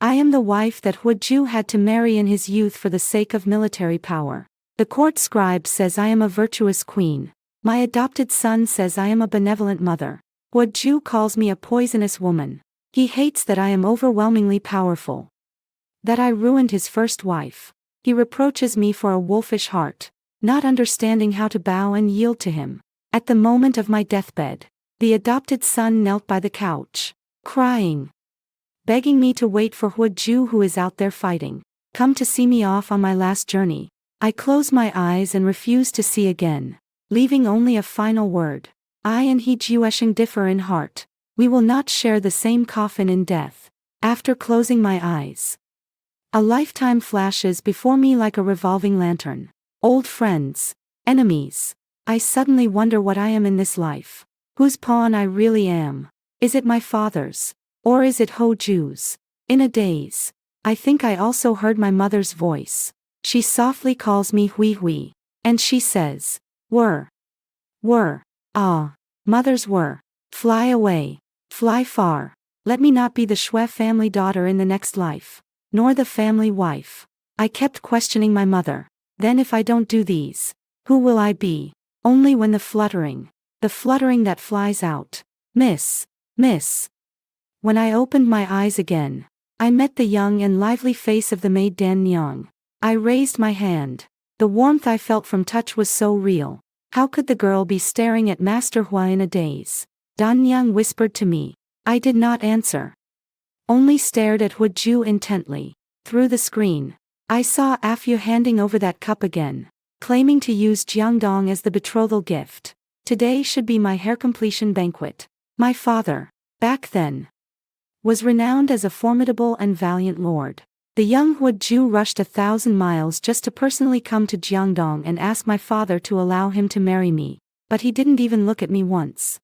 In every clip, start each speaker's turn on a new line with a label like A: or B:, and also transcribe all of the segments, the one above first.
A: I am the wife that Huju had to marry in his youth for the sake of military power. The court scribe says I am a virtuous queen. My adopted son says I am a benevolent mother. Huju calls me a poisonous woman. He hates that I am overwhelmingly powerful. That I ruined his first wife. He reproaches me for a wolfish heart, not understanding how to bow and yield to him. At the moment of my deathbed, the adopted son knelt by the couch, crying, begging me to wait for Huju who is out there fighting. Come to see me off on my last journey. I close my eyes and refuse to see again, leaving only a final word. I and he Juesheng differ in heart. We will not share the same coffin in death. After closing my eyes, a lifetime flashes before me like a revolving lantern. Old friends, enemies. I suddenly wonder what I am in this life. Whose pawn I really am. Is it my father's? Or is it Huju's? In a daze, I think I also heard my mother's voice. She softly calls me Hui Hui. And she says, Were. Ah. Mother's were. Fly away. Fly far. Let me not be the Shui family daughter in the next life. Nor the family wife. I kept questioning my mother. Then if I don't do these, who will I be? Only when the fluttering that flies out. Miss. When I opened my eyes again, I met the young and lively face of the maid Dan Nyang. I raised my hand. The warmth I felt from touch was so real. How could the girl be staring at Master Hua in a daze? Dan Nyang whispered to me. I did not answer. Only stared at Huju intently. Through the screen, I saw Afyu handing over that cup again, claiming to use Jiangdong as the betrothal gift. Today should be my hair completion banquet. My father, back then, was renowned as a formidable and valiant lord. The young Huju rushed 1,000 miles just to personally come to Jiangdong and ask my father to allow him to marry me, but he didn't even look at me once.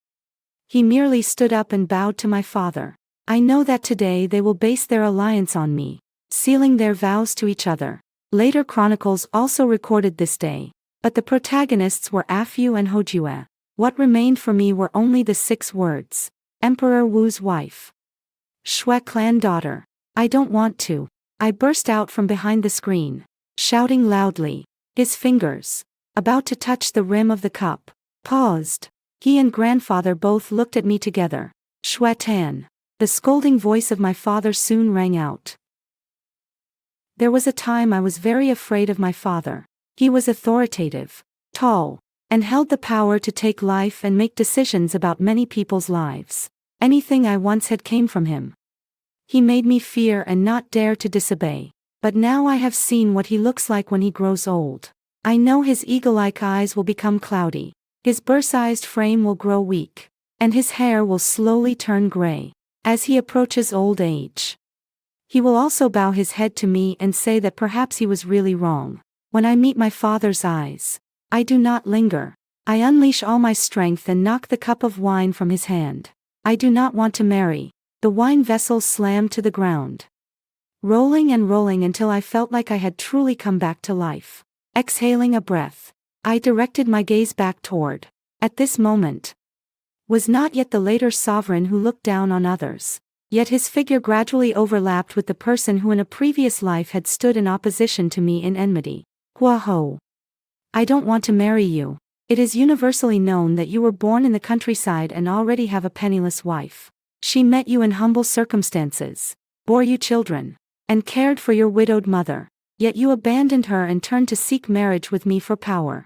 A: He merely stood up and bowed to my father. I know that today they will base their alliance on me, sealing their vows to each other. Later chronicles also recorded this day, but the protagonists were Afyu and Hojue. What remained for me were only the 6 words. Emperor Wu's wife. Shui clan daughter. I don't want to. I burst out from behind the screen, shouting loudly. His fingers, about to touch the rim of the cup, paused. He and grandfather both looked at me together. Shui Tan. The scolding voice of my father soon rang out. There was a time I was very afraid of my father. He was authoritative, tall, and held the power to take life and make decisions about many people's lives. Anything I once had came from him. He made me fear and not dare to disobey. But now I have seen what he looks like when he grows old. I know his eagle-like eyes will become cloudy. His burst-sized frame will grow weak. And his hair will slowly turn gray. As he approaches old age, he will also bow his head to me and say that perhaps he was really wrong. When I meet my father's eyes, I do not linger. I unleash all my strength and knock the cup of wine from his hand. I do not want to marry. The wine vessel slammed to the ground, rolling and rolling until I felt like I had truly come back to life. Exhaling a breath, I directed my gaze back toward, at this moment, was not yet the later sovereign who looked down on others. Yet his figure gradually overlapped with the person who in a previous life had stood in opposition to me in enmity. Hua Ho. I don't want to marry you. It is universally known that you were born in the countryside and already have a penniless wife. She met you in humble circumstances, bore you children, and cared for your widowed mother. Yet you abandoned her and turned to seek marriage with me for power,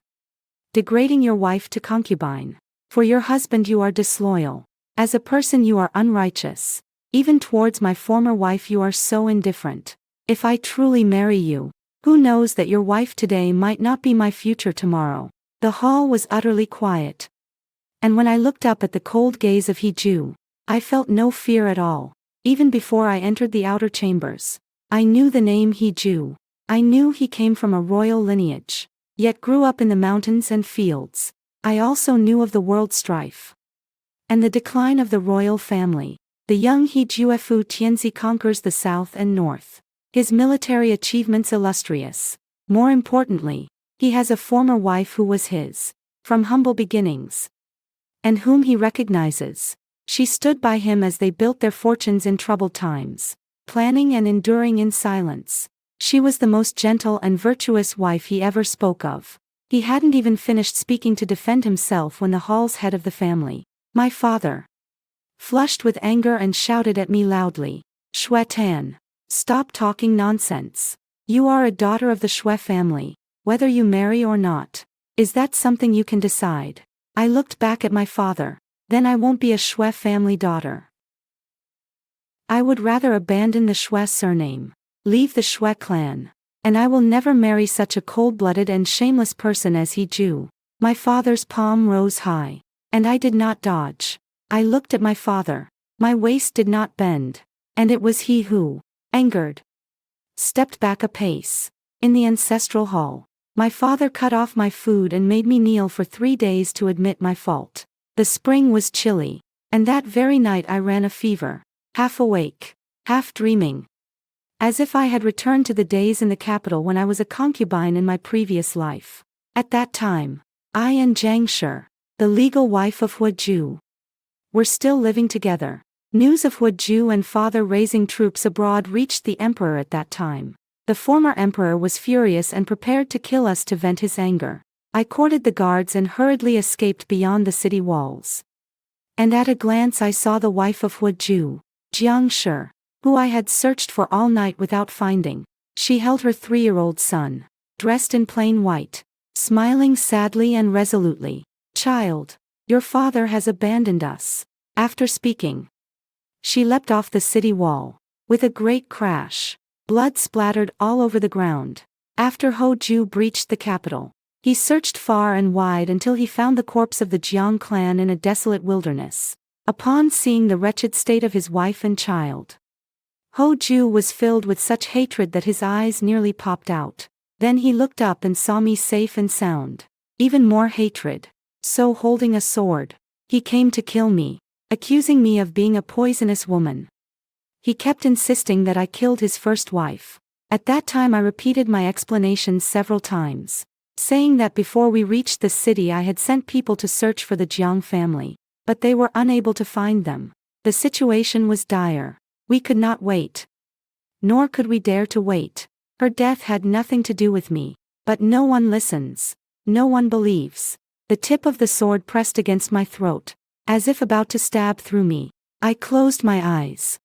A: degrading your wife to concubine. For your husband you are disloyal. As a person you are unrighteous. Even towards my former wife you are so indifferent. If I truly marry you, who knows that your wife today might not be my future tomorrow. The hall was utterly quiet. And when I looked up at the cold gaze of Hiju, I felt no fear at all. Even before I entered the outer chambers, I knew the name Hiju. I knew he came from a royal lineage, yet grew up in the mountains and fields. I also knew of the world strife and the decline of the royal family. The young Hijuefu Tianzi conquers the south and north. His military achievements illustrious. More importantly, he has a former wife who was his, from humble beginnings, and whom he recognizes. She stood by him as they built their fortunes in troubled times. planning and enduring in silence. She was the most gentle and virtuous wife he ever spoke of. He hadn't even finished speaking to defend himself when the hall's head of the family, my father, flushed with anger and shouted at me loudly, "Shui Tan, stop talking nonsense. You are a daughter of the Shui family, whether you marry or not. Is that something you can decide?" I looked back at my father. Then I won't be a Shui family daughter. I would rather abandon the Shui surname, leave the Shui clan. And I will never marry such a cold-blooded and shameless person as he Ju. My father's palm rose high. And I did not dodge. I looked at my father. My waist did not bend. And it was he who, angered, stepped back a pace. In the ancestral hall, my father cut off my food and made me kneel for 3 days to admit my fault. The spring was chilly. And that very night I ran a fever. Half awake, half dreaming, as if I had returned to the days in the capital when I was a concubine in my previous life. At that time, I and Jiang Shi, the legal wife of Hu Ju, were still living together. News of Hu Ju and father raising troops abroad reached the emperor at that time. The former emperor was furious and prepared to kill us to vent his anger. I courted the guards and hurriedly escaped beyond the city walls. And at a glance I saw the wife of Hu Ju, Jiang Shi, who I had searched for all night without finding. She held her 3-year-old son, dressed in plain white, smiling sadly and resolutely. "Child, your father has abandoned us." After speaking, she leapt off the city wall. With a great crash, blood splattered all over the ground. After Hu Ju breached the capital, he searched far and wide until he found the corpse of the Jiang clan in a desolate wilderness. Upon seeing the wretched state of his wife and child, Hu Ju was filled with such hatred that his eyes nearly popped out. Then he looked up and saw me safe and sound. Even more hatred. So holding a sword, he came to kill me, accusing me of being a poisonous woman. He kept insisting that I killed his first wife. At that time I repeated my explanations several times, saying that before we reached the city I had sent people to search for the Jiang family, but they were unable to find them. The situation was dire. We could not wait. Nor could we dare to wait. Her death had nothing to do with me. But no one listens. No one believes. The tip of the sword pressed against my throat, as if about to stab through me. I closed my eyes.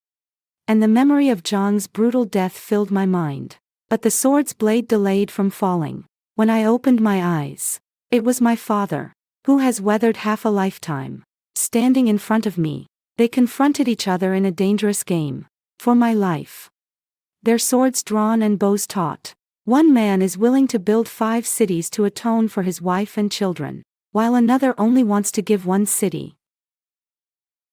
A: And the memory of Zhang's brutal death filled my mind. But the sword's blade delayed from falling. When I opened my eyes, it was my father, who has weathered half a lifetime, standing in front of me. They confronted each other in a dangerous game. For my life. Their swords drawn and bows taut. One man is willing to build 5 cities to atone for his wife and children, while another only wants to give 1 city.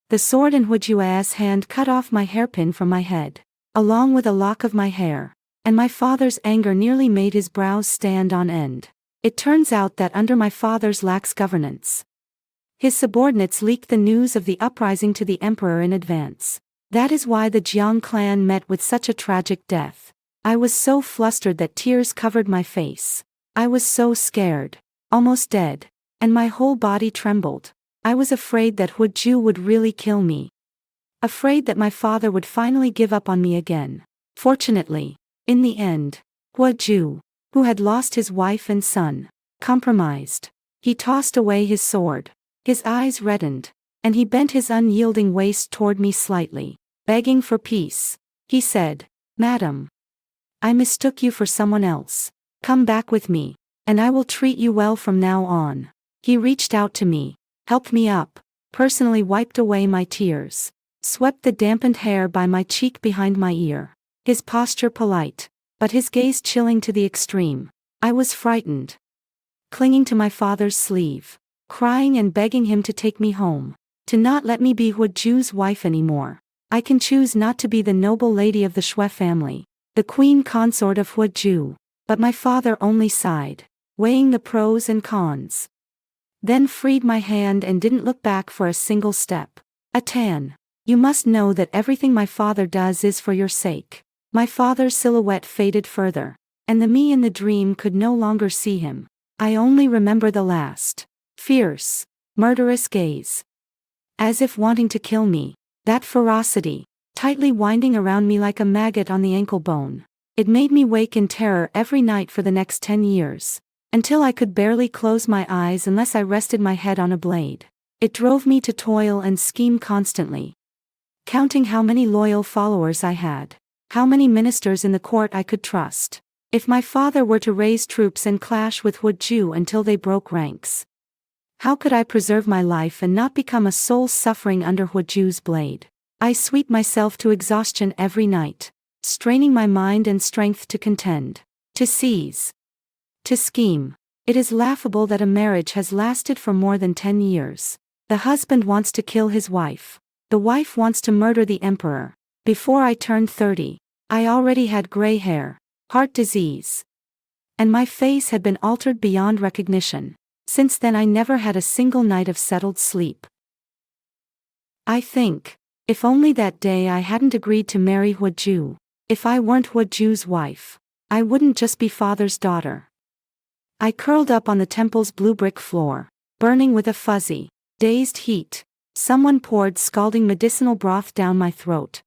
A: The sword in Hu Ju's hand cut off my hairpin from my head, along with a lock of my hair, and my father's anger nearly made his brows stand on end. It turns out that under my father's lax governance, his subordinates leaked the news of the uprising to the emperor in advance. That is why the Jiang clan met with such a tragic death. I was so flustered that tears covered my face. I was so scared, almost dead, and my whole body trembled. I was afraid that Hu Ju would really kill me. Afraid that my father would finally give up on me again. Fortunately, in the end, Hu Ju, who had lost his wife and son, compromised. He tossed away his sword. His eyes reddened, and he bent his unyielding waist toward me slightly, begging for peace. He said, "Madam, I mistook you for someone else. Come back with me, and I will treat you well from now on." He reached out to me, helped me up, personally wiped away my tears, swept the dampened hair by my cheek behind my ear. His posture polite, but his gaze chilling to the extreme. I was frightened, clinging to my father's sleeve, crying and begging him to take me home, to not let me be Hu Ju's wife anymore. I can choose not to be the noble lady of the Shui family, the queen consort of Hu Ju. But my father only sighed, weighing the pros and cons. Then freed my hand and didn't look back for a single step. "Atan, you must know that everything my father does is for your sake." My father's silhouette faded further, and the me in the dream could no longer see him. I only remember the last, fierce, murderous gaze. As if wanting to kill me. That ferocity, tightly winding around me like a maggot on the ankle bone. It made me wake in terror every night for the next 10 years, until I could barely close my eyes unless I rested my head on a blade. It drove me to toil and scheme constantly, counting how many loyal followers I had, how many ministers in the court I could trust. If my father were to raise troops and clash with Huju until they broke ranks, how could I preserve my life and not become a soul suffering under Huju's blade? I sweep myself to exhaustion every night, straining my mind and strength to contend, to seize, to scheme. It is laughable that a marriage has lasted for more than 10 years. The husband wants to kill his wife. The wife wants to murder the emperor. Before I turned 30, I already had gray hair, heart disease, and my face had been altered beyond recognition. Since then I never had a single night of settled sleep. I think, if only that day I hadn't agreed to marry Huju, if I weren't Huju's wife, I wouldn't just be father's daughter. I curled up on the temple's blue brick floor, burning with a fuzzy, dazed heat. Someone poured scalding medicinal broth down my throat,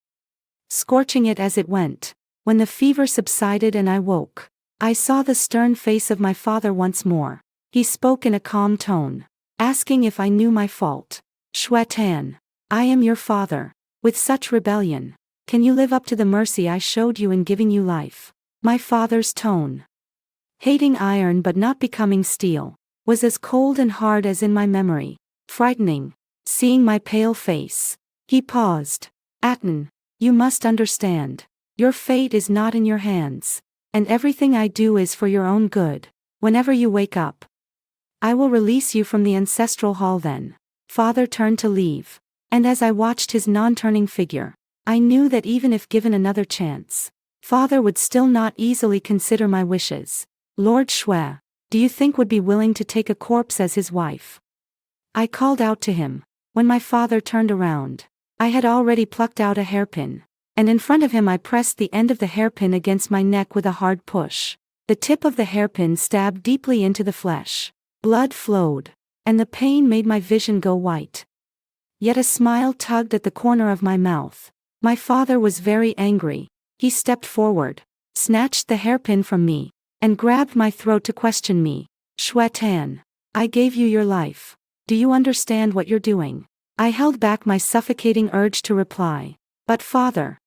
A: scorching it as it went. When the fever subsided and I woke, I saw the stern face of my father once more. He spoke in a calm tone, asking if I knew my fault. Shuetan, I am your father. With such rebellion, can you live up to the mercy I showed you in giving you life? My father's tone, hating iron but not becoming steel, was as cold and hard as in my memory. Frightening, seeing my pale face. He paused. Aten, you must understand. Your fate is not in your hands, and everything I do is for your own good. Whenever you wake up, I will release you from the ancestral hall then. Father turned to leave, and as I watched his non-turning figure, I knew that even if given another chance, Father would still not easily consider my wishes. Lord Shui, do you think would be willing to take a corpse as his wife? I called out to him. When my father turned around, I had already plucked out a hairpin, and in front of him I pressed the end of the hairpin against my neck with a hard push. The tip of the hairpin stabbed deeply into the flesh. Blood flowed, and the pain made my vision go white. Yet a smile tugged at the corner of my mouth. My father was very angry. He stepped forward, snatched the hairpin from me, and grabbed my throat to question me. Shuetan, I gave you your life. Do you understand what you're doing? I held back my suffocating urge to reply. But father,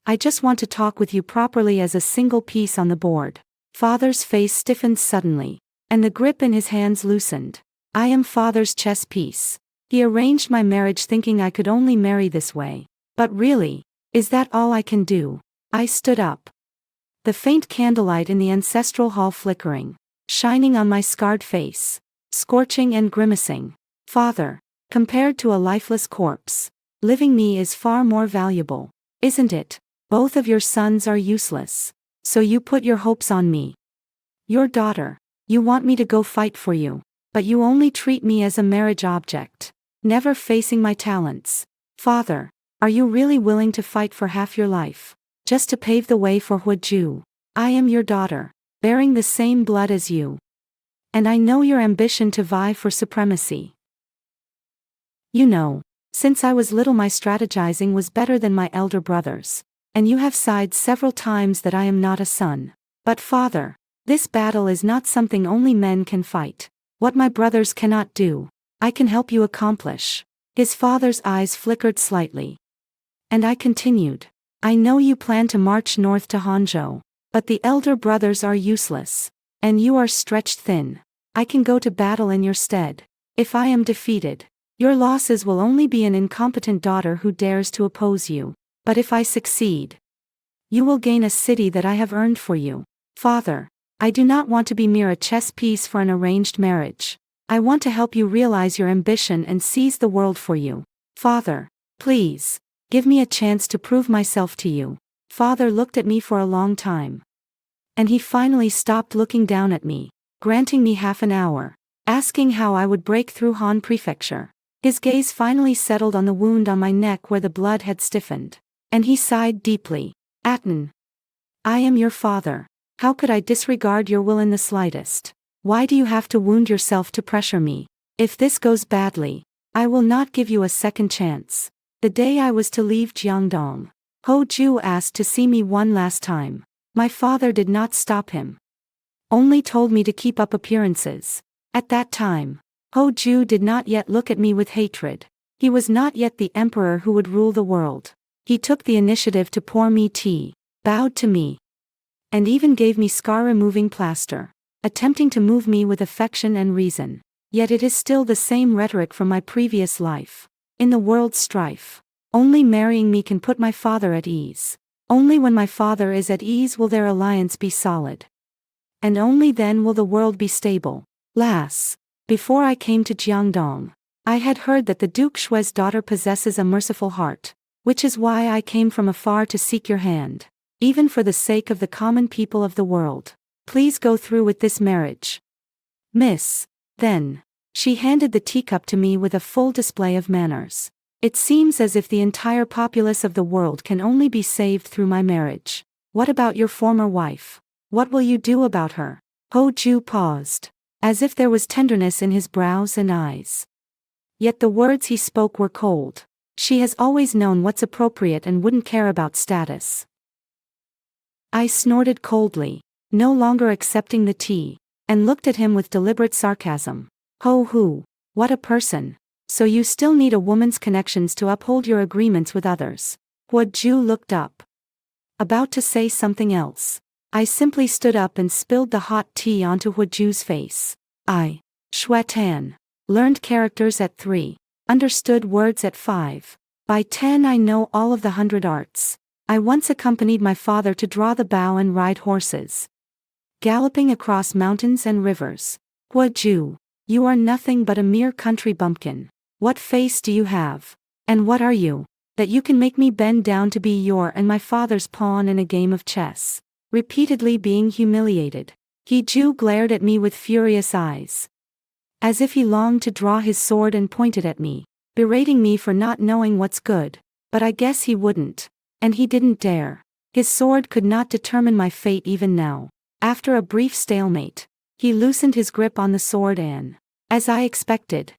A: I just want to talk with you properly as a single piece on the board. Father's face stiffened suddenly, and the grip in his hands loosened. I am father's chess piece. He arranged my marriage thinking I could only marry this way. But really, is that all I can do? I stood up. The faint candlelight in the ancestral hall flickering, shining on my scarred face, scorching and grimacing. Father, compared to a lifeless corpse, living me is far more valuable, isn't it? Both of your sons are useless, so you put your hopes on me. Your daughter, you want me to go fight for you, but you only treat me as a marriage object, never facing my talents. Father, are you really willing to fight for half your life, just to pave the way for Huju? I am your daughter, bearing the same blood as you. And I know your ambition to vie for supremacy. You know, since I was little my strategizing was better than my elder brother's, and you have sighed several times that I am not a son. But father, this battle is not something only men can fight. What my brothers cannot do, I can help you accomplish. His father's eyes flickered slightly. And I continued. I know you plan to march north to Hangzhou, but the elder brothers are useless, and you are stretched thin. I can go to battle in your stead. If I am defeated, your losses will only be an incompetent daughter who dares to oppose you. But if I succeed, you will gain a city that I have earned for you. Father, I do not want to be mere a chess piece for an arranged marriage. I want to help you realize your ambition and seize the world for you. Father, please, give me a chance to prove myself to you. Father looked at me for a long time. And he finally stopped looking down at me, granting me half an hour, asking how I would break through Han Prefecture. His gaze finally settled on the wound on my neck where the blood had stiffened, and he sighed deeply. Aten, I am your father. How could I disregard your will in the slightest? Why do you have to wound yourself to pressure me? If this goes badly, I will not give you a second chance. The day I was to leave Jiangdong, Ju asked to see me one last time. My father did not stop him. Only told me to keep up appearances. At that time, Ju did not yet look at me with hatred. He was not yet the emperor who would rule the world. He took the initiative to pour me tea, bowed to me, and even gave me scar-removing plaster, attempting to move me with affection and reason. Yet it is still the same rhetoric from my previous life. In the world's strife, only marrying me can put my father at ease. Only when my father is at ease will their alliance be solid. And only then will the world be stable. Lass, before I came to Jiangdong, I had heard that the Duke Shui's daughter possesses a merciful heart, which is why I came from afar to seek your hand. Even for the sake of the common people of the world, please go through with this marriage. Miss. Then, she handed the teacup to me with a full display of manners. It seems as if the entire populace of the world can only be saved through my marriage. What about your former wife? What will you do about her? Ju paused, as if there was tenderness in his brows and eyes. Yet the words he spoke were cold. She has always known what's appropriate and wouldn't care about status. I snorted coldly, no longer accepting the tea, and looked at him with deliberate sarcasm. What a person. So you still need a woman's connections to uphold your agreements with others. Ju looked up, about to say something else. I simply stood up and spilled the hot tea onto Ju's face. I, Shuetan, learned characters at 3, understood words at 5. By 10 I know all of the 100 arts. I once accompanied my father to draw the bow and ride horses, galloping across mountains and rivers. Ju, you are nothing but a mere country bumpkin. What face do you have? And what are you, that you can make me bend down to be your and my father's pawn in a game of chess? Repeatedly being humiliated, Ju glared at me with furious eyes, as if he longed to draw his sword and point it at me, berating me for not knowing what's good. But I guess he wouldn't. And he didn't dare. His sword could not determine my fate even now. After a brief stalemate, he loosened his grip on the sword and, as I expected,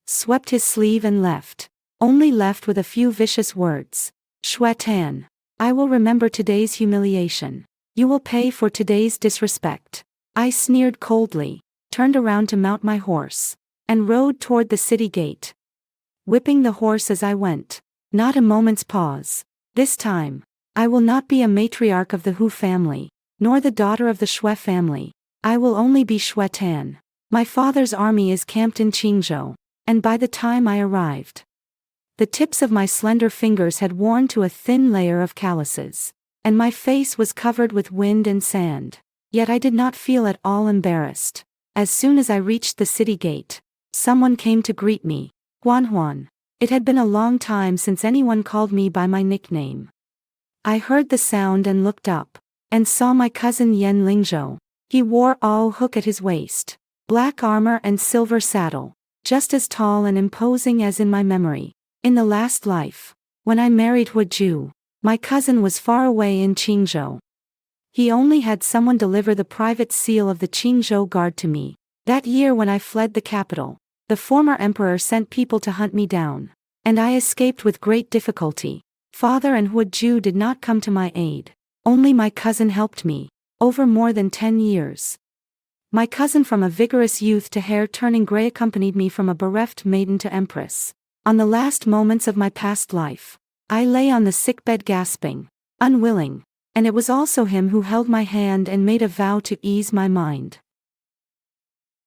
A: swept his sleeve and left, only left with a few vicious words. Shuetan, I will remember today's humiliation. You will pay for today's disrespect. I sneered coldly, turned around to mount my horse, and rode toward the city gate, whipping the horse as I went. Not a moment's pause. This time, I will not be a matriarch of the Hu family, nor the daughter of the Shui family. I will only be Shuetan. My father's army is camped in Qingzhou, and by the time I arrived, the tips of my slender fingers had worn to a thin layer of calluses, and my face was covered with wind and sand. Yet I did not feel at all embarrassed. As soon as I reached the city gate, someone came to greet me. Huan. It had been a long time since anyone called me by my nickname. I heard the sound and looked up, and saw my cousin Yan Lingzhou. He wore a hook at his waist, black armor and silver saddle, just as tall and imposing as in my memory. In the last life, when I married Ju, my cousin was far away in Qingzhou. He only had someone deliver the private seal of the Qingzhou guard to me. That year when I fled the capital, the former emperor sent people to hunt me down, and I escaped with great difficulty. Father and Ju did not come to my aid. Only my cousin helped me, over more than 10 years. My cousin, from a vigorous youth to hair turning gray, accompanied me from a bereft maiden to empress. On the last moments of my past life, I lay on the sickbed gasping, unwilling, and it was also him who held my hand and made a vow to ease my mind.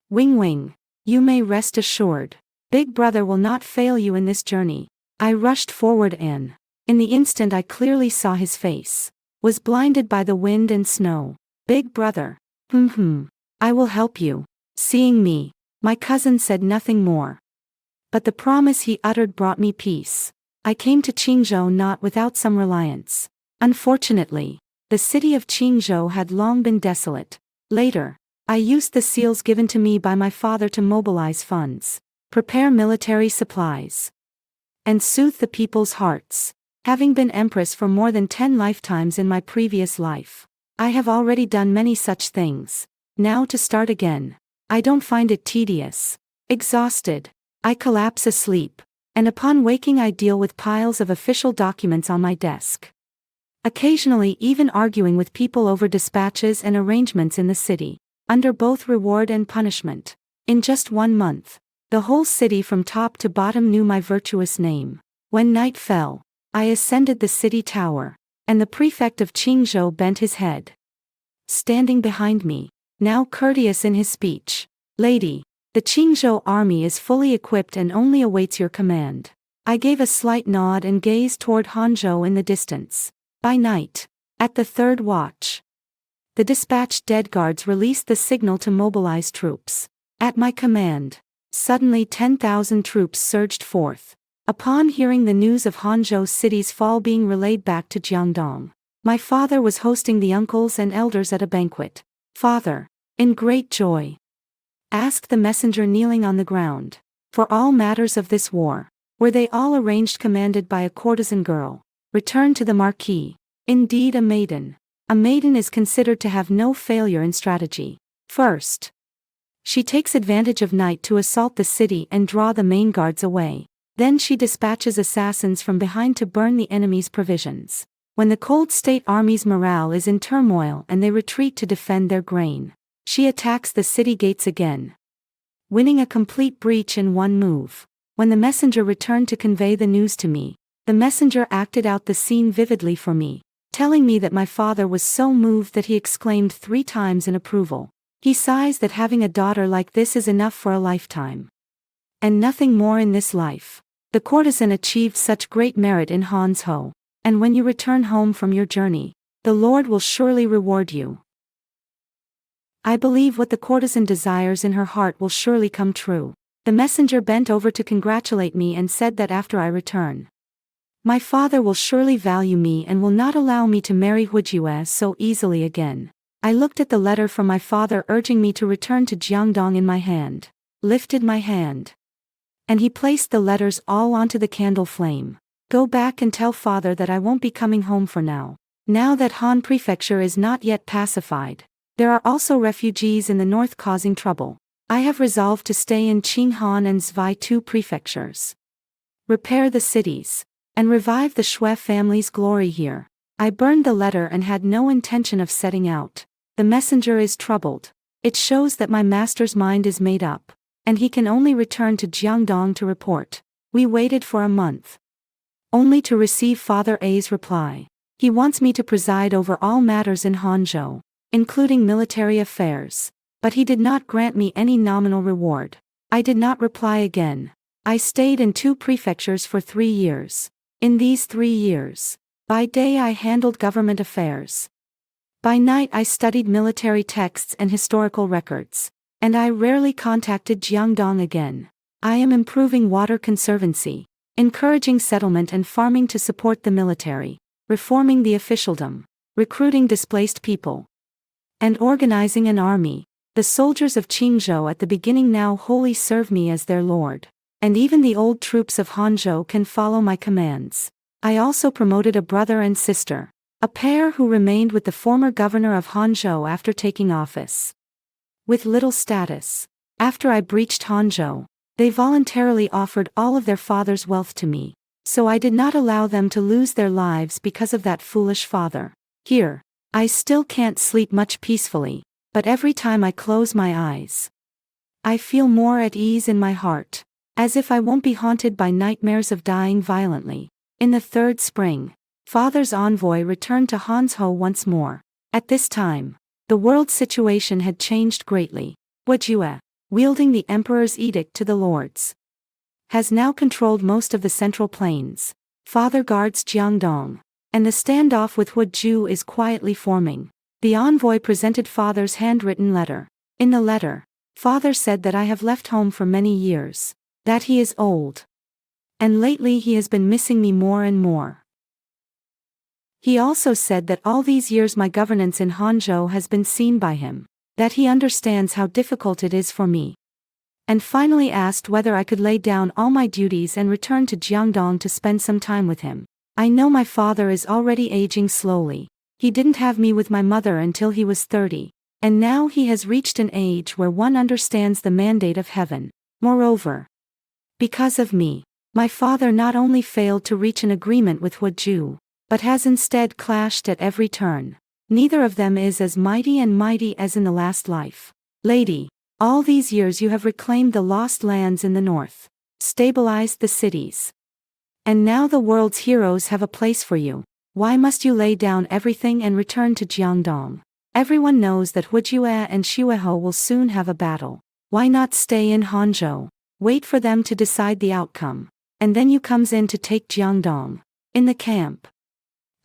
A: Wing, you may rest assured, Big Brother will not fail you in this journey. I rushed forward and, in the instant I clearly saw his face, was blinded by the wind and snow. Big Brother, I will help you. Seeing me, my cousin said nothing more. But the promise he uttered brought me peace. I came to Qingzhou not without some reliance. Unfortunately, the city of Qingzhou had long been desolate. Later, I used the seals given to me by my father to mobilize funds, prepare military supplies, and soothe the people's hearts. Having been empress for more than 10 lifetimes in my previous life, I have already done many such things. Now to start again, I don't find it tedious. Exhausted, I collapse asleep, and upon waking I deal with piles of official documents on my desk. occasionally even arguing with people over dispatches and arrangements in the city, under both reward and punishment. In just 1 month, the whole city from top to bottom knew my virtuous name. When night fell, I ascended the city tower, and the prefect of Qingzhou bent his head. Standing behind me, now courteous in his speech, "Lady, the Qingzhou army is fully equipped and only awaits your command." I gave a slight nod and gazed toward Hanzhou in the distance. By night, at the third watch, the dispatched dead guards released the signal to mobilize troops. At my command, suddenly 10,000 troops surged forth. Upon hearing the news of Hanzhou city's fall being relayed back to Jiangdong, my father was hosting the uncles and elders at a banquet. "Father," in great joy, asked the messenger kneeling on the ground, "for all matters of this war, were they all arranged commanded by a courtesan girl?" Returned to the marquis. "Indeed, a maiden. A maiden is considered to have no failure in strategy. First, she takes advantage of night to assault the city and draw the main guards away. Then she dispatches assassins from behind to burn the enemy's provisions. When the cold state army's morale is in turmoil and they retreat to defend their grain, she attacks the city gates again, winning a complete breach in one move. When the messenger returned to convey the news to me, the messenger acted out the scene vividly for me, telling me that my father was so moved that he exclaimed 3 times in approval. He sighs that having a daughter like this is enough for a lifetime, and nothing more in this life. The courtesan achieved such great merit in Hanzhou, and when you return home from your journey, the Lord will surely reward you. I believe what the courtesan desires in her heart will surely come true." The messenger bent over to congratulate me and said that after I return, my father will surely value me and will not allow me to marry Huijue so easily again. I looked at the letter from my father urging me to return to Jiangdong in my hand, lifted my hand, and he placed the letters all onto the candle flame. "Go back and tell father that I won't be coming home for now. Now that Han Prefecture is not yet pacified, there are also refugees in the north causing trouble. I have resolved to stay in Qinghan and Zwei 2 prefectures, repair the cities, and revive the Shui family's glory here." I burned the letter and had no intention of setting out. The messenger is troubled. It shows that my master's mind is made up, and he can only return to Jiangdong to report. We waited for a month, only to receive Father A's reply. He wants me to preside over all matters in Hanzhou, including military affairs, but he did not grant me any nominal reward. I did not reply again. I stayed in 2 prefectures for 3 years. In these 3 years, by day I handled government affairs. By night I studied military texts and historical records, and I rarely contacted Jiangdong again. I am improving water conservancy, encouraging settlement and farming to support the military, reforming the officialdom, recruiting displaced people, and organizing an army. The soldiers of Qingzhou at the beginning now wholly serve me as their lord, and even the old troops of Hanzhou can follow my commands. I also promoted a brother and sister, a pair who remained with the former governor of Hanzhou after taking office, with little status. After I breached Hanzhou, they voluntarily offered all of their father's wealth to me, so I did not allow them to lose their lives because of that foolish father. Here, I still can't sleep much peacefully, but every time I close my eyes, I feel more at ease in my heart, as if I won't be haunted by nightmares of dying violently. In the 3rd spring, father's envoy returned to Hanzhou once more. At this time, the world situation had changed greatly. Huijue, wielding the emperor's edict to the lords, has now controlled most of the central plains. Father guards Jiangdong, and the standoff with Huiju is quietly forming. The envoy presented father's handwritten letter. In the letter, father said that I have left home for many years, that he is old, and lately he has been missing me more and more. He also said that all these years my governance in Hanzhou has been seen by him, that he understands how difficult it is for me, and finally asked whether I could lay down all my duties and return to Jiangdong to spend some time with him. I know my father is already aging slowly. He didn't have me with my mother until he was 30, and now he has reached an age where one understands the mandate of heaven. Moreover, because of me, my father not only failed to reach an agreement with Huiju, but has instead clashed at every turn. Neither of them is as mighty as in the last life. Lady, all these years you have reclaimed the lost lands in the north, stabilized the cities. And now the world's heroes have a place for you. Why must you lay down everything and return to Jiangdong? Everyone knows that Hujue and Xueho will soon have a battle. Why not stay in Hangzhou? Wait for them to decide the outcome. And then you comes in to take Jiangdong. In the camp,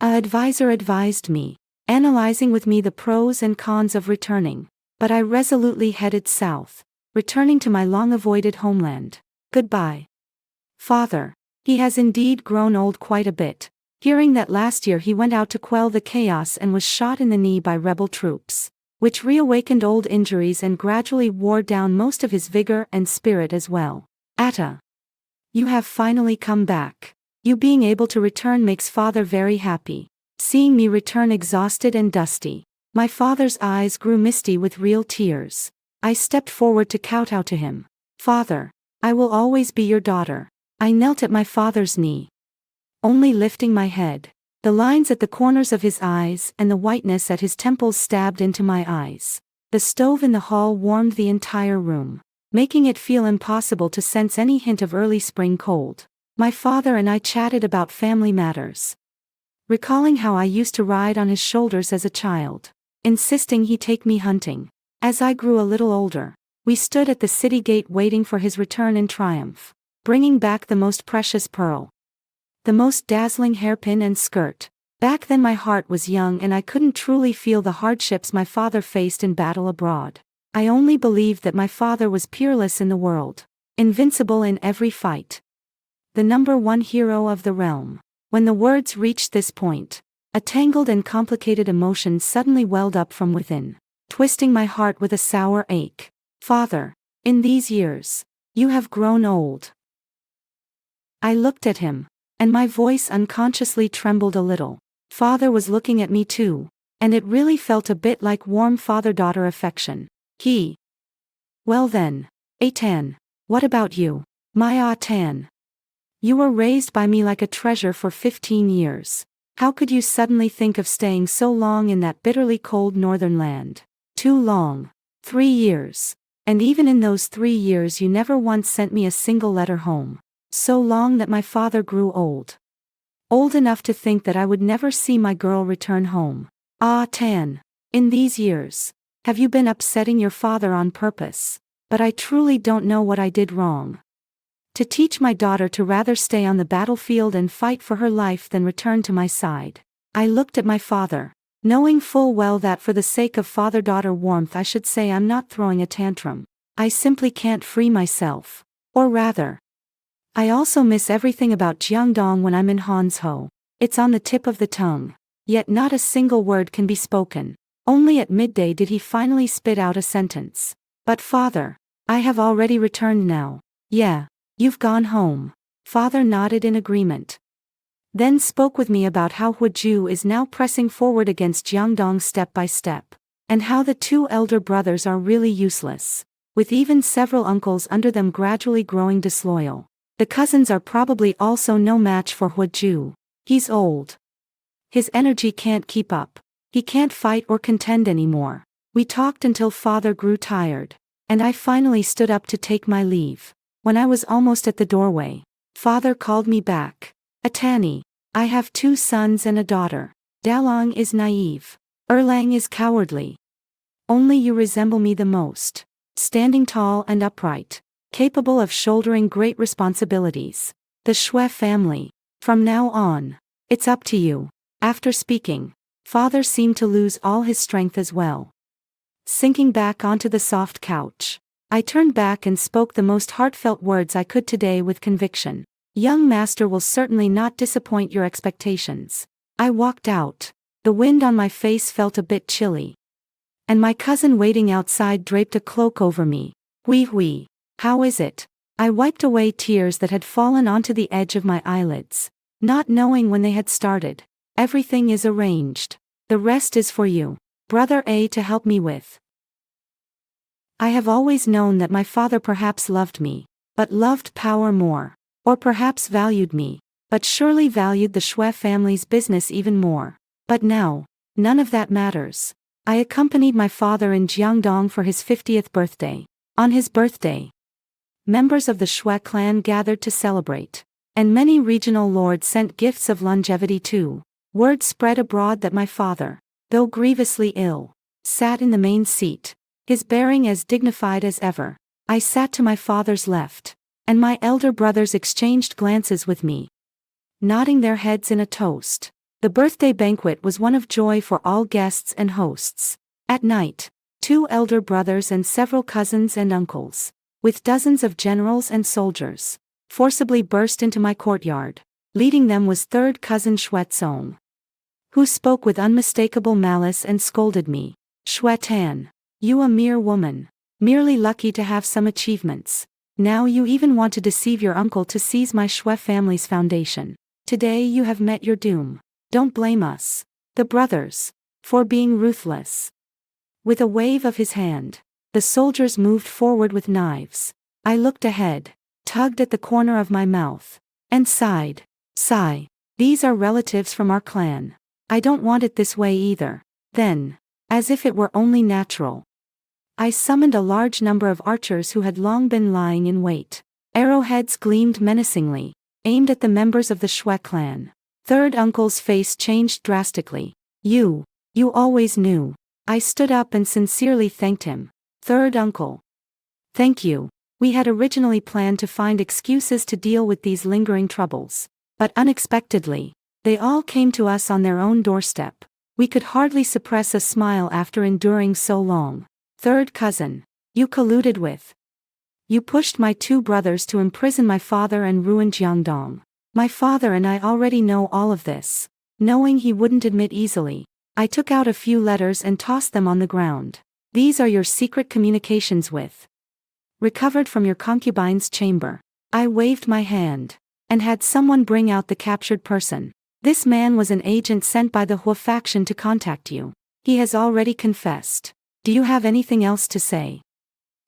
A: a advisor advised me, analyzing with me the pros and cons of returning. But I resolutely headed south, returning to my long-avoided homeland. Goodbye. Father. He has indeed grown old quite a bit. Hearing that last year he went out to quell the chaos and was shot in the knee by rebel troops, which reawakened old injuries and gradually wore down most of his vigor and spirit as well. Atta. You have finally come back. You being able to return makes father very happy. Seeing me return exhausted and dusty, my father's eyes grew misty with real tears. I stepped forward to kowtow to him. Father, I will always be your daughter. I knelt at my father's knee, only lifting my head. The lines at the corners of his eyes and the whiteness at his temples stabbed into my eyes. The stove in the hall warmed the entire room, making it feel impossible to sense any hint of early spring cold. My father and I chatted about family matters, recalling how I used to ride on his shoulders as a child, insisting he take me hunting. As I grew a little older, we stood at the city gate waiting for his return in triumph, bringing back the most precious pearl, the most dazzling hairpin and skirt. Back then my heart was young and I couldn't truly feel the hardships my father faced in battle abroad. I only believed that my father was peerless in the world, invincible in every fight, the #1 hero of the realm. When the words reached this point, a tangled and complicated emotion suddenly welled up from within, twisting my heart with a sour ache. Father, in these years, you have grown old. I looked at him, and my voice unconsciously trembled a little. Father was looking at me too, and it really felt a bit like warm father-daughter affection. Well then, Atan, what about you? My Atan. You were raised by me like a treasure for 15 years. How could you suddenly think of staying so long in that bitterly cold northern land? Too long. 3 years. And even in those 3 years you never once sent me a single letter home. So long that my father grew old. Old enough to think that I would never see my girl return home. Tan. In these years, have you been upsetting your father on purpose? But I truly don't know what I did wrong. To teach my daughter to rather stay on the battlefield and fight for her life than return to my side. I looked at my father, knowing full well that for the sake of father-daughter warmth I should say I'm not throwing a tantrum. I simply can't free myself. Or rather, I also miss everything about Jiangdong when I'm in Hangzhou. It's on the tip of the tongue. Yet not a single word can be spoken. Only at midday did he finally spit out a sentence. But father, I have already returned now. Yeah. You've gone home. Father nodded in agreement. Then spoke with me about how Huiju is now pressing forward against Jiangdong step by step, and how the 2 elder brothers are really useless, with even several uncles under them gradually growing disloyal. The cousins are probably also no match for Huiju. He's old. His energy can't keep up. He can't fight or contend anymore. We talked until father grew tired, and I finally stood up to take my leave. When I was almost at the doorway, father called me back. Atani, I have 2 sons and a daughter. Dalong is naive. Erlang is cowardly. Only you resemble me the most. Standing tall and upright, capable of shouldering great responsibilities. The Shui family. From now on, it's up to you. After speaking, father seemed to lose all his strength as well. Sinking back onto the soft couch, I turned back and spoke the most heartfelt words I could today with conviction. Young master will certainly not disappoint your expectations. I walked out. The wind on my face felt a bit chilly, and my cousin waiting outside draped a cloak over me. Hui, how is it? I wiped away tears that had fallen onto the edge of my eyelids, not knowing when they had started. Everything is arranged. The rest is for you, brother A, to help me with. I have always known that my father perhaps loved me, but loved power more, or perhaps valued me, but surely valued the Shui family's business even more. But now, none of that matters. I accompanied my father in Jiangdong for his 50th birthday. On his birthday, members of the Shui clan gathered to celebrate, and many regional lords sent gifts of longevity too. Word spread abroad that my father, though grievously ill, sat in the main seat, his bearing as dignified as ever. I sat to my father's left, and my elder brothers exchanged glances with me, nodding their heads in a toast. The birthday banquet was one of joy for all guests and hosts. At night, 2 elder brothers and several cousins and uncles, with dozens of generals and soldiers, forcibly burst into my courtyard. Leading them was third cousin Xuezong, who spoke with unmistakable malice and scolded me. Xue Tan, you a mere woman, merely lucky to have some achievements. Now you even want to deceive your uncle to seize my Shui family's foundation. Today you have met your doom. Don't blame us, the brothers, for being ruthless. With a wave of his hand, the soldiers moved forward with knives. I looked ahead, tugged at the corner of my mouth, and sighed. Sigh. These are relatives from our clan. I don't want it this way either. Then, as if it were only natural, I summoned a large number of archers who had long been lying in wait. Arrowheads gleamed menacingly, aimed at the members of the Shui clan. Third uncle's face changed drastically. You always knew. I stood up and sincerely thanked him. Third uncle. Thank you. We had originally planned to find excuses to deal with these lingering troubles. But unexpectedly, they all came to us on their own doorstep. We could hardly suppress a smile after enduring so long. Third cousin. You colluded with. You pushed my 2 brothers to imprison my father and ruin Jiangdong. My father and I already know all of this. Knowing he wouldn't admit easily, I took out a few letters and tossed them on the ground. These are your secret communications with. Recovered from your concubine's chamber. I waved my hand, and had someone bring out the captured person. This man was an agent sent by the Hua faction to contact you. He has already confessed. Do you have anything else to say?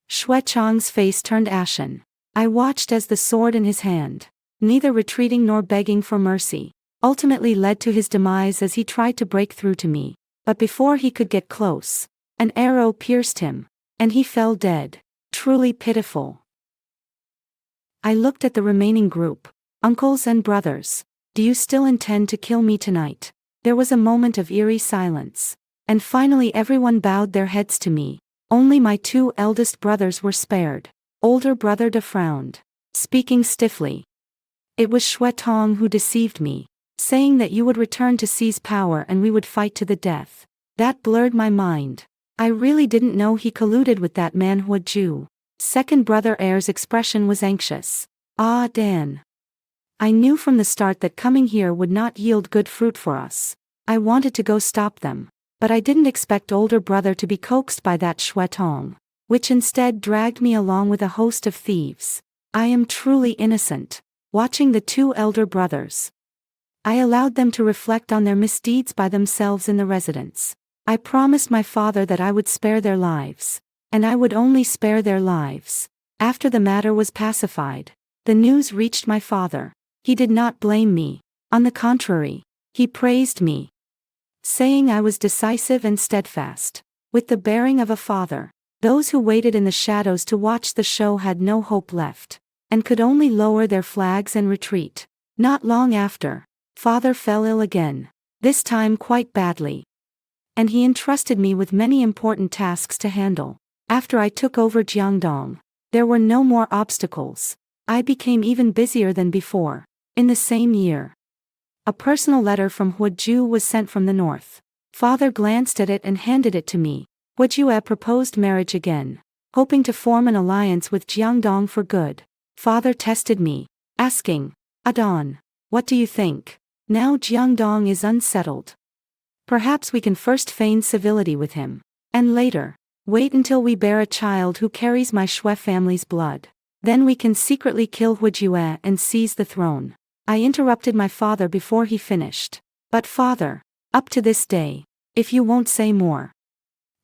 A: Xue Chang's face turned ashen. I watched as the sword in his hand, neither retreating nor begging for mercy, ultimately led to his demise as he tried to break through to me. But before he could get close, an arrow pierced him, and he fell dead. Truly pitiful. I looked at the remaining group. Uncles and brothers, do you still intend to kill me tonight? There was a moment of eerie silence, and finally everyone bowed their heads to me. Only my 2 eldest brothers were spared. Older brother De frowned, speaking stiffly. It was Xue Tong who deceived me, saying that you would return to seize power and we would fight to the death. That blurred my mind. I really didn't know he colluded with that man Hua Ju. Second brother Heir's expression was anxious. Ah, Dan. I knew from the start that coming here would not yield good fruit for us. I wanted to go stop them, but I didn't expect older brother to be coaxed by that Xue Tong, which instead dragged me along with a host of thieves. I am truly innocent. Watching the 2 elder brothers, I allowed them to reflect on their misdeeds by themselves in the residence. I promised my father that I would spare their lives, and I would only spare their lives after the matter was pacified. The news reached my father. He did not blame me. On the contrary, he praised me, saying I was decisive and steadfast, with the bearing of a father. Those who waited in the shadows to watch the show had no hope left, and could only lower their flags and retreat. Not long after, father fell ill again, this time quite badly, and he entrusted me with many important tasks to handle. After I took over Jiangdong, there were no more obstacles. I became even busier than before. In the same year, a personal letter from Hua Ju was sent from the north. Father glanced at it and handed it to me. Hua Ju proposed marriage again, hoping to form an alliance with Jiangdong for good. Father tested me, asking, Adon, what do you think? Now Jiangdong is unsettled. Perhaps we can first feign civility with him, and later, wait until we bear a child who carries my Shui family's blood. Then we can secretly kill Hua Ju and seize the throne. I interrupted my father before he finished. But father, up to this day, if you won't say more,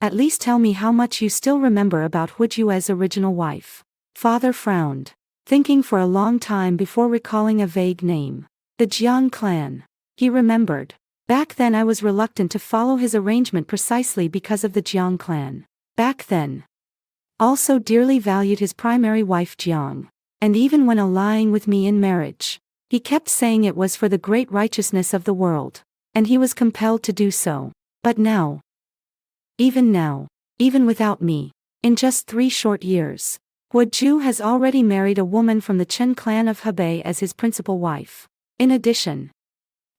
A: at least tell me how much you still remember about Hua Ju's original wife. Father frowned, thinking for a long time before recalling a vague name. The Jiang clan. He remembered. Back then I was reluctant to follow his arrangement precisely because of the Jiang clan. Back then. Also dearly valued his primary wife Jiang. And even when allying with me in marriage, he kept saying it was for the great righteousness of the world. And he was compelled to do so. But now, even without me, in just 3 short years, Huoju has already married a woman from the Chen clan of Hebei as his principal wife. In addition,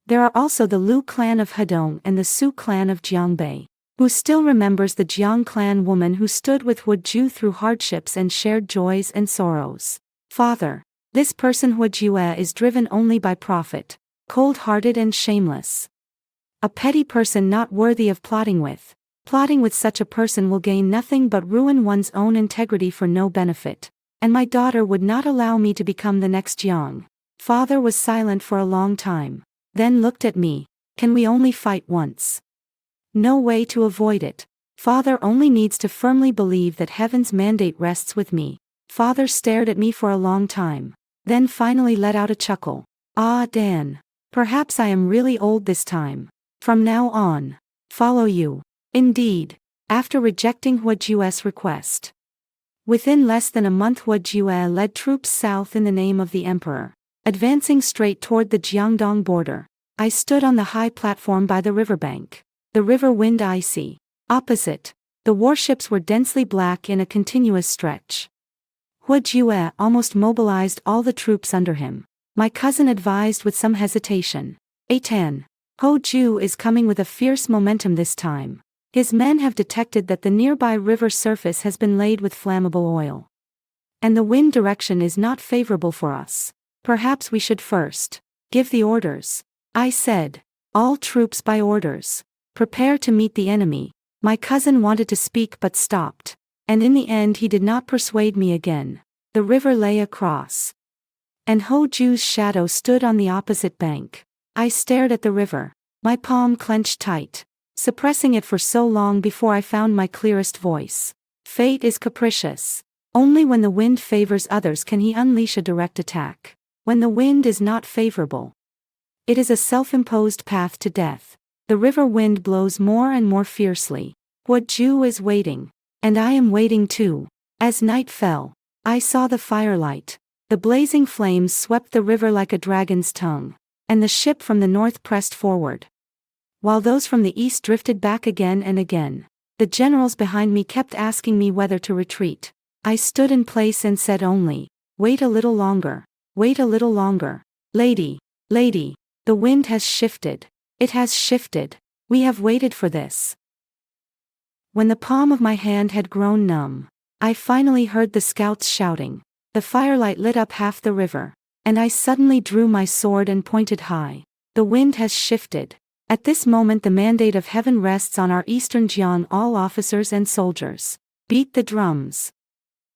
A: there are also the Lu clan of Hedong and the Su clan of Jiangbei, who still remembers the Jiang clan woman who stood with Huoju through hardships and shared joys and sorrows. Father, this person Huoju is driven only by profit, cold-hearted and shameless. A petty person not worthy of plotting with. Plotting with such a person will gain nothing but ruin one's own integrity for no benefit. And my daughter would not allow me to become the next Jiang. Father was silent for a long time. Then looked at me. Can we only fight once? No way to avoid it. Father only needs to firmly believe that heaven's mandate rests with me. Father stared at me for a long time. Then finally let out a chuckle. Ah, Dan. Perhaps I am really old this time. From now on, follow you. Indeed, after rejecting Huoju's request. Within less than a month Huoju led troops south in the name of the emperor, advancing straight toward the Jiangdong border. I stood on the high platform by the riverbank. The river wind icy. Opposite, the warships were densely black in a continuous stretch. Huoju almost mobilized all the troops under him. My cousin advised with some hesitation. Eitan, Huoju is coming with a fierce momentum this time. His men have detected that the nearby river surface has been laid with flammable oil. And the wind direction is not favorable for us. Perhaps we should first give the orders. I said. All troops by orders. Prepare to meet the enemy. My cousin wanted to speak but stopped. And in the end he did not persuade me again. The river lay across. And Huoju's shadow stood on the opposite bank. I stared at the river. My palm clenched tight. Suppressing it for so long before I found my clearest voice. Fate is capricious. Only when the wind favors others can he unleash a direct attack. When the wind is not favorable, it is a self-imposed path to death. The river wind blows more and more fiercely. Huoju is waiting. And I am waiting too. As night fell, I saw the firelight. The blazing flames swept the river like a dragon's tongue. And the ship from the north pressed forward, while those from the east drifted back again and again. The generals behind me kept asking me whether to retreat. I stood in place and said only, wait a little longer, wait a little longer. Lady, the wind has shifted. It has shifted. We have waited for this. When the palm of my hand had grown numb, I finally heard the scouts shouting. The firelight lit up half the river, and I suddenly drew my sword and pointed high. The wind has shifted. At this moment the mandate of heaven rests on our eastern Jiang, all officers and soldiers. Beat the drums.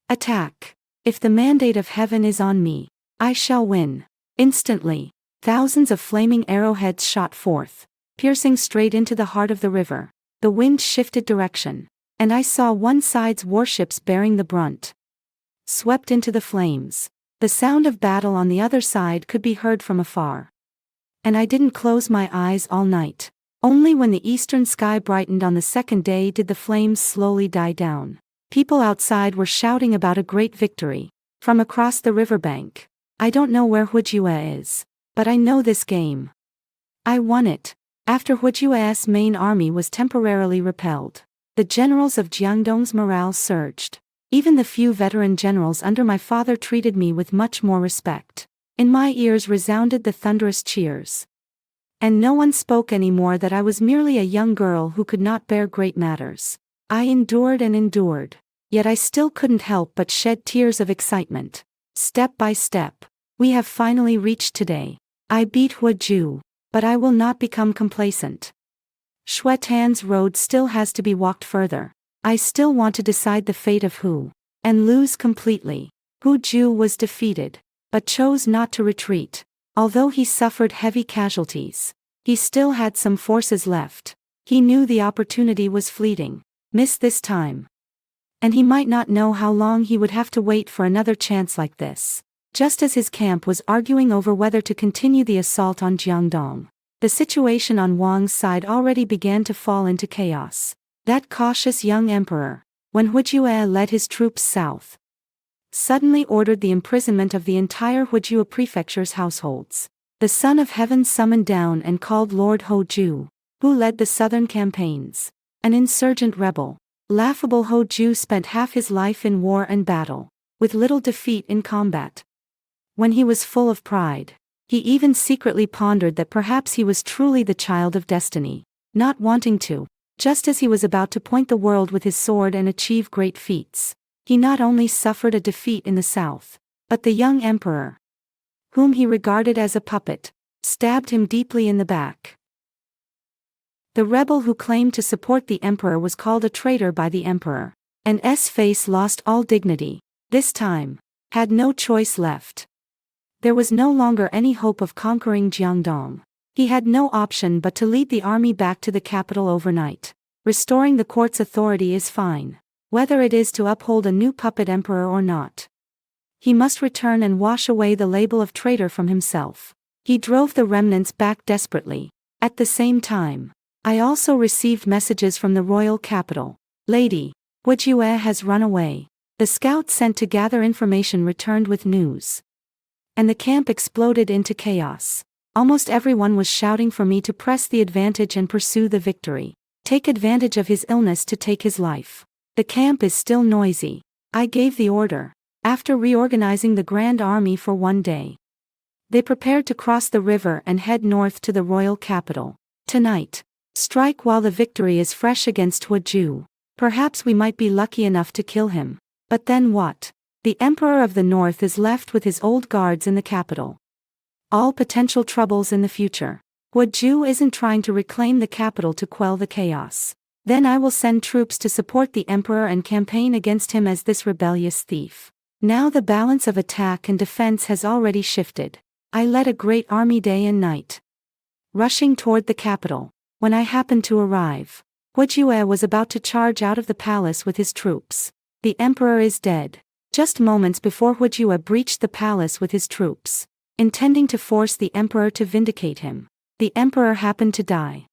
A: Attack. If the mandate of heaven is on me, I shall win. Instantly, thousands of flaming arrowheads shot forth, piercing straight into the heart of the river. The wind shifted direction, and I saw one side's warships bearing the brunt, swept into the flames. The sound of battle on the other side could be heard from afar. And I didn't close my eyes all night. Only when the eastern sky brightened on the second day did the flames slowly die down. People outside were shouting about a great victory. From across the riverbank. I don't know where Huoju is, but I know this game. I won it. After Huoju's main army was temporarily repelled, the generals of Jiangdong's morale surged. Even the few veteran generals under my father treated me with much more respect. In my ears resounded the thunderous cheers. And no one spoke anymore that I was merely a young girl who could not bear great matters. I endured and endured. Yet I still couldn't help but shed tears of excitement. Step by step, we have finally reached today. I beat Huoju, but I will not become complacent. Shuetan's road still has to be walked further. I still want to decide the fate of Hu, and lose completely. Huoju was defeated, but chose not to retreat. Although he suffered heavy casualties, he still had some forces left. He knew the opportunity was fleeting. Miss this time. And he might not know how long he would have to wait for another chance like this. just as his camp was arguing over whether to continue the assault on Jiangdong. The situation on Wang's side already began to fall into chaos. That cautious young emperor, when Hujue led his troops south, suddenly ordered the imprisonment of the entire Hujue prefecture's households. The Son of Heaven summoned down and called Lord Hoju, who led the southern campaigns, an insurgent rebel. Laughable Hoju spent half his life in war and battle, with little defeat in combat. When he was full of pride, he even secretly pondered that perhaps he was truly the child of destiny, not wanting to. Just as he was about to point the world with his sword and achieve great feats, he not only suffered a defeat in the south, but the young emperor, whom he regarded as a puppet, stabbed him deeply in the back. The rebel who claimed to support the emperor was called a traitor by the emperor, and S face lost all dignity, this time, had no choice left. There was no longer any hope of conquering Jiangdong. He had no option but to lead the army back to the capital overnight. Restoring the court's authority is fine, whether it is to uphold a new puppet emperor or not. He must return and wash away the label of traitor from himself. He drove the remnants back desperately. At the same time, I also received messages from the royal capital. Lady Hujue has run away. The scouts sent to gather information returned with news, and the camp exploded into chaos. Almost everyone was shouting for me to press the advantage and pursue the victory. Take advantage of his illness to take his life. The camp is still noisy. I gave the order. After reorganizing the Grand Army for one day, they prepared to cross the river and head north to the royal capital. Tonight, strike while the victory is fresh against Huaju. Perhaps we might be lucky enough to kill him. But then what? The Emperor of the North is left with his old guards in the capital. All potential troubles in the future. Huaju isn't trying to reclaim the capital to quell the chaos. Then I will send troops to support the emperor and campaign against him as this rebellious thief. Now the balance of attack and defense has already shifted. I led a great army day and night, rushing toward the capital. When I happened to arrive, Huajue was about to charge out of the palace with his troops. The emperor is dead. Just moments before Huajue breached the palace with his troops, intending to force the emperor to vindicate him, the emperor happened to die,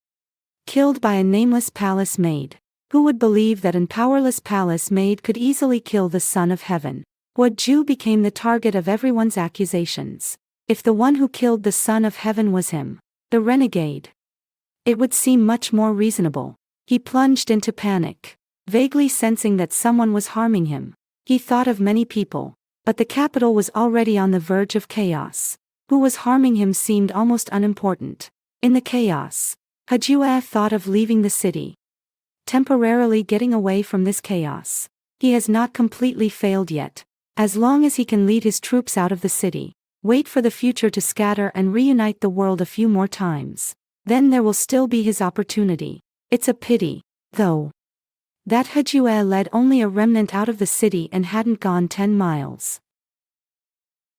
A: killed by a nameless palace maid. Who would believe that a powerless palace maid could easily kill the Son of Heaven? Huaju became the target of everyone's accusations. If the one who killed the Son of Heaven was him, the renegade, it would seem much more reasonable. He plunged into panic, vaguely sensing that someone was harming him. He thought of many people, but the capital was already on the verge of chaos. Who was harming him seemed almost unimportant. In the chaos, Huajue thought of leaving the city, temporarily getting away from this chaos. He has not completely failed yet. As long as he can lead his troops out of the city, wait for the future to scatter and reunite the world a few more times, then there will still be his opportunity. It's a pity, though, that Huajue led only a remnant out of the city and hadn't gone 10 miles.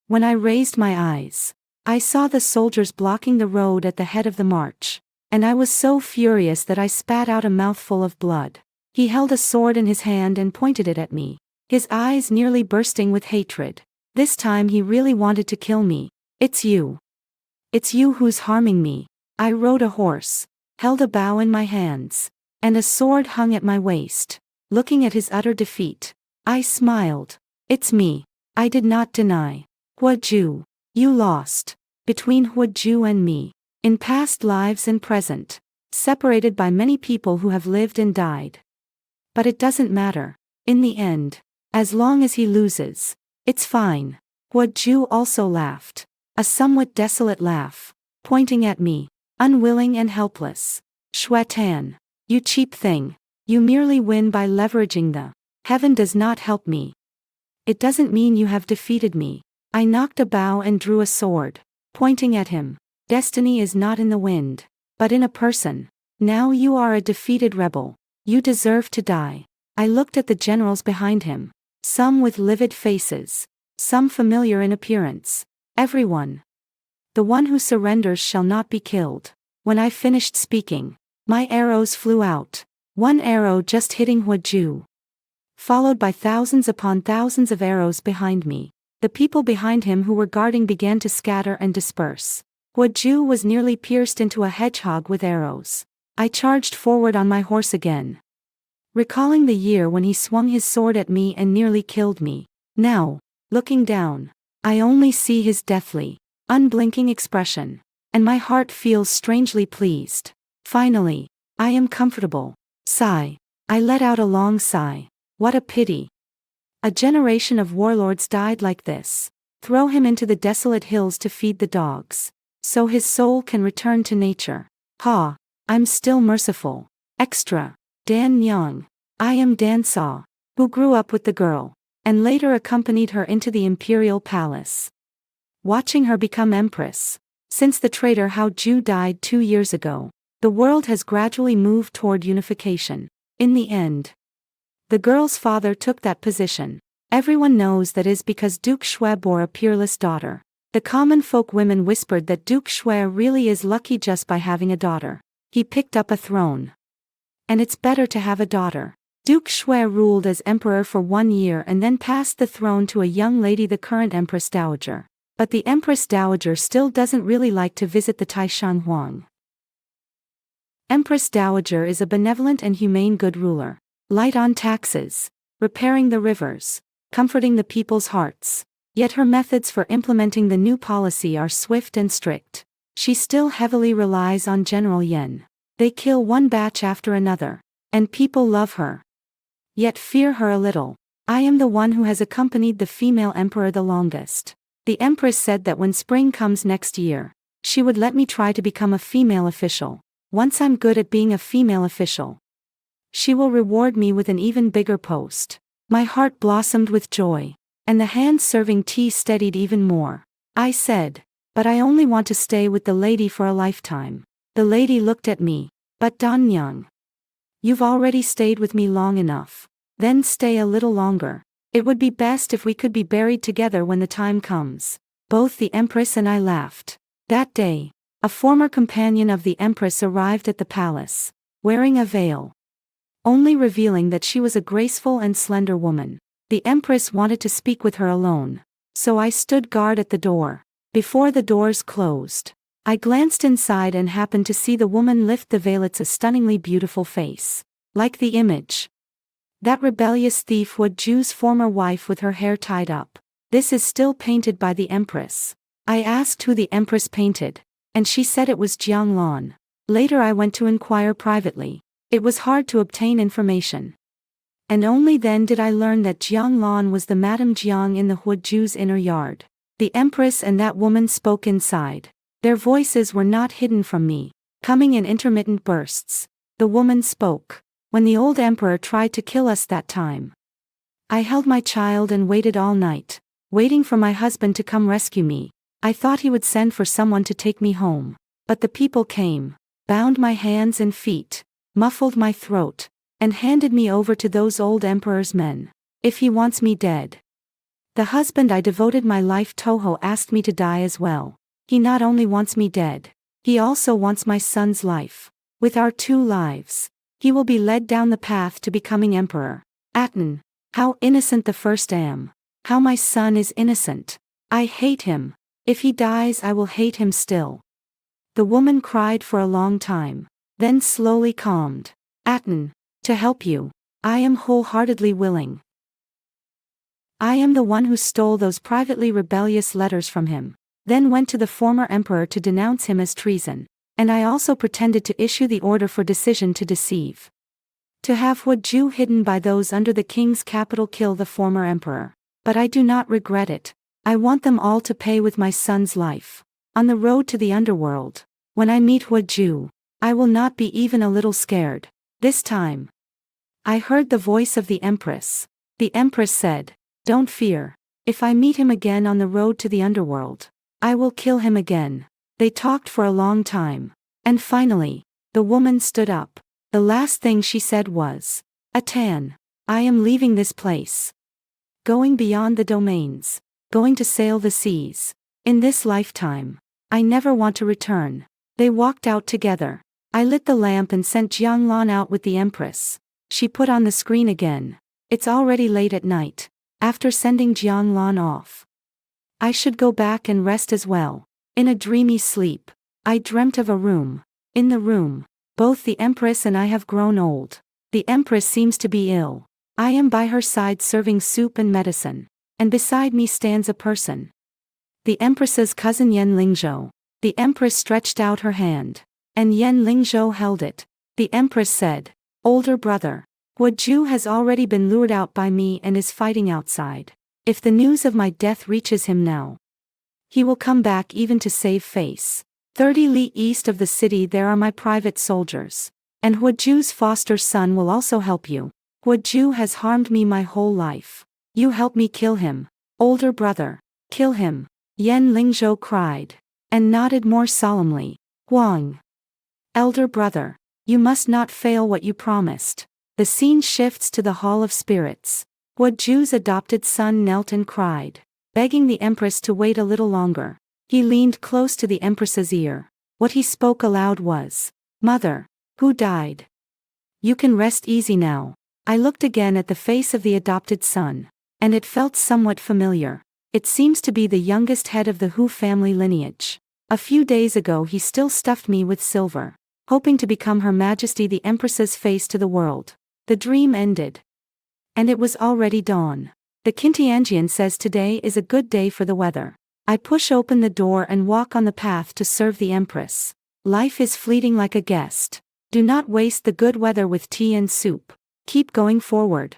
A: When I raised my eyes, I saw the soldiers blocking the road at the head of the march, and I was so furious that I spat out a mouthful of blood. He held a sword in his hand and pointed it at me, his eyes nearly bursting with hatred. This time he really wanted to kill me. It's you. It's you who's harming me. I rode a horse, held a bow in my hands, and a sword hung at my waist. Looking at his utter defeat, I smiled. It's me. I did not deny. Huaju, you lost. Between Huaju and me, in past lives and present, separated by many people who have lived and died. But it doesn't matter. In the end, as long as he loses, it's fine. Huaju also laughed, a somewhat desolate laugh, pointing at me, unwilling and helpless. Shuatan, you cheap thing. You merely win by leveraging the heaven does not help me. It doesn't mean you have defeated me. I knocked a bow and drew a sword, pointing at him. Destiny is not in the wind, but in a person. Now you are a defeated rebel. You deserve to die. I looked at the generals behind him, some with livid faces, some familiar in appearance. Everyone. The one who surrenders shall not be killed. When I finished speaking, my arrows flew out, one arrow just hitting Huaju, followed by thousands upon thousands of arrows behind me. The people behind him who were guarding began to scatter and disperse. Huoju was nearly pierced into a hedgehog with arrows. I charged forward on my horse again, recalling the year when he swung his sword at me and nearly killed me. Now, looking down, I only see his deathly, unblinking expression, and my heart feels strangely pleased. Finally, I am comfortable. Sigh. I let out a long sigh. What a pity. A generation of warlords died like this. Throw him into the desolate hills to feed the dogs, so his soul can return to nature. Ha! I'm still merciful. Extra. Dan Nyang. I am Dan Sa, who grew up with the girl, and later accompanied her into the imperial palace, watching her become empress. Since the traitor Hao Ju died 2 years ago, the world has gradually moved toward unification. In the end, the girl's father took that position. Everyone knows that is because Duke Shui bore a peerless daughter. The common folk women whispered that Duke Shui really is lucky just by having a daughter. He picked up a throne, and it's better to have a daughter. Duke Shui ruled as emperor for 1 year and then passed the throne to a young lady, the current Empress Dowager. But the Empress Dowager still doesn't really like to visit the Taishan Huang. Empress Dowager is a benevolent and humane good ruler, light on taxes, repairing the rivers, comforting the people's hearts. Yet her methods for implementing the new policy are swift and strict. She still heavily relies on General Yen. They kill one batch after another, and people love her, yet fear her a little. I am the one who has accompanied the female emperor the longest. The empress said that when spring comes next year, she would let me try to become a female official. Once I'm good at being a female official, she will reward me with an even bigger post. My heart blossomed with joy, and the hands serving tea steadied even more. I said, but I only want to stay with the lady for a lifetime. The lady looked at me, but Dan Nyang, you've already stayed with me long enough. Then stay a little longer. It would be best if we could be buried together when the time comes. Both the empress and I laughed. That day, a former companion of the empress arrived at the palace, wearing a veil, only revealing that she was a graceful and slender woman. The empress wanted to speak with her alone, so I stood guard at the door. Before the doors closed, I glanced inside and happened to see the woman lift the veil. It's a stunningly beautiful face, like the image. That rebellious thief Huoju's former wife with her hair tied up. This is still painted by the empress. I asked who the empress painted, and she said it was Jiang Lan. Later I went to inquire privately. It was hard to obtain information, and only then did I learn that Jiang Lan was the Madame Jiang in the Huoju's inner yard. The empress and that woman spoke inside. Their voices were not hidden from me, coming in intermittent bursts. The woman spoke. When the old emperor tried to kill us that time, I held my child and waited all night, waiting for my husband to come rescue me. I thought he would send for someone to take me home. But the people came, bound my hands and feet, muffled my throat, and handed me over to those old emperor's men. If he wants me dead, the husband I devoted my life Toho asked me to die as well. He not only wants me dead, he also wants my son's life. With our 2 lives, he will be led down the path to becoming emperor. Aten, how innocent the first am. How my son is innocent. I hate him. If he dies I will hate him still. The woman cried for a long time, then slowly calmed. Aten, to help you, I am wholeheartedly willing. I am the one who stole those privately rebellious letters from him, then went to the former emperor to denounce him as treason, and I also pretended to issue the order for decision to deceive. To have Huoju hidden by those under the king's capital kill the former emperor. But I do not regret it. I want them all to pay with my son's life. On the road to the underworld, when I meet Huoju, I will not be even a little scared. This time, I heard the voice of the empress. The empress said, don't fear. If I meet him again on the road to the underworld, I will kill him again. They talked for a long time, and finally, the woman stood up. The last thing she said was, Atan, I am leaving this place. Going beyond the domains. Going to sail the seas. In this lifetime, I never want to return. They walked out together. I lit the lamp and sent Jiang Lan out with the empress. She put on the screen again. It's already late at night. After sending Jiang Lan off, I should go back and rest as well. In a dreamy sleep, I dreamt of a room. In the room, both the Empress and I have grown old. The Empress seems to be ill. I am by her side serving soup and medicine. And beside me stands a person. The Empress's cousin Yen Lingzhou. The Empress stretched out her hand. And Yen Lingzhou held it. The Empress said, "Older brother, Wu Ju has already been lured out by me and is fighting outside. If the news of my death reaches him now, he will come back even to save face. 30 li east of the city there are my private soldiers. And Wu Ju's foster son will also help you. Wu Ju has harmed me my whole life. You help me kill him. Older brother, kill him." Yen Lingzhou cried. And nodded more solemnly. "Huang. Elder brother, you must not fail what you promised." The scene shifts to the Hall of Spirits. Wu Ju's adopted son knelt and cried, begging the Empress to wait a little longer. He leaned close to the Empress's ear. What he spoke aloud was, "Mother, who died? You can rest easy now." I looked again at the face of the adopted son, and it felt somewhat familiar. It seems to be the youngest head of the Hu family lineage. A few days ago he still stuffed me with silver, hoping to become Her Majesty the Empress's face to the world. The dream ended. And it was already dawn. The Kintianjian says today is a good day for the weather. I push open the door and walk on the path to serve the Empress. Life is fleeting like a guest. Do not waste the good weather with tea and soup. Keep going forward.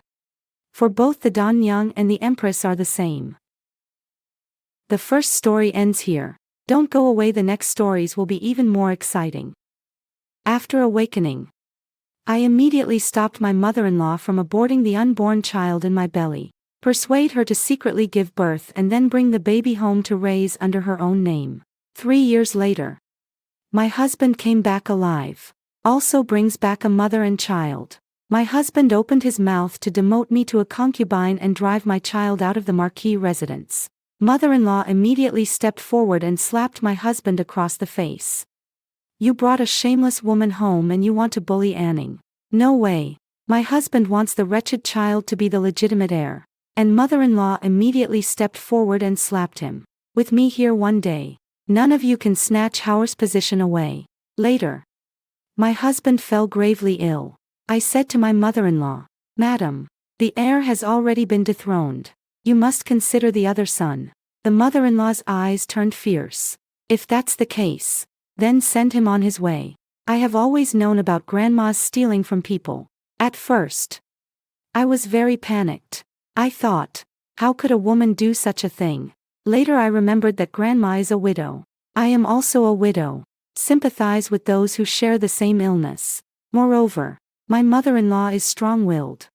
A: For both the Danyang and the Empress are the same. The first story ends here. Don't go away, the next stories will be even more exciting. After awakening, I immediately stopped my mother-in-law from aborting the unborn child in my belly. Persuade her to secretly give birth and then bring the baby home to raise under her own name. 3 years later, my husband came back alive. Also brings back a mother and child. My husband opened his mouth to demote me to a concubine and drive my child out of the marquis residence. Mother-in-law immediately stepped forward and slapped my husband across the face. "You brought a shameless woman home and you want to bully Anning. No way. My husband wants the wretched child to be the legitimate heir." And mother-in-law immediately stepped forward and slapped him. "With me here one day, none of you can snatch Hauer's position away." Later, my husband fell gravely ill. I said to my mother-in-law, "Madam, the heir has already been dethroned. You must consider the other son." The mother-in-law's eyes turned fierce. "If that's the case, then send him on his way." I have always known about grandma's stealing from people. At first, I was very panicked. I thought, how could a woman do such a thing? Later I remembered that grandma is a widow. I am also a widow. Sympathize with those who share the same illness. Moreover, my mother-in-law is strong-willed.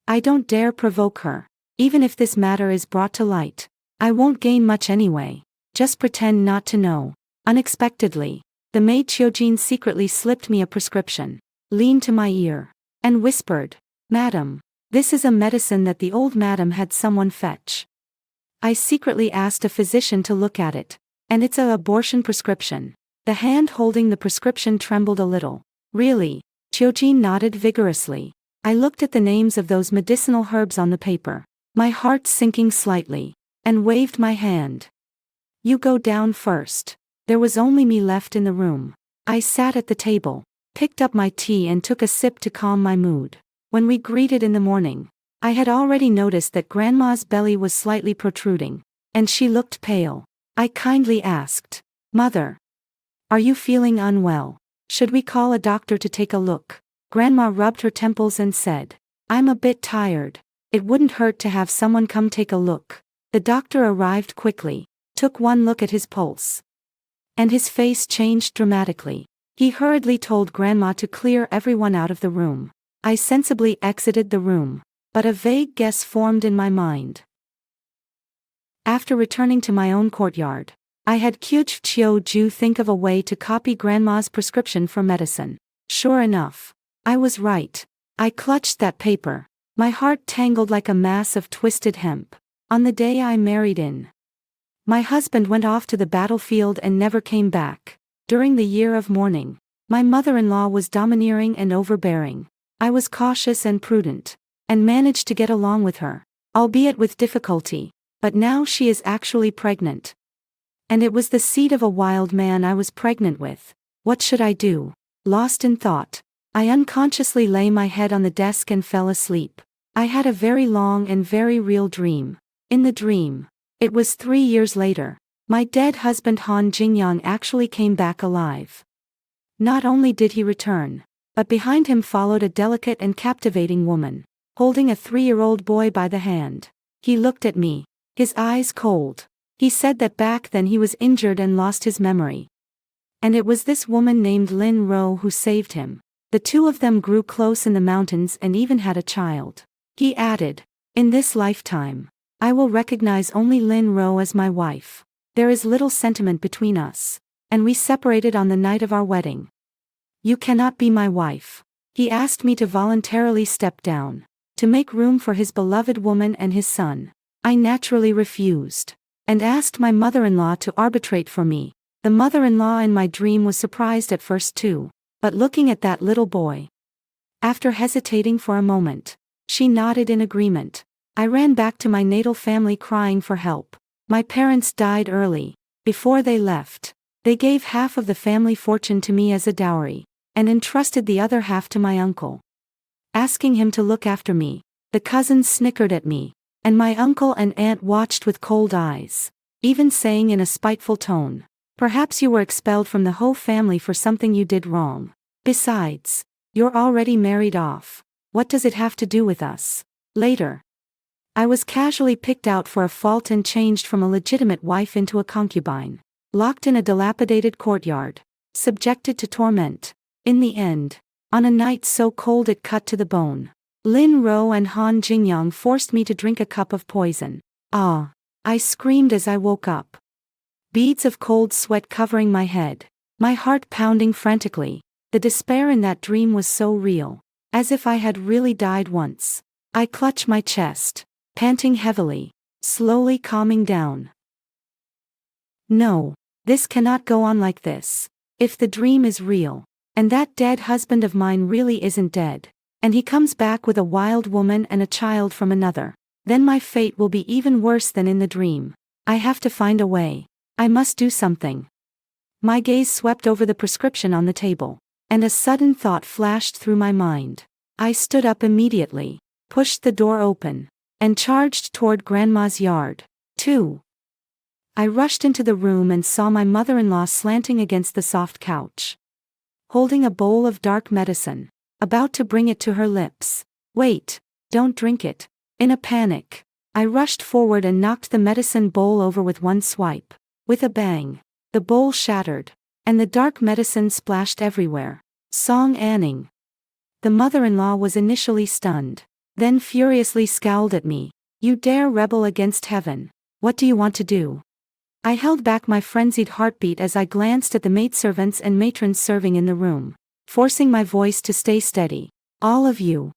A: I don't dare provoke her. Even if this matter is brought to light, I won't gain much anyway. Just pretend not to know. Unexpectedly, the maid Chiojin secretly slipped me a prescription, leaned to my ear, and whispered, "Madam, this is a medicine that the old madam had someone fetch." I secretly asked a physician to look at it, and it's an abortion prescription. The hand holding the prescription trembled a little. "Really?" Chiojin nodded vigorously. I looked at the names of those medicinal herbs on the paper, my heart sinking slightly, and waved my hand. "You go down first." There was only me left in the room. I sat at the table, picked up my tea and took a sip to calm my mood. When we greeted in the morning, I had already noticed that grandma's belly was slightly protruding, and she looked pale. I kindly asked, "Mother, are you feeling unwell? Should we call a doctor to take a look?" Grandma rubbed her temples and said, "I'm a bit tired. It wouldn't hurt to have someone come take a look." The doctor arrived quickly, took one look at his pulse, and his face changed dramatically. He hurriedly told Grandma to clear everyone out of the room. I sensibly exited the room, but a vague guess formed in my mind. After returning to my own courtyard, I had Kyuj Chio Ju think of a way to copy Grandma's prescription for medicine. Sure enough, I was right. I clutched that paper, my heart tangled like a mass of twisted hemp. On the day I married in, my husband went off to the battlefield and never came back. During the year of mourning, my mother-in-law was domineering and overbearing. I was cautious and prudent, and managed to get along with her, albeit with difficulty. But now she is actually pregnant. And it was the seed of a wild man I was pregnant with. What should I do? Lost in thought, I unconsciously lay my head on the desk and fell asleep. I had a very long and very real dream. In the dream, it was 3 years later, my dead husband Han Jingyang actually came back alive. Not only did he return, but behind him followed a delicate and captivating woman, holding a 3-year-old boy by the hand. He looked at me, his eyes cold. He said that back then he was injured and lost his memory. And it was this woman named Lin Ro who saved him. The two of them grew close in the mountains and even had a child. He added, "In this lifetime, I will recognize only Lin Ro as my wife. There is little sentiment between us. And we separated on the night of our wedding. You cannot be my wife." He asked me to voluntarily step down, to make room for his beloved woman and his son. I naturally refused, and asked my mother-in-law to arbitrate for me. The mother-in-law in my dream was surprised at first too, but looking at that little boy. After hesitating for a moment, she nodded in agreement. I ran back to my natal family crying for help. My parents died early. Before they left, they gave half of the family fortune to me as a dowry, and entrusted the other half to my uncle, asking him to look after me. The cousins snickered at me, and my uncle and aunt watched with cold eyes, even saying in a spiteful tone, "Perhaps you were expelled from the whole family for something you did wrong. Besides, you're already married off. What does it have to do with us?" Later, I was casually picked out for a fault and changed from a legitimate wife into a concubine, locked in a dilapidated courtyard, subjected to torment. In the end, on a night so cold it cut to the bone, Lin Ro and Han Jingyang forced me to drink a cup of poison. Ah! I screamed as I woke up. Beads of cold sweat covering my head, my heart pounding frantically. The despair in that dream was so real, as if I had really died once. I clutched my chest, panting heavily, slowly calming down. No, this cannot go on like this. If the dream is real, and that dead husband of mine really isn't dead, and he comes back with a wild woman and a child from another, then my fate will be even worse than in the dream. I have to find a way. I must do something. My gaze swept over the prescription on the table, and a sudden thought flashed through my mind. I stood up immediately, pushed the door open, and charged toward Grandma's yard. 2. I rushed into the room and saw my mother-in-law slanting against the soft couch, holding a bowl of dark medicine, about to bring it to her lips. "Wait, don't drink it." In a panic, I rushed forward and knocked the medicine bowl over with one swipe. With a bang, the bowl shattered, and the dark medicine splashed everywhere. Song Anning. The mother-in-law was initially stunned, then furiously scowled at me. "You dare rebel against heaven. What do you want to do?" I held back my frenzied heartbeat as I glanced at the maidservants and matrons serving in the room, forcing my voice to stay steady. "All of you,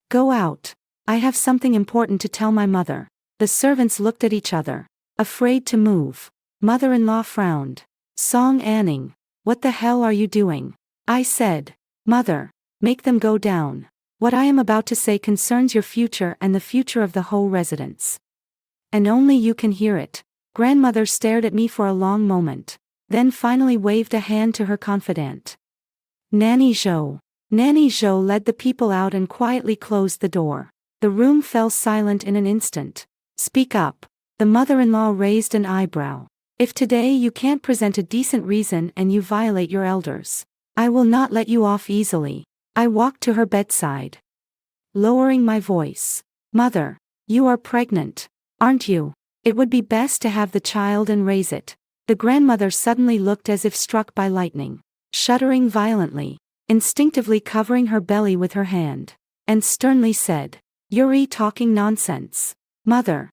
A: go out. I have something important to tell my mother." The servants looked at each other, afraid to move. Mother-in-law frowned. "Song Anning, what the hell are you doing?" I said. "Mother, make them go down. What I am about to say concerns your future and the future of the whole residence. And only you can hear it." Grandmother stared at me for a long moment, then finally waved a hand to her confidant. Nanny Zhou. Nanny Zhou led the people out and quietly closed the door. The room fell silent in an instant. "Speak up." The mother-in-law raised an eyebrow. "If today you can't present a decent reason and you violate your elders, I will not let you off easily." I walked to her bedside, lowering my voice. "Mother, you are pregnant, aren't you? It would be best to have the child and raise it." The grandmother suddenly looked as if struck by lightning, shuddering violently, instinctively covering her belly with her hand, and sternly said, "You're talking nonsense. Mother,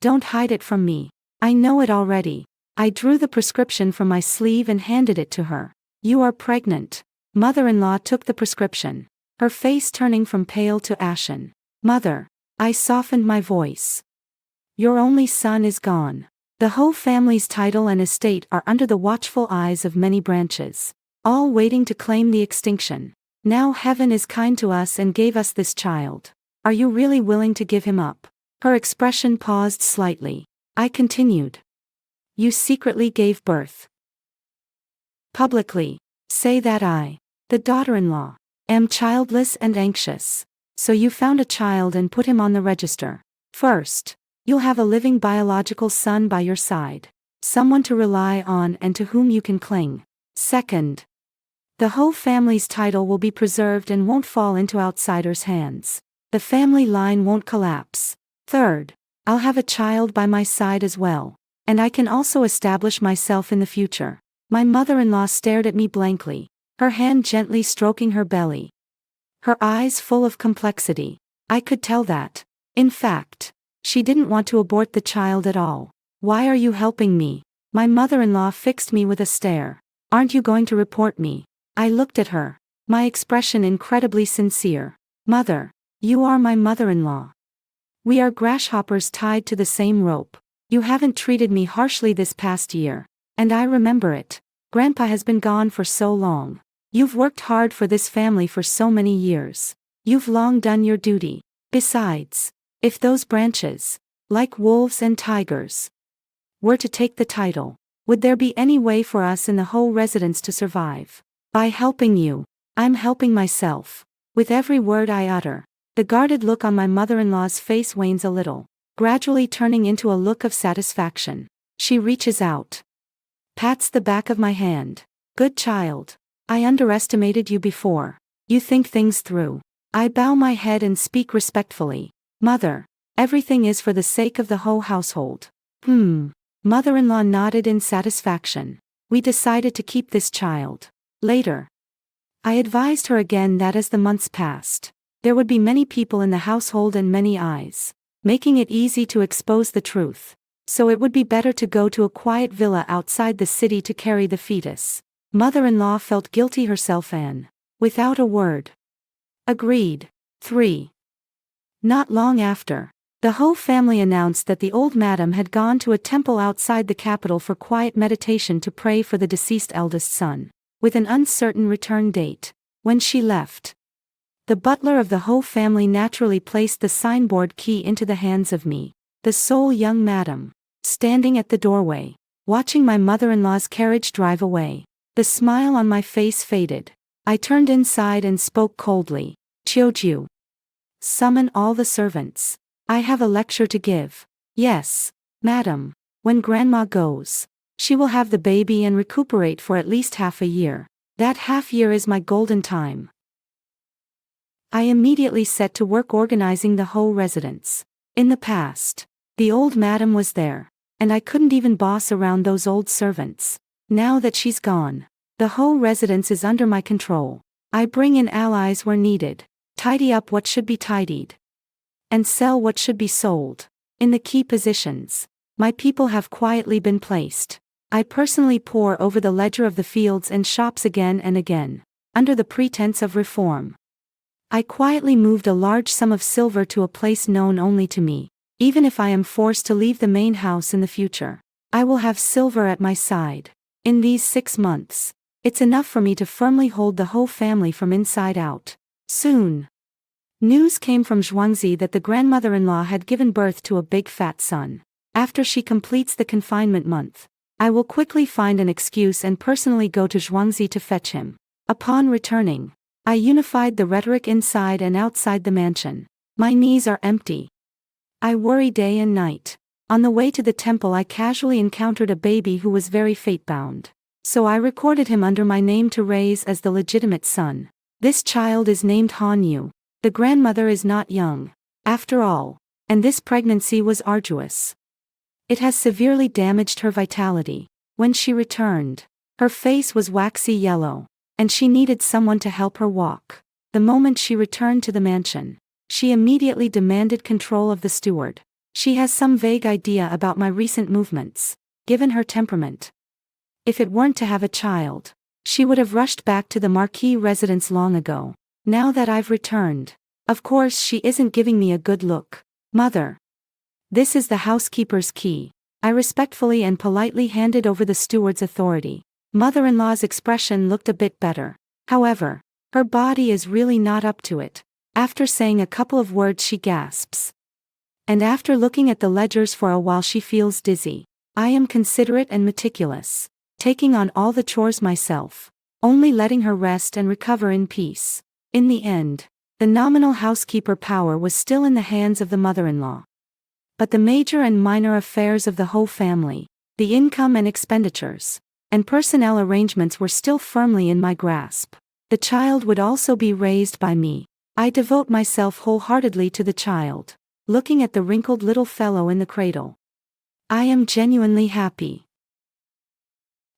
A: don't hide it from me. I know it already." I drew the prescription from my sleeve and handed it to her. "You are pregnant." Mother-in-law took the prescription, her face turning from pale to ashen. "Mother," I softened my voice, "your only son is gone. The whole family's title and estate are under the watchful eyes of many branches, all waiting to claim the extinction. Now heaven is kind to us and gave us this child. Are you really willing to give him up?" Her expression paused slightly. I continued. You secretly gave birth. Publicly. Say that I, the daughter-in-law, am childless and anxious. So you found a child and put him on the register. First, you'll have a living biological son by your side. Someone to rely on and to whom you can cling. Second, the whole family's title will be preserved and won't fall into outsiders' hands. The family line won't collapse. Third, I'll have a child by my side as well. And I can also establish myself in the future. My mother-in-law stared at me blankly, her hand gently stroking her belly. Her eyes full of complexity. I could tell that. In fact, she didn't want to abort the child at all. Why are you helping me? My mother-in-law fixed me with a stare. Aren't you going to report me? I looked at her, my expression incredibly sincere. Mother, you are my mother-in-law. We are grasshoppers tied to the same rope. You haven't treated me harshly this past year. And I remember it. Grandpa has been gone for so long. You've worked hard for this family for so many years. You've long done your duty. Besides, if those branches, like wolves and tigers, were to take the title, would there be any way for us in the whole residence to survive? By helping you, I'm helping myself. With every word I utter, the guarded look on my mother-in-law's face wanes a little, gradually turning into a look of satisfaction. She reaches out, pats the back of my hand. Good child. I underestimated you before. You think things through. I bow my head and speak respectfully. Mother, everything is for the sake of the whole household. Mother-in-law nodded in satisfaction. We decided to keep this child. Later, I advised her again that as the months passed, there would be many people in the household and many eyes, making it easy to expose the truth. So it would be better to go to a quiet villa outside the city to carry the fetus. Mother-in-law felt guilty herself and, without a word, agreed. 3. Not long after, the whole family announced that the old madam had gone to a temple outside the capital for quiet meditation to pray for the deceased eldest son, with an uncertain return date. When she left, the butler of the whole family naturally placed the signboard key into the hands of me, the sole young madam, standing at the doorway, watching my mother-in-law's carriage drive away. The smile on my face faded. I turned inside and spoke coldly. Chiuju, summon all the servants. I have a lecture to give. Yes, madam. When grandma goes, she will have the baby and recuperate for at least half a year. That half year is my golden time. I immediately set to work organizing the whole residence. In the past, the old madam was there, and I couldn't even boss around those old servants. Now that she's gone, the whole residence is under my control. I bring in allies where needed, tidy up what should be tidied, and sell what should be sold. In the key positions, my people have quietly been placed. I personally pore over the ledger of the fields and shops again and again, under the pretense of reform. I quietly moved a large sum of silver to a place known only to me. Even if I am forced to leave the main house in the future, I will have silver at my side. In these 6 months, it's enough for me to firmly hold the whole family from inside out. Soon, news came from Zhuangzi that the grandmother-in-law had given birth to a big fat son. After she completes the confinement month, I will quickly find an excuse and personally go to Zhuangzi to fetch him. Upon returning, I unified the rhetoric inside and outside the mansion. My knees are empty. I worry day and night. On the way to the temple I casually encountered a baby who was very fate-bound. So I recorded him under my name to raise as the legitimate son. This child is named Han Yu. The grandmother is not young, after all, and this pregnancy was arduous. It has severely damaged her vitality. When she returned, her face was waxy yellow, and she needed someone to help her walk. The moment she returned to the mansion, she immediately demanded control of the steward. She has some vague idea about my recent movements, given her temperament. If it weren't to have a child, she would have rushed back to the Marquis residence long ago. Now that I've returned, of course she isn't giving me a good look. Mother, this is the housekeeper's key. I respectfully and politely handed over the steward's authority. Mother-in-law's expression looked a bit better. However, her body is really not up to it. After saying a couple of words she gasps. And after looking at the ledgers for a while she feels dizzy. I am considerate and meticulous, taking on all the chores myself, only letting her rest and recover in peace. In the end, the nominal housekeeper power was still in the hands of the mother-in-law. But the major and minor affairs of the whole family, the income and expenditures, and personnel arrangements were still firmly in my grasp. The child would also be raised by me. I devote myself wholeheartedly to the child, looking at the wrinkled little fellow in the cradle. I am genuinely happy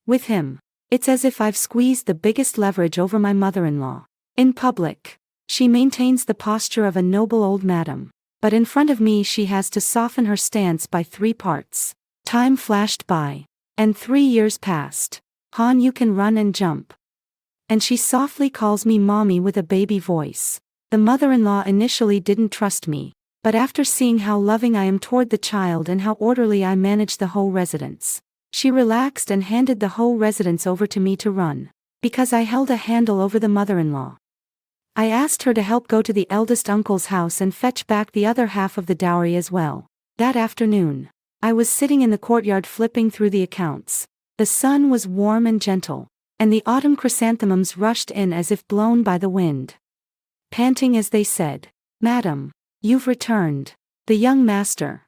A: with him. It's as if I've squeezed the biggest leverage over my mother-in-law. In public, she maintains the posture of a noble old madam, but in front of me she has to soften her stance by 3 parts. Time flashed by, and 3 years passed. Han, you can run and jump. And she softly calls me mommy with a baby voice. The mother-in-law initially didn't trust me, but after seeing how loving I am toward the child and how orderly I manage the whole residence, she relaxed and handed the whole residence over to me to run, because I held a handle over the mother-in-law. I asked her to help go to the eldest uncle's house and fetch back the other half of the dowry as well. That afternoon, I was sitting in the courtyard flipping through the accounts. The sun was warm and gentle, and the autumn chrysanthemums rushed in as if blown by the wind. Panting as they said, "Madam, you've returned. The young master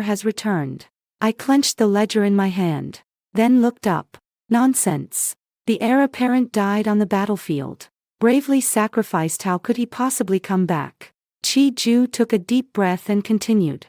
A: has returned." I clenched the ledger in my hand, then looked up. Nonsense. The heir apparent died on the battlefield. Bravely sacrificed, how could he possibly come back? Chi-Ju took a deep breath and continued.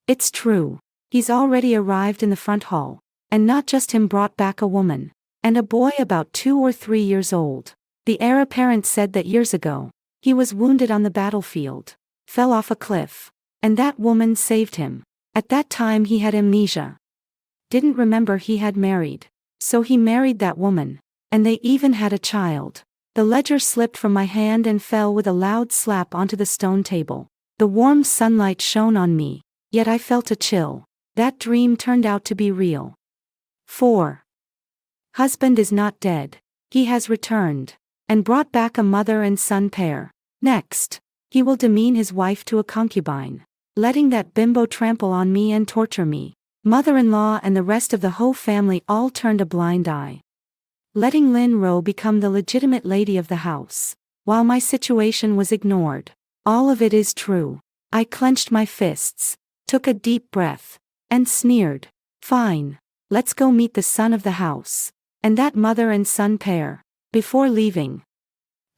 A: It's true. He's already arrived in the front hall, and not just him, brought back a woman, and a boy about 2 or 3 years old. The heir apparent said that years ago, he was wounded on the battlefield, fell off a cliff, and that woman saved him. At that time he had amnesia. Didn't remember he had married. So he married that woman, and they even had a child. The ledger slipped from my hand and fell with a loud slap onto the stone table. The warm sunlight shone on me, yet I felt a chill. That dream turned out to be real. 4. Husband is not dead. He has returned, and brought back a mother and son pair. Next, he will demean his wife to a concubine, letting that bimbo trample on me and torture me. Mother-in-law and the rest of the whole family all turned a blind eye, letting Lin Ro become the legitimate lady of the house, while my situation was ignored. All of it is true. I clenched my fists, took a deep breath, and sneered. Fine. Let's go meet the son of the house, and that mother and son pair. Before leaving,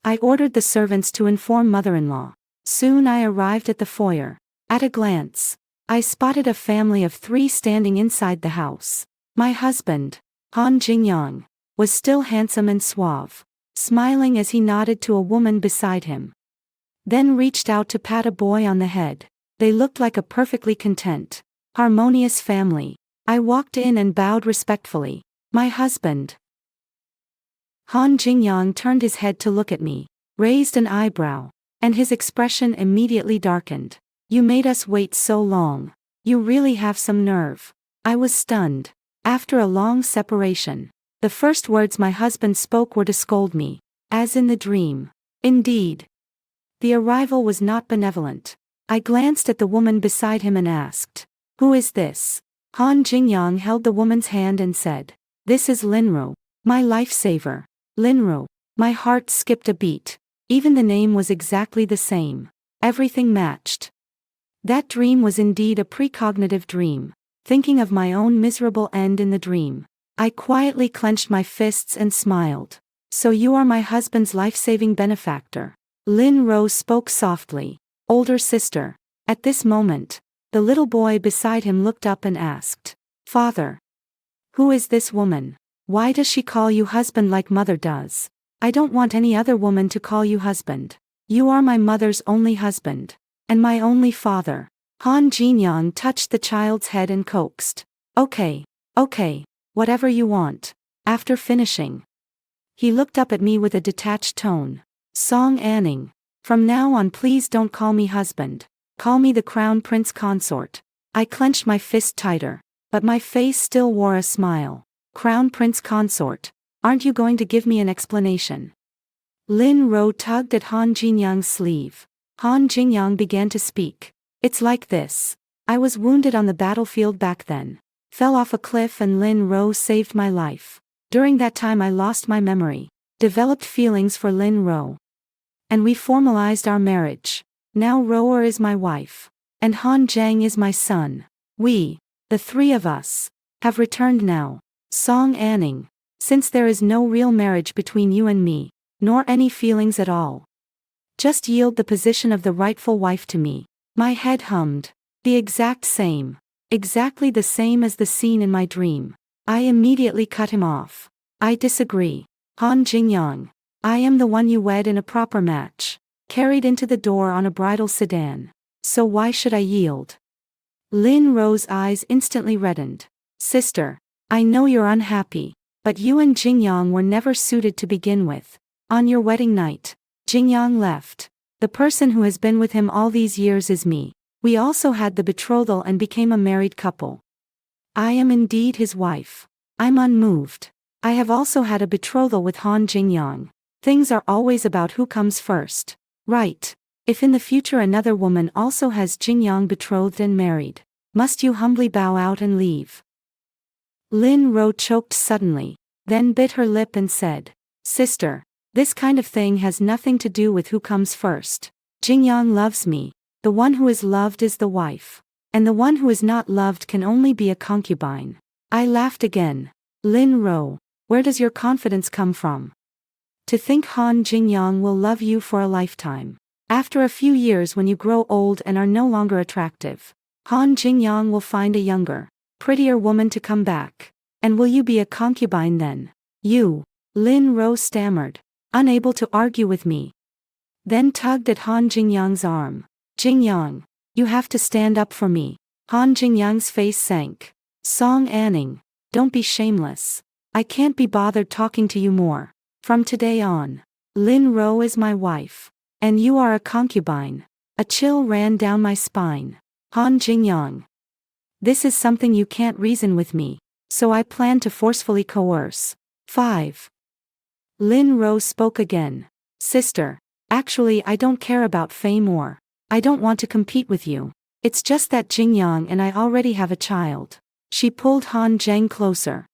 A: I ordered the servants to inform mother-in-law. Soon I arrived at the foyer. At a glance, I spotted a family of 3 standing inside the house. My husband, Han Jingyang, was still handsome and suave, smiling as he nodded to a woman beside him. Then reached out to pat a boy on the head. They looked like a perfectly content, harmonious family. I walked in and bowed respectfully. My husband. Han Jingyang turned his head to look at me, raised an eyebrow, and his expression immediately darkened. You made us wait so long. You really have some nerve. I was stunned. After a long separation, the first words my husband spoke were to scold me, as in the dream. Indeed, the arrival was not benevolent. I glanced at the woman beside him and asked, "Who is this?" Han Jingyang held the woman's hand and said, "This is Linro, my lifesaver." Linro. My heart skipped a beat. Even the name was exactly the same. Everything matched. That dream was indeed a precognitive dream. Thinking of my own miserable end in the dream, I quietly clenched my fists and smiled. "So you are my husband's life-saving benefactor." Lin Ro spoke softly. "Older sister." At this moment, the little boy beside him looked up and asked, "Father, who is this woman? Why does she call you husband like mother does?" "I don't want any other woman to call you husband. You are my mother's only husband, and my only father." Han Jingyang touched the child's head and coaxed, Okay, whatever you want." After finishing, he looked up at me with a detached tone. "Song Anning, from now on please don't call me husband. Call me the Crown Prince Consort." I clenched my fist tighter, but my face still wore a smile. "Crown Prince Consort, aren't you going to give me an explanation?" Lin Ro tugged at Han Jingyang's sleeve. Han Jingyang began to speak. It's like this. I was wounded on the battlefield back then. Fell off a cliff and Lin Ro saved my life. During that time I lost my memory. Developed feelings for Lin Ro. And we formalized our marriage. Now Roer is my wife. And Han Zhang is my son. We, the three of us, have returned now. Song Anning. Since there is no real marriage between you and me, nor any feelings at all. Just yield the position of the rightful wife to me. My head hummed. The exact same. Exactly the same as the scene in my dream. I immediately cut him off. I disagree. Han Jingyang. I am the one you wed in a proper match. Carried into the door on a bridal sedan. So why should I yield? Lin Ro's eyes instantly reddened. Sister. I know you're unhappy. But you and Jingyang were never suited to begin with. On your wedding night, Jingyang left. The person who has been with him all these years is me. We also had the betrothal and became a married couple. I am indeed his wife. I'm unmoved. I have also had a betrothal with Han Jingyang. Things are always about who comes first. Right. If in the future another woman also has Jingyang betrothed and married, must you humbly bow out and leave? Lin Ro choked suddenly, then bit her lip and said, Sister, this kind of thing has nothing to do with who comes first. Jingyang loves me. The one who is loved is the wife. And the one who is not loved can only be a concubine. I laughed again. Lin Ro, where does your confidence come from? To think Han Jingyang will love you for a lifetime. After a few years when you grow old and are no longer attractive, Han Jingyang will find a younger, prettier woman to come back. And will you be a concubine then? You, Lin Ro stammered, unable to argue with me. Then tugged at Han Jingyang's arm. Jingyang, you have to stand up for me. Han Jingyang's face sank. Song Anning, don't be shameless. I can't be bothered talking to you more. From today on, Lin Ro is my wife. And you are a concubine. A chill ran down my spine. Han Jingyang. This is something you can't reason with me, so I plan to forcefully coerce. 5. Lin Ro spoke again. Sister, actually I don't care about fame or. I don't want to compete with you. It's just that Jingyang and I already have a child. She pulled Han Zhang closer.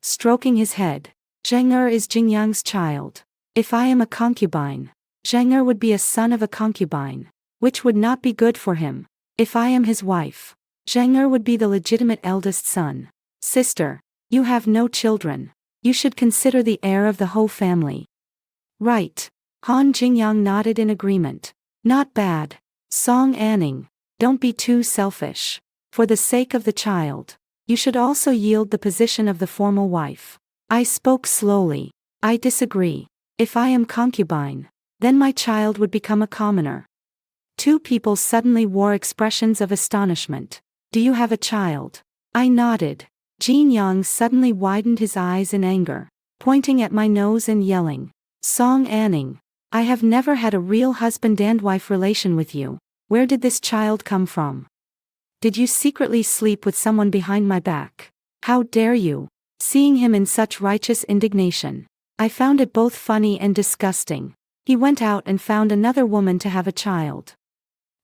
A: Stroking his head. Zheng is Jingyang's child. If I am a concubine, Zheng would be a son of a concubine, which would not be good for him. If I am his wife, Zheng would be the legitimate eldest son. Sister, you have no children. You should consider the heir of the whole family. Right. Han Jingyang nodded in agreement. Not bad. Song Anning, don't be too selfish. For the sake of the child, you should also yield the position of the formal wife. I spoke slowly. I disagree. If I am concubine, then my child would become a commoner. Two people suddenly wore expressions of astonishment. Do you have a child? I nodded. Jingyang suddenly widened his eyes in anger, pointing at my nose and yelling. Song Anning, I have never had a real husband and wife relation with you. Where did this child come from? Did you secretly sleep with someone behind my back? How dare you? Seeing him in such righteous indignation, I found it both funny and disgusting. He went out and found another woman to have a child.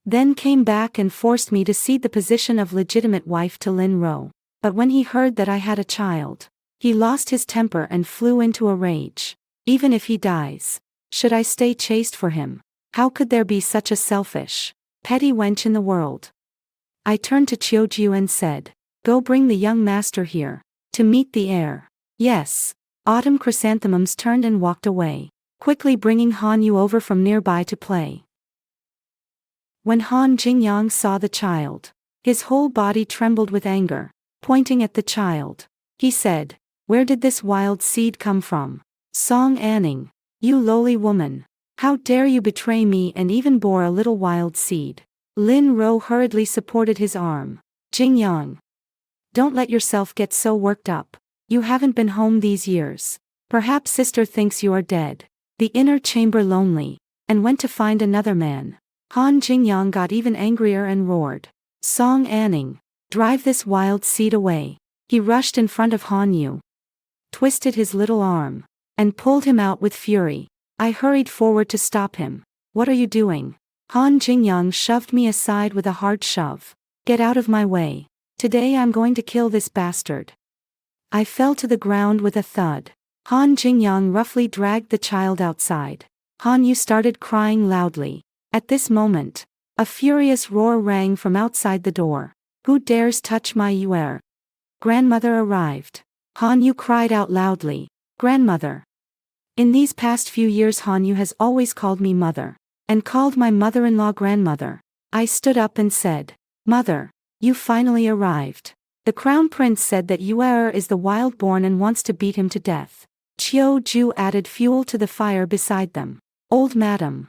A: Then came back and forced me to cede the position of legitimate wife to Lin Ro. But when he heard that I had a child, he lost his temper and flew into a rage. Even if he dies, should I stay chaste for him? How could there be such a selfish, petty wench in the world? I turned to Chiujiu and said, Go bring the young master here, to meet the heir. Yes. Autumn Chrysanthemums turned and walked away, quickly bringing Han Yu over from nearby to play. When Han Jingyang saw the child, his whole body trembled with anger. Pointing at the child, he said, Where did this wild seed come from? Song Anning, you lowly woman. How dare you betray me and even bore a little wild seed? Lin Ro hurriedly supported his arm. Jingyang, don't let yourself get so worked up. You haven't been home these years. Perhaps sister thinks you are dead. The inner chamber lonely, and went to find another man. Han Jingyang got even angrier and roared. Song Anning, drive this wild seed away. He rushed in front of Han Yu, twisted his little arm, and pulled him out with fury. I hurried forward to stop him. What are you doing? Han Jingyang shoved me aside with a hard shove. Get out of my way. Today I'm going to kill this bastard. I fell to the ground with a thud. Han Jingyang roughly dragged the child outside. Han Yu started crying loudly. At this moment, a furious roar rang from outside the door. Who dares touch my Yuer? Grandmother arrived. Han Yu cried out loudly. Grandmother. In these past few years Han Yu has always called me mother. And called my mother-in-law grandmother. I stood up and said, Mother, you finally arrived. The crown prince said that Yuer is the wild-born and wants to beat him to death. Qiu Ju added fuel to the fire beside them. Old madam.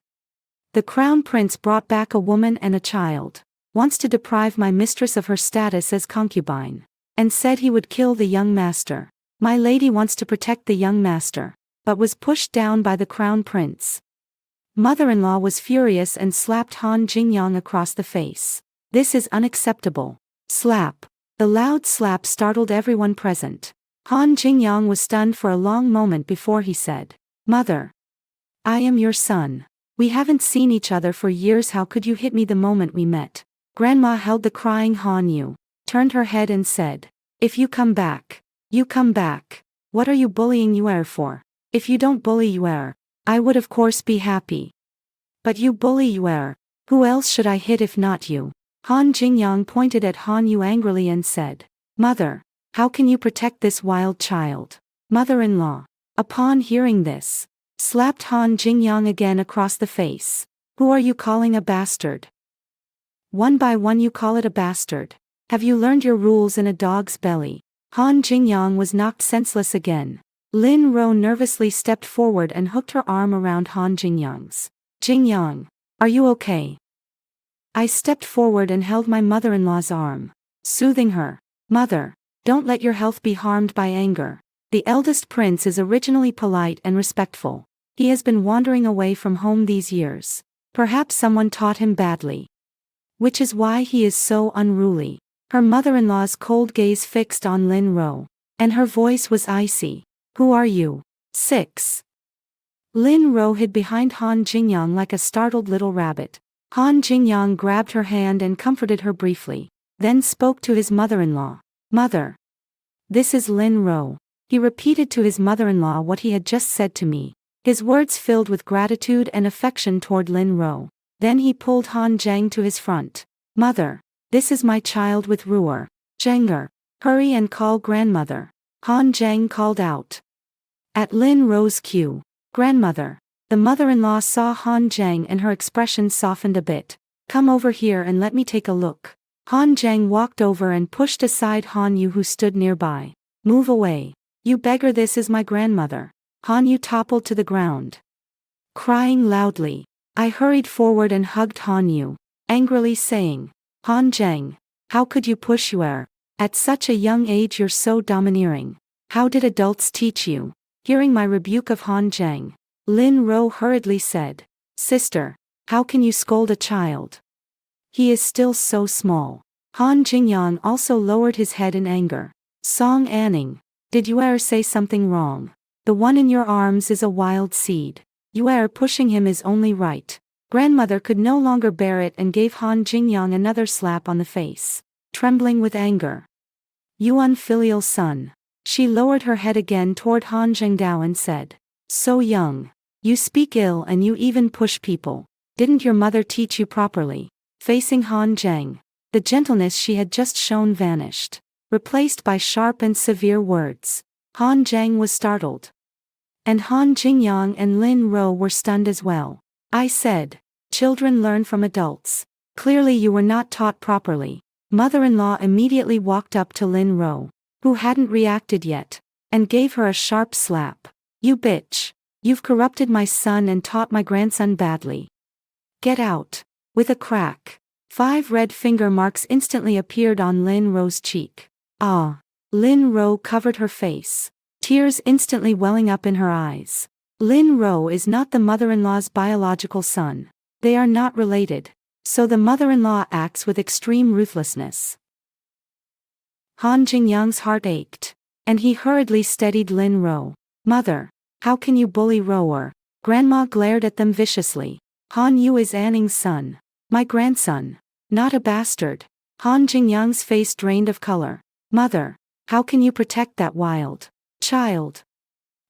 A: The crown prince brought back a woman and a child. Wants to deprive my mistress of her status as concubine. And said he would kill the young master. My lady wants to protect the young master, but was pushed down by the crown prince. Mother-in-law was furious and slapped Han Jingyang across the face. This is unacceptable. Slap. The loud slap startled everyone present. Han Jingyang was stunned for a long moment before he said, Mother. I am your son. We haven't seen each other for years. How could you hit me the moment we met? Grandma held the crying Han Yu, turned her head and said, If you come back. You come back. What are you bullying Yuer for? If you don't bully Yuer, I would of course be happy. But you bully Yuer. Who else should I hit if not you? Han Jingyang pointed at Han Yu angrily and said, Mother, how can you protect this wild child? Mother-in-law, upon hearing this, slapped Han Jingyang again across the face. Who are you calling a bastard? One by one you call it a bastard. Have you learned your rules in a dog's belly? Han Jingyang was knocked senseless again. Lin Ro nervously stepped forward and hooked her arm around Han Jingyang's. Jingyang, are you okay? I stepped forward and held my mother-in-law's arm, soothing her. Mother, don't let your health be harmed by anger. The eldest prince is originally polite and respectful. He has been wandering away from home these years. Perhaps someone taught him badly. Which is why he is so unruly. Her mother-in-law's cold gaze fixed on Lin Ro, and her voice was icy. Who are you? 6. Lin Ro hid behind Han Jingyang like a startled little rabbit. Han Jingyang grabbed her hand and comforted her briefly, then spoke to his mother-in-law. Mother. This is Lin Ro. He repeated to his mother-in-law what he had just said to me, his words filled with gratitude and affection toward Lin Ro. Then he pulled Han Zhang to his front. Mother, this is my child with Ruer. Zhenger, hurry and call grandmother. Han Zhang called out. At Lin Ro's cue, grandmother. The mother-in-law saw Han Zhang and her expression softened a bit. Come over here and let me take a look. Han Zhang walked over and pushed aside Han Yu who stood nearby. Move away. You beggar, this is my grandmother. Han Yu toppled to the ground, crying loudly. I hurried forward and hugged Han Yu, angrily saying, Han Zhang, how could you push Yuer? At such a young age you're so domineering. How did adults teach you? Hearing my rebuke of Han Zhang, Lin Ro hurriedly said, Sister, how can you scold a child? He is still so small. Han Jingyang also lowered his head in anger. Song Anning, did Yuer say something wrong? The one in your arms is a wild seed. Yuer pushing him is only right. Grandmother could no longer bear it and gave Han Jingyang another slap on the face, trembling with anger. You unfilial son. She lowered her head again toward Han Zhengdao and said, So young. You speak ill and you even push people. Didn't your mother teach you properly? Facing Han Zhang, the gentleness she had just shown vanished, replaced by sharp and severe words. Han Zhang was startled. And Han Jingyang and Lin Ro were stunned as well. I said, children learn from adults. Clearly you were not taught properly. Mother-in-law immediately walked up to Lin Ro, who hadn't reacted yet, and gave her a sharp slap. You bitch. You've corrupted my son and taught my grandson badly. Get out. With a crack, 5 red finger marks instantly appeared on Lin Ro's cheek. Ah. Lin Ro covered her face, tears instantly welling up in her eyes. Lin Ro is not the mother-in-law's biological son. They are not related. So the mother-in-law acts with extreme ruthlessness. Han Jingyang's heart ached, and he hurriedly steadied Lin Ro. Mother. How can you bully Roer? Grandma glared at them viciously. Han Yu is Anning's son. My grandson. Not a bastard. Han Jingyang's face drained of color. Mother, how can you protect that wild child?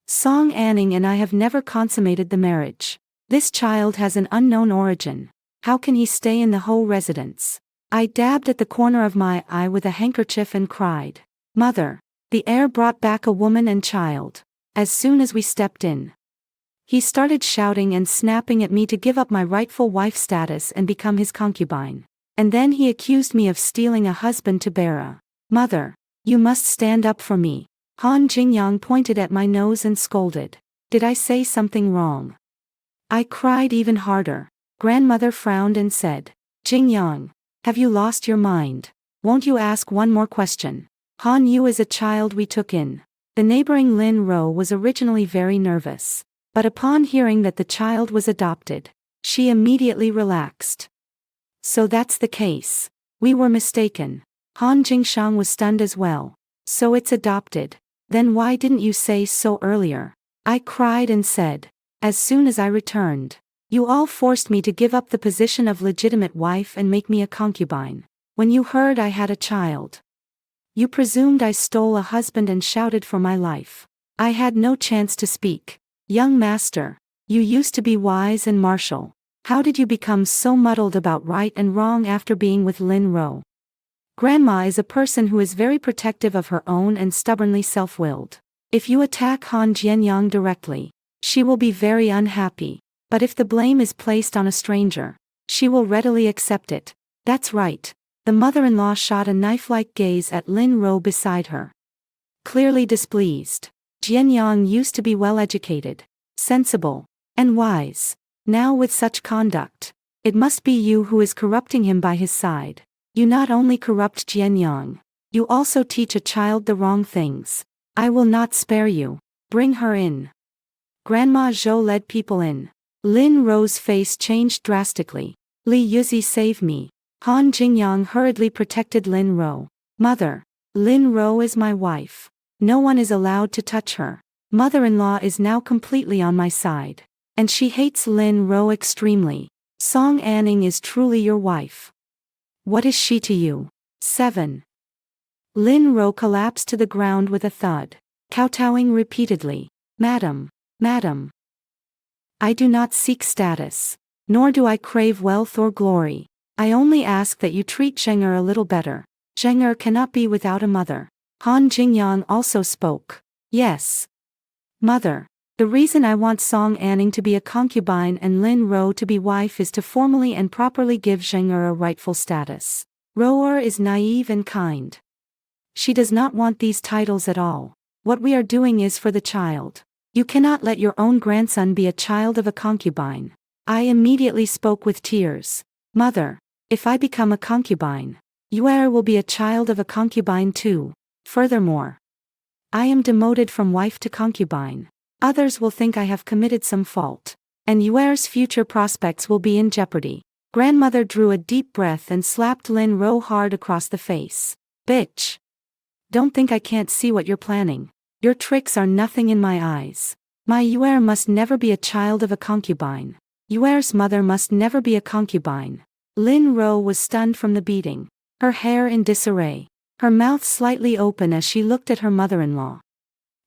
A: Song Anning and I have never consummated the marriage. This child has an unknown origin. How can he stay in the whole residence? I dabbed at the corner of my eye with a handkerchief and cried. Mother. The heir brought back a woman and child. As soon as we stepped in, he started shouting and snapping at me to give up my rightful wife status and become his concubine. And then he accused me of stealing a husband to Bara. Mother, you must stand up for me. Han Jingyang pointed at my nose and scolded. Did I say something wrong? I cried even harder. Grandmother frowned and said, Jingyang, have you lost your mind? Won't you ask one more question? Han Yu is a child we took in. The neighboring Lin Ro was originally very nervous. But upon hearing that the child was adopted, she immediately relaxed. So that's the case. We were mistaken. Han Jingshang was stunned as well. So it's adopted. Then why didn't you say so earlier? I cried and said. As soon as I returned, you all forced me to give up the position of legitimate wife and make me a concubine. When you heard I had a child, you presumed I stole a husband and shouted for my life. I had no chance to speak. Young master, you used to be wise and martial. How did you become so muddled about right and wrong after being with Lin Ro? Grandma is a person who is very protective of her own and stubbornly self-willed. If you attack Han Jianyang directly, she will be very unhappy. But if the blame is placed on a stranger, she will readily accept it. That's right. The mother-in-law shot a knife-like gaze at Lin Ro beside her. Clearly displeased. Jianyang used to be well-educated, sensible, and wise. Now with such conduct, it must be you who is corrupting him by his side. You not only corrupt Jianyang, you also teach a child the wrong things. I will not spare you. Bring her in. Grandma Zhou led people in. Lin Ro's face changed drastically. Li Yuzi save me. Han Jingyang hurriedly protected Lin Ro. Mother, Lin Ro is my wife. No one is allowed to touch her. Mother-in-law is now completely on my side. And she hates Lin Ro extremely. Song Anning is truly your wife. What is she to you? 7. Lin Ro collapsed to the ground with a thud, kowtowing repeatedly. Madam, madam. I do not seek status, nor do I crave wealth or glory. I only ask that you treat Zheng'er a little better. Zheng'er cannot be without a mother. Han Jingyang also spoke. Yes. Mother, the reason I want Song Anning to be a concubine and Lin Ro to be wife is to formally and properly give Zheng'er a rightful status. Rebor is naive and kind. She does not want these titles at all. What we are doing is for the child. You cannot let your own grandson be a child of a concubine. I immediately spoke with tears. Mother, if I become a concubine, Yuer will be a child of a concubine too. Furthermore, I am demoted from wife to concubine. Others will think I have committed some fault, and Yuer's future prospects will be in jeopardy. Grandmother drew a deep breath and slapped Lin Ro hard across the face. Bitch! Don't think I can't see what you're planning. Your tricks are nothing in my eyes. My Yuer must never be a child of a concubine. Yuer's mother must never be a concubine. Lin Ro was stunned from the beating, her hair in disarray, her mouth slightly open as she looked at her mother-in-law,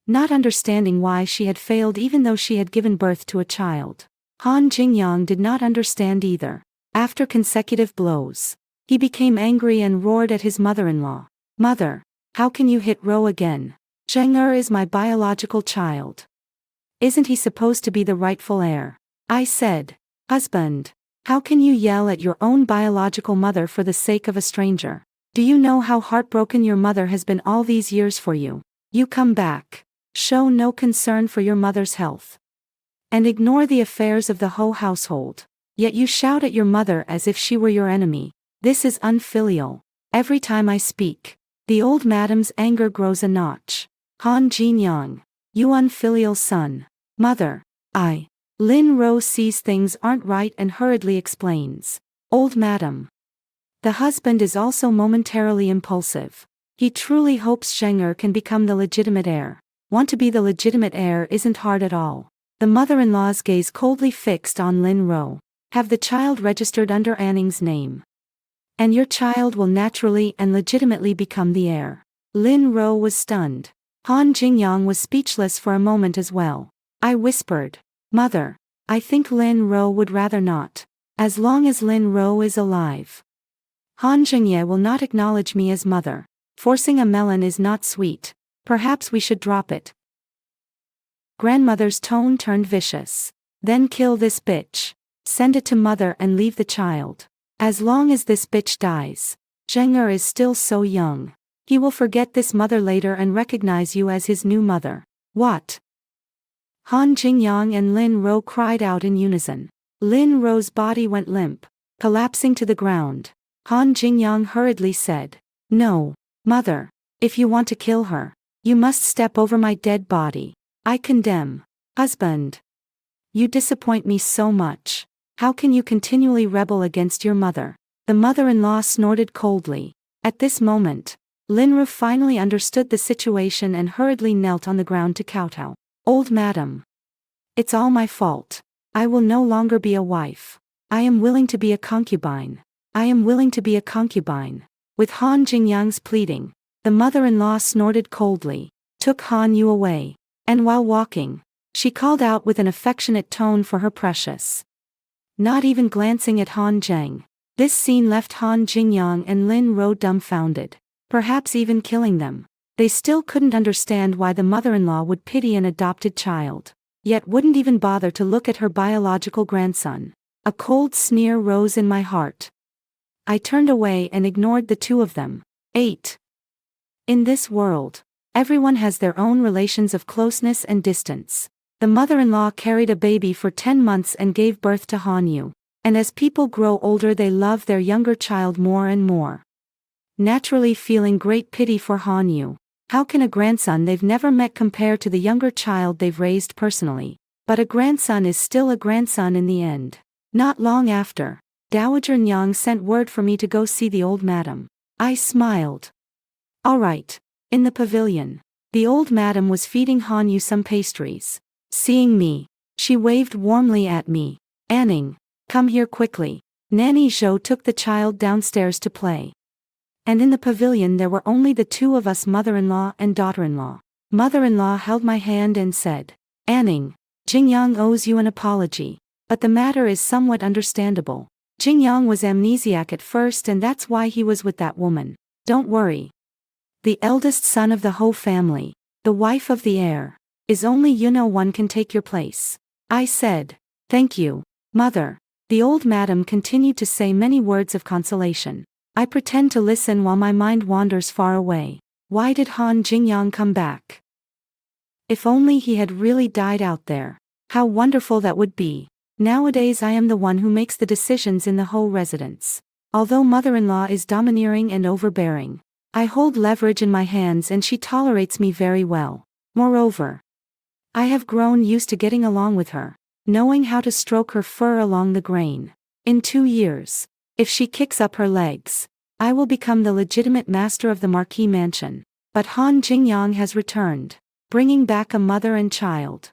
A: not understanding why she had failed even though she had given birth to a child. Han Jingyang did not understand either. After consecutive blows, he became angry and roared at his mother-in-law. Mother, how can you hit Ro again? Zheng'er is my biological child. Isn't he supposed to be the rightful heir? I said. Husband, how can you yell at your own biological mother for the sake of a stranger? Do you know how heartbroken your mother has been all these years for you? You come back, show no concern for your mother's health, and ignore the affairs of the whole household. Yet you shout at your mother as if she were your enemy. This is unfilial. Every time I speak, the old madam's anger grows a notch. Han Jianyang, you unfilial son. Mother, Lin Ro sees things aren't right and hurriedly explains. Old madam. The husband is also momentarily impulsive. He truly hopes Zheng'er can become the legitimate heir. Want to be the legitimate heir isn't hard at all. The mother-in-law's gaze coldly fixed on Lin Ro. Have the child registered under Anning's name. And your child will naturally and legitimately become the heir. Lin Ro was stunned. Han Jingyang was speechless for a moment as well. I whispered, Mother, I think Lin Ro would rather not. As long as Lin Ro is alive. Han Jingye will not acknowledge me as mother. Forcing a melon is not sweet. Perhaps we should drop it. Grandmother's tone turned vicious. Then kill this bitch. Send it to mother and leave the child. As long as this bitch dies. Zheng is still so young. He will forget this mother later and recognize you as his new mother. What? Han Jingyang and Lin Ro cried out in unison. Lin Ro's body went limp, collapsing to the ground. Han Jingyang hurriedly said, No, mother, if you want to kill her, you must step over my dead body. I condemn. Husband. You disappoint me so much. How can you continually rebel against your mother? The mother-in-law snorted coldly. At this moment, Lin Ro finally understood the situation and hurriedly knelt on the ground to kowtow. Old madam. It's all my fault. I will no longer be a wife. I am willing to be a concubine. I am willing to be a concubine. With Han Jingyang's pleading, the mother-in-law snorted coldly, took Han Yu away, and while walking, she called out with an affectionate tone for her precious. Not even glancing at Han Zheng, this scene left Han Jingyang and Lin Ro dumbfounded, perhaps even killing them. They still couldn't understand why the mother-in-law would pity an adopted child, yet wouldn't even bother to look at her biological grandson. A cold sneer rose in my heart. I turned away and ignored the two of them. 8. In this world, everyone has their own relations of closeness and distance. The mother-in-law carried a baby for 10 months and gave birth to Han Yu, and as people grow older they love their younger child more and more. Naturally feeling great pity for Han Yu. How can a grandson they've never met compare to the younger child they've raised personally? But a grandson is still a grandson in the end. Not long after, Dowager Nyang sent word for me to go see the old madam. I smiled. All right. In the pavilion, the old madam was feeding Han Yu some pastries. Seeing me, she waved warmly at me. Anning, come here quickly. Nanny Zhou took the child downstairs to play. And in the pavilion there were only the two of us, mother-in-law and daughter-in-law. Mother-in-law held my hand and said, Anning, Jingyang owes you an apology, but the matter is somewhat understandable. Jingyang was amnesiac at first and that's why he was with that woman. Don't worry. The eldest son of the Ho family, the wife of the heir, is only one can take your place. I said, Thank you, mother. The old madam continued to say many words of consolation. I pretend to listen while my mind wanders far away. Why did Han Jingyang come back? If only he had really died out there. How wonderful that would be. Nowadays I am the one who makes the decisions in the Ho residence. Although mother-in-law is domineering and overbearing, I hold leverage in my hands and she tolerates me very well. Moreover, I have grown used to getting along with her, knowing how to stroke her fur along the grain. In 2 years, if she kicks up her legs, I will become the legitimate master of the Marquis mansion. But Han Jingyang has returned, bringing back a mother and child,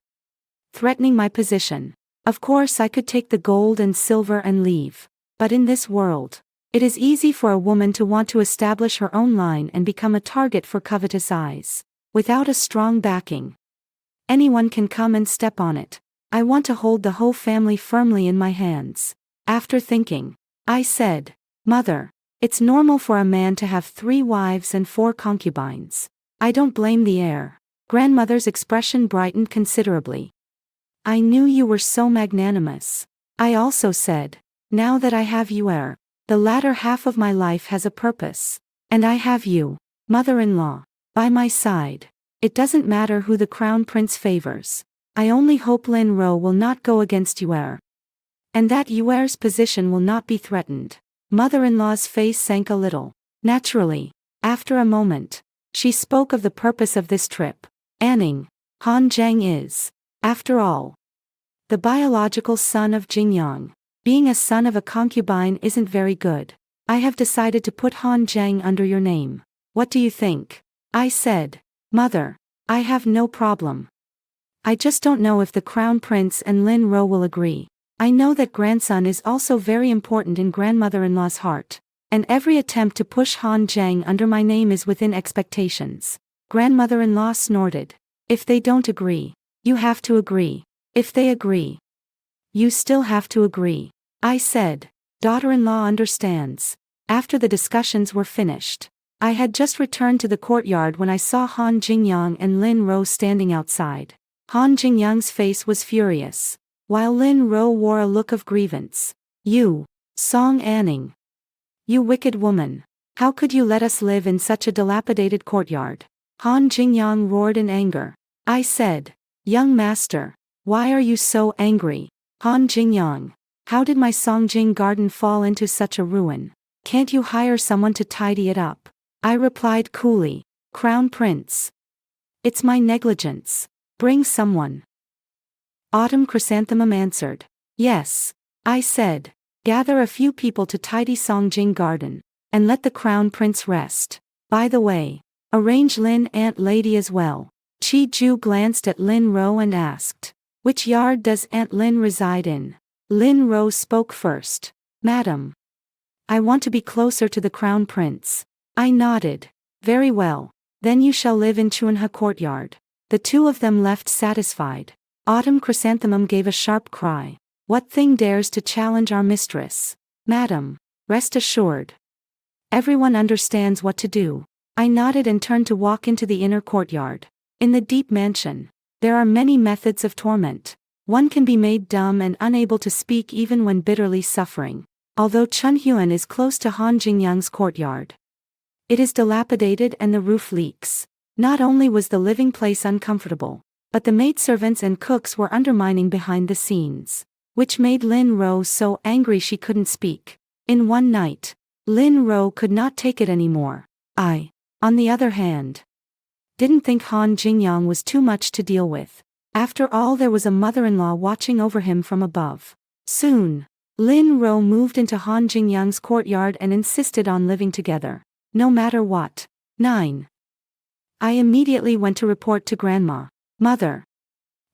A: threatening my position. Of course I could take the gold and silver and leave, but in this world, it is easy for a woman to want to establish her own line and become a target for covetous eyes. Without a strong backing, anyone can come and step on it. I want to hold the Ho family firmly in my hands. After thinking, I said, Mother, it's normal for a man to have 3 wives and 4 concubines. I don't blame the heir. Grandmother's expression brightened considerably. I knew you were so magnanimous. I also said, now that I have you heir, the latter half of my life has a purpose. And I have you, mother-in-law, by my side. It doesn't matter who the crown prince favors. I only hope Lin Ro will not go against Yuer. And that Yuer's position will not be threatened. Mother-in-law's face sank a little. Naturally, after a moment, she spoke of the purpose of this trip. Anning, Han Zheng is, after all, the biological son of Jingyang. Being a son of a concubine isn't very good. I have decided to put Han Zheng under your name. What do you think? I said, Mother, I have no problem. I just don't know if the crown prince and Lin Ro will agree. I know that grandson is also very important in grandmother-in-law's heart, and every attempt to push Han Zhang under my name is within expectations. Grandmother-in-law snorted. If they don't agree, you have to agree. If they agree, you still have to agree. I said. Daughter-in-law understands. After the discussions were finished, I had just returned to the courtyard when I saw Han Jingyang and Lin Ro standing outside. Han Jingyang's face was furious, while Lin Ro wore a look of grievance. You, Song Anning. You wicked woman. How could you let us live in such a dilapidated courtyard? Han Jingyang roared in anger. I said, young master, why are you so angry? Han Jingyang, how did my Songjing garden fall into such a ruin? Can't you hire someone to tidy it up? I replied coolly, Crown Prince. It's my negligence. Bring someone. Autumn Chrysanthemum answered. Yes. I said, gather a few people to tidy Songjing garden, and let the Crown Prince rest. By the way, arrange Lin Aunt Lady as well. Chi Ju glanced at Lin Ro and asked, which yard does Aunt Lin reside in? Lin Ro spoke first. Madam, I want to be closer to the Crown Prince. I nodded. Very well. Then you shall live in Chunha courtyard. The two of them left satisfied. Autumn Chrysanthemum gave a sharp cry. What thing dares to challenge our mistress? Madam, rest assured. Everyone understands what to do. I nodded and turned to walk into the inner courtyard. In the deep mansion, there are many methods of torment. One can be made dumb and unable to speak even when bitterly suffering. Although Chunhuan is close to Han Jingyang's courtyard, it is dilapidated and the roof leaks. Not only was the living place uncomfortable, but the maidservants and cooks were undermining behind the scenes, which made Lin Ro so angry she couldn't speak. In one night, Lin Ro could not take it anymore. I, on the other hand, didn't think Han Jingyang was too much to deal with. After all, there was a mother-in-law watching over him from above. Soon, Lin Ro moved into Han Jingyang's courtyard and insisted on living together, no matter what. 9. I immediately went to report to Grandma. Mother,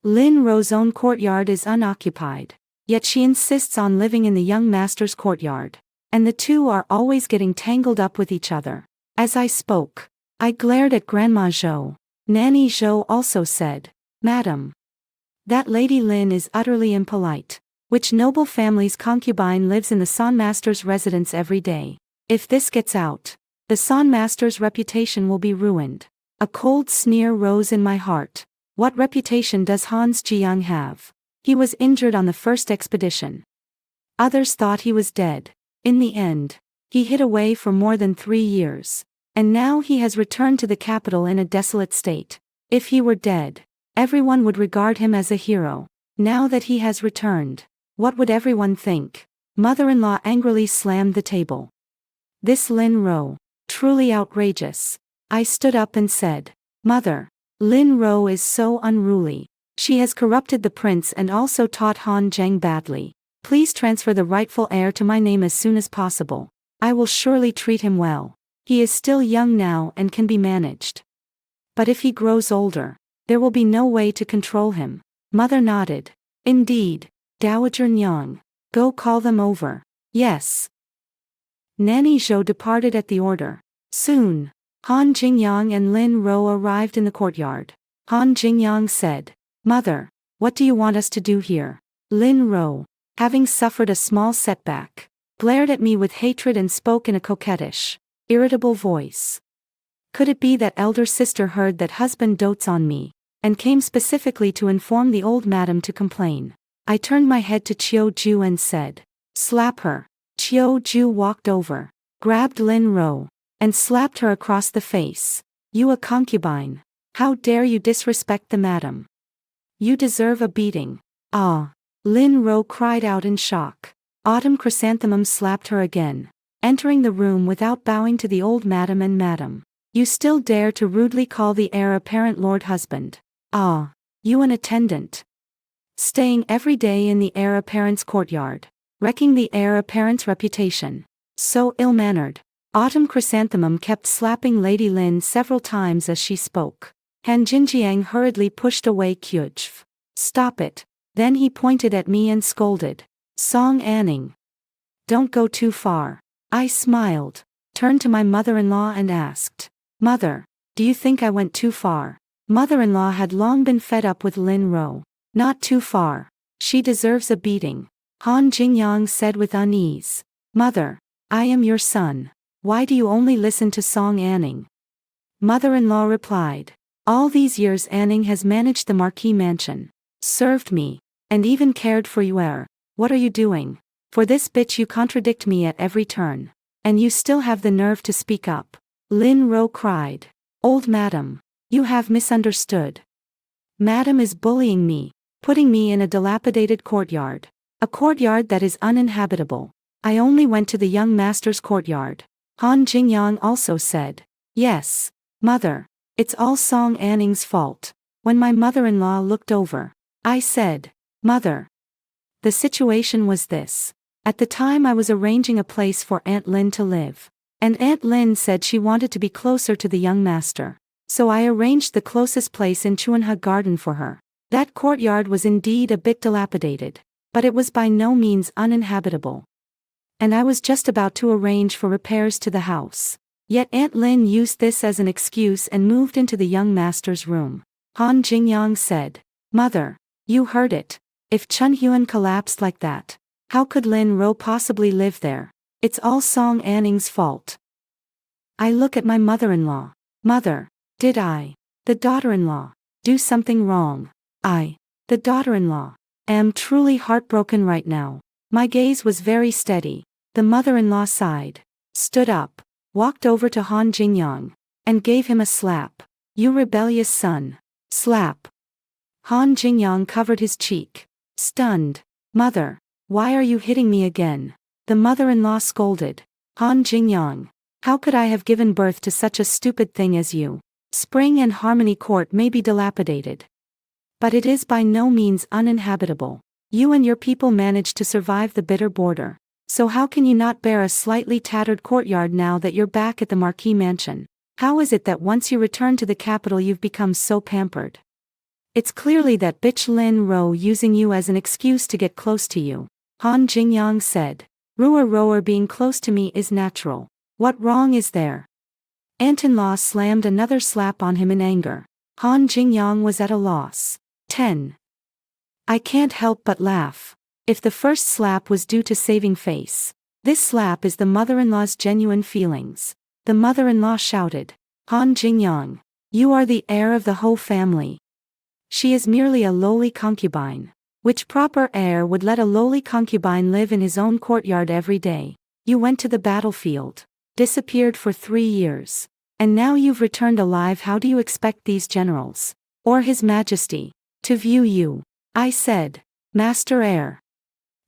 A: Lin Ro's own courtyard is unoccupied, yet she insists on living in the young master's courtyard, and the two are always getting tangled up with each other. As I spoke, I glared at Grandma Zhou. Nanny Zhou also said, Madam, that Lady Lin is utterly impolite. Which noble family's concubine lives in the San Master's residence every day? If this gets out, the San Master's reputation will be ruined. A cold sneer rose in my heart. What reputation does Hans Jiang have? He was injured on the first expedition. Others thought he was dead. In the end, he hid away for more than 3 years. And now he has returned to the capital in a desolate state. If he were dead, everyone would regard him as a hero. Now that he has returned, what would everyone think? Mother-in-law angrily slammed the table. This Lin Ro, truly outrageous. I stood up and said, Mother, Lin Ro is so unruly. She has corrupted the prince and also taught Han Zhang badly. Please transfer the rightful heir to my name as soon as possible. I will surely treat him well. He is still young now and can be managed. But if he grows older, there will be no way to control him. Mother nodded. Indeed, Dowager Nyang, go call them over. Yes. Nanny Zhou departed at the order. Soon, Han Jingyang and Lin Ro arrived in the courtyard. Han Jingyang said, Mother, what do you want us to do here? Lin Ro, having suffered a small setback, glared at me with hatred and spoke in a coquettish, irritable voice. Could it be that elder sister heard that husband dotes on me, and came specifically to inform the old madam to complain? I turned my head to Chiu Ju and said, slap her. Chiu Ju walked over, grabbed Lin Ro, and slapped her across the face. You a concubine. How dare you disrespect the madam? You deserve a beating. Ah! Lin Ro cried out in shock. Autumn Chrysanthemum slapped her again, entering the room without bowing to the old madam and madam. You still dare to rudely call the heir apparent lord husband. Ah! You an attendant. Staying every day in the heir apparent's courtyard, wrecking the heir apparent's reputation. So ill-mannered. Autumn Chrysanthemum kept slapping Lady Lin several times as she spoke. Han Jinjiang hurriedly pushed away Kyujv. Stop it. Then he pointed at me and scolded. Song Anning. Don't go too far. I smiled, turned to my mother-in-law and asked, Mother, do you think I went too far? Mother-in-law had long been fed up with Lin Ro. Not too far. She deserves a beating. Han Jingyang said with unease. Mother, I am your son. Why do you only listen to Song Anning? Mother-in-law replied. All these years Anning has managed the Marquis mansion, served me, and even cared for you. What are you doing? For this bitch you contradict me at every turn. And you still have the nerve to speak up. Lin Ro cried. Old madam, you have misunderstood. Madam is bullying me, putting me in a dilapidated courtyard. A courtyard that is uninhabitable. I only went to the young master's courtyard. Han Jingyang also said. Yes, mother, it's all Song Anning's fault. When my mother-in-law looked over, I said, Mother. The situation was this. At the time I was arranging a place for Aunt Lin to live. And Aunt Lin said she wanted to be closer to the young master. So I arranged the closest place in Chuanha Garden for her. That courtyard was indeed a bit dilapidated, but it was by no means uninhabitable. And I was just about to arrange for repairs to the house. Yet Aunt Lin used this as an excuse and moved into the young master's room. Han Jingyang said, Mother, you heard it. If Chunhyuan collapsed like that, how could Lin Ro possibly live there? It's all Song Anning's fault. I look at my mother-in-law. Mother, did I, the daughter-in-law, do something wrong? I, the daughter-in-law, am truly heartbroken right now. My gaze was very steady. The mother-in-law sighed, stood up, walked over to Han Jingyang, and gave him a slap. You rebellious son. Slap. Han Jingyang covered his cheek, stunned. Mother, why are you hitting me again? The mother-in-law scolded. Han Jingyang, how could I have given birth to such a stupid thing as you? Spring and Harmony Court may be dilapidated, but it is by no means uninhabitable. You and your people managed to survive the bitter border. So how can you not bear a slightly tattered courtyard now that you're back at the Marquis mansion? How is it that once you return to the capital you've become so pampered? It's clearly that bitch Lin Ro using you as an excuse to get close to you. Han Jingyang said. Rower being close to me is natural. What wrong is there? Aunt-in-law slammed another slap on him in anger. Han Jingyang was at a loss. 10. I can't help but laugh. If the first slap was due to saving face, this slap is the mother-in-law's genuine feelings. The mother-in-law shouted. Han Jingyang, you are the heir of the whole family. She is merely a lowly concubine. Which proper heir would let a lowly concubine live in his own courtyard every day? You went to the battlefield, disappeared for 3 years, and now you've returned alive. How do you expect these generals, or His Majesty, to view you? I said, Master Heir.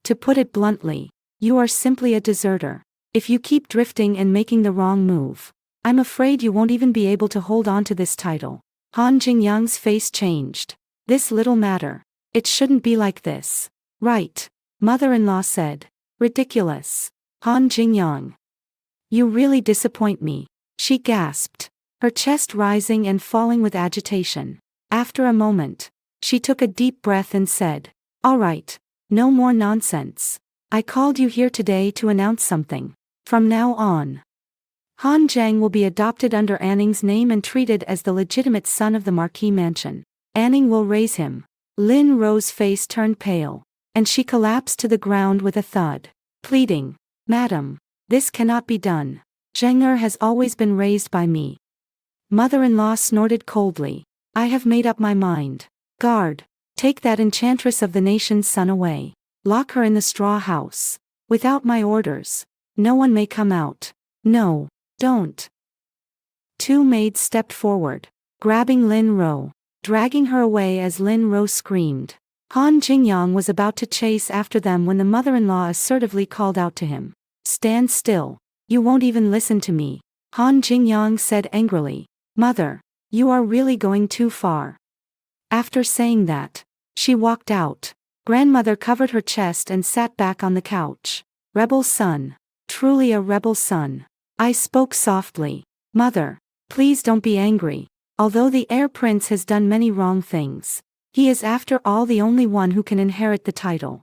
A: To put it bluntly, you are simply a deserter. If you keep drifting and making the wrong move, I'm afraid you won't even be able to hold on to this title. Han Jingyang's face changed. This little matter. It shouldn't be like this. Right, mother-in-law said. Ridiculous. Han Jingyang. You really disappoint me, she gasped, her chest rising and falling with agitation. After a moment, she took a deep breath and said, All right, no more nonsense. I called you here today to announce something. From now on, Han Zhang will be adopted under Anning's name and treated as the legitimate son of the Marquis mansion. Anning will raise him. Lin Ro's face turned pale, and she collapsed to the ground with a thud, pleading, Madam, this cannot be done. Zheng has always been raised by me. Mother-in-law snorted coldly. I have made up my mind. Guard, take that enchantress of the nation's son away. Lock her in the straw house. Without my orders, no one may come out. No, don't. 2 maids stepped forward, grabbing Lin Ro, dragging her away as Lin Ro screamed. Han Jingyang was about to chase after them when the mother-in-law assertively called out to him. Stand still. You won't even listen to me. Han Jingyang said angrily. Mother, you are really going too far. After saying that, she walked out. Grandmother covered her chest and sat back on the couch. Rebel son. Truly a rebel son. I spoke softly. Mother, please don't be angry. Although the heir prince has done many wrong things, he is after all the only one who can inherit the title.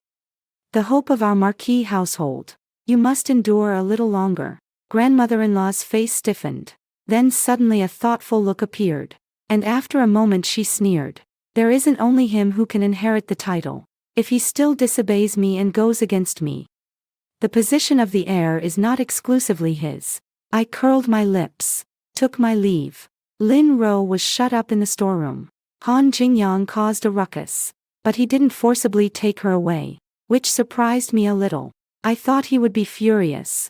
A: The hope of our marquis household. You must endure a little longer. Grandmother-in-law's face stiffened. Then suddenly a thoughtful look appeared. And after a moment she sneered. There isn't only him who can inherit the title. If he still disobeys me and goes against me, the position of the heir is not exclusively his. I curled my lips, took my leave. Lin Ro was shut up in the storeroom. Han Jingyang caused a ruckus, but he didn't forcibly take her away, which surprised me a little. I thought he would be furious.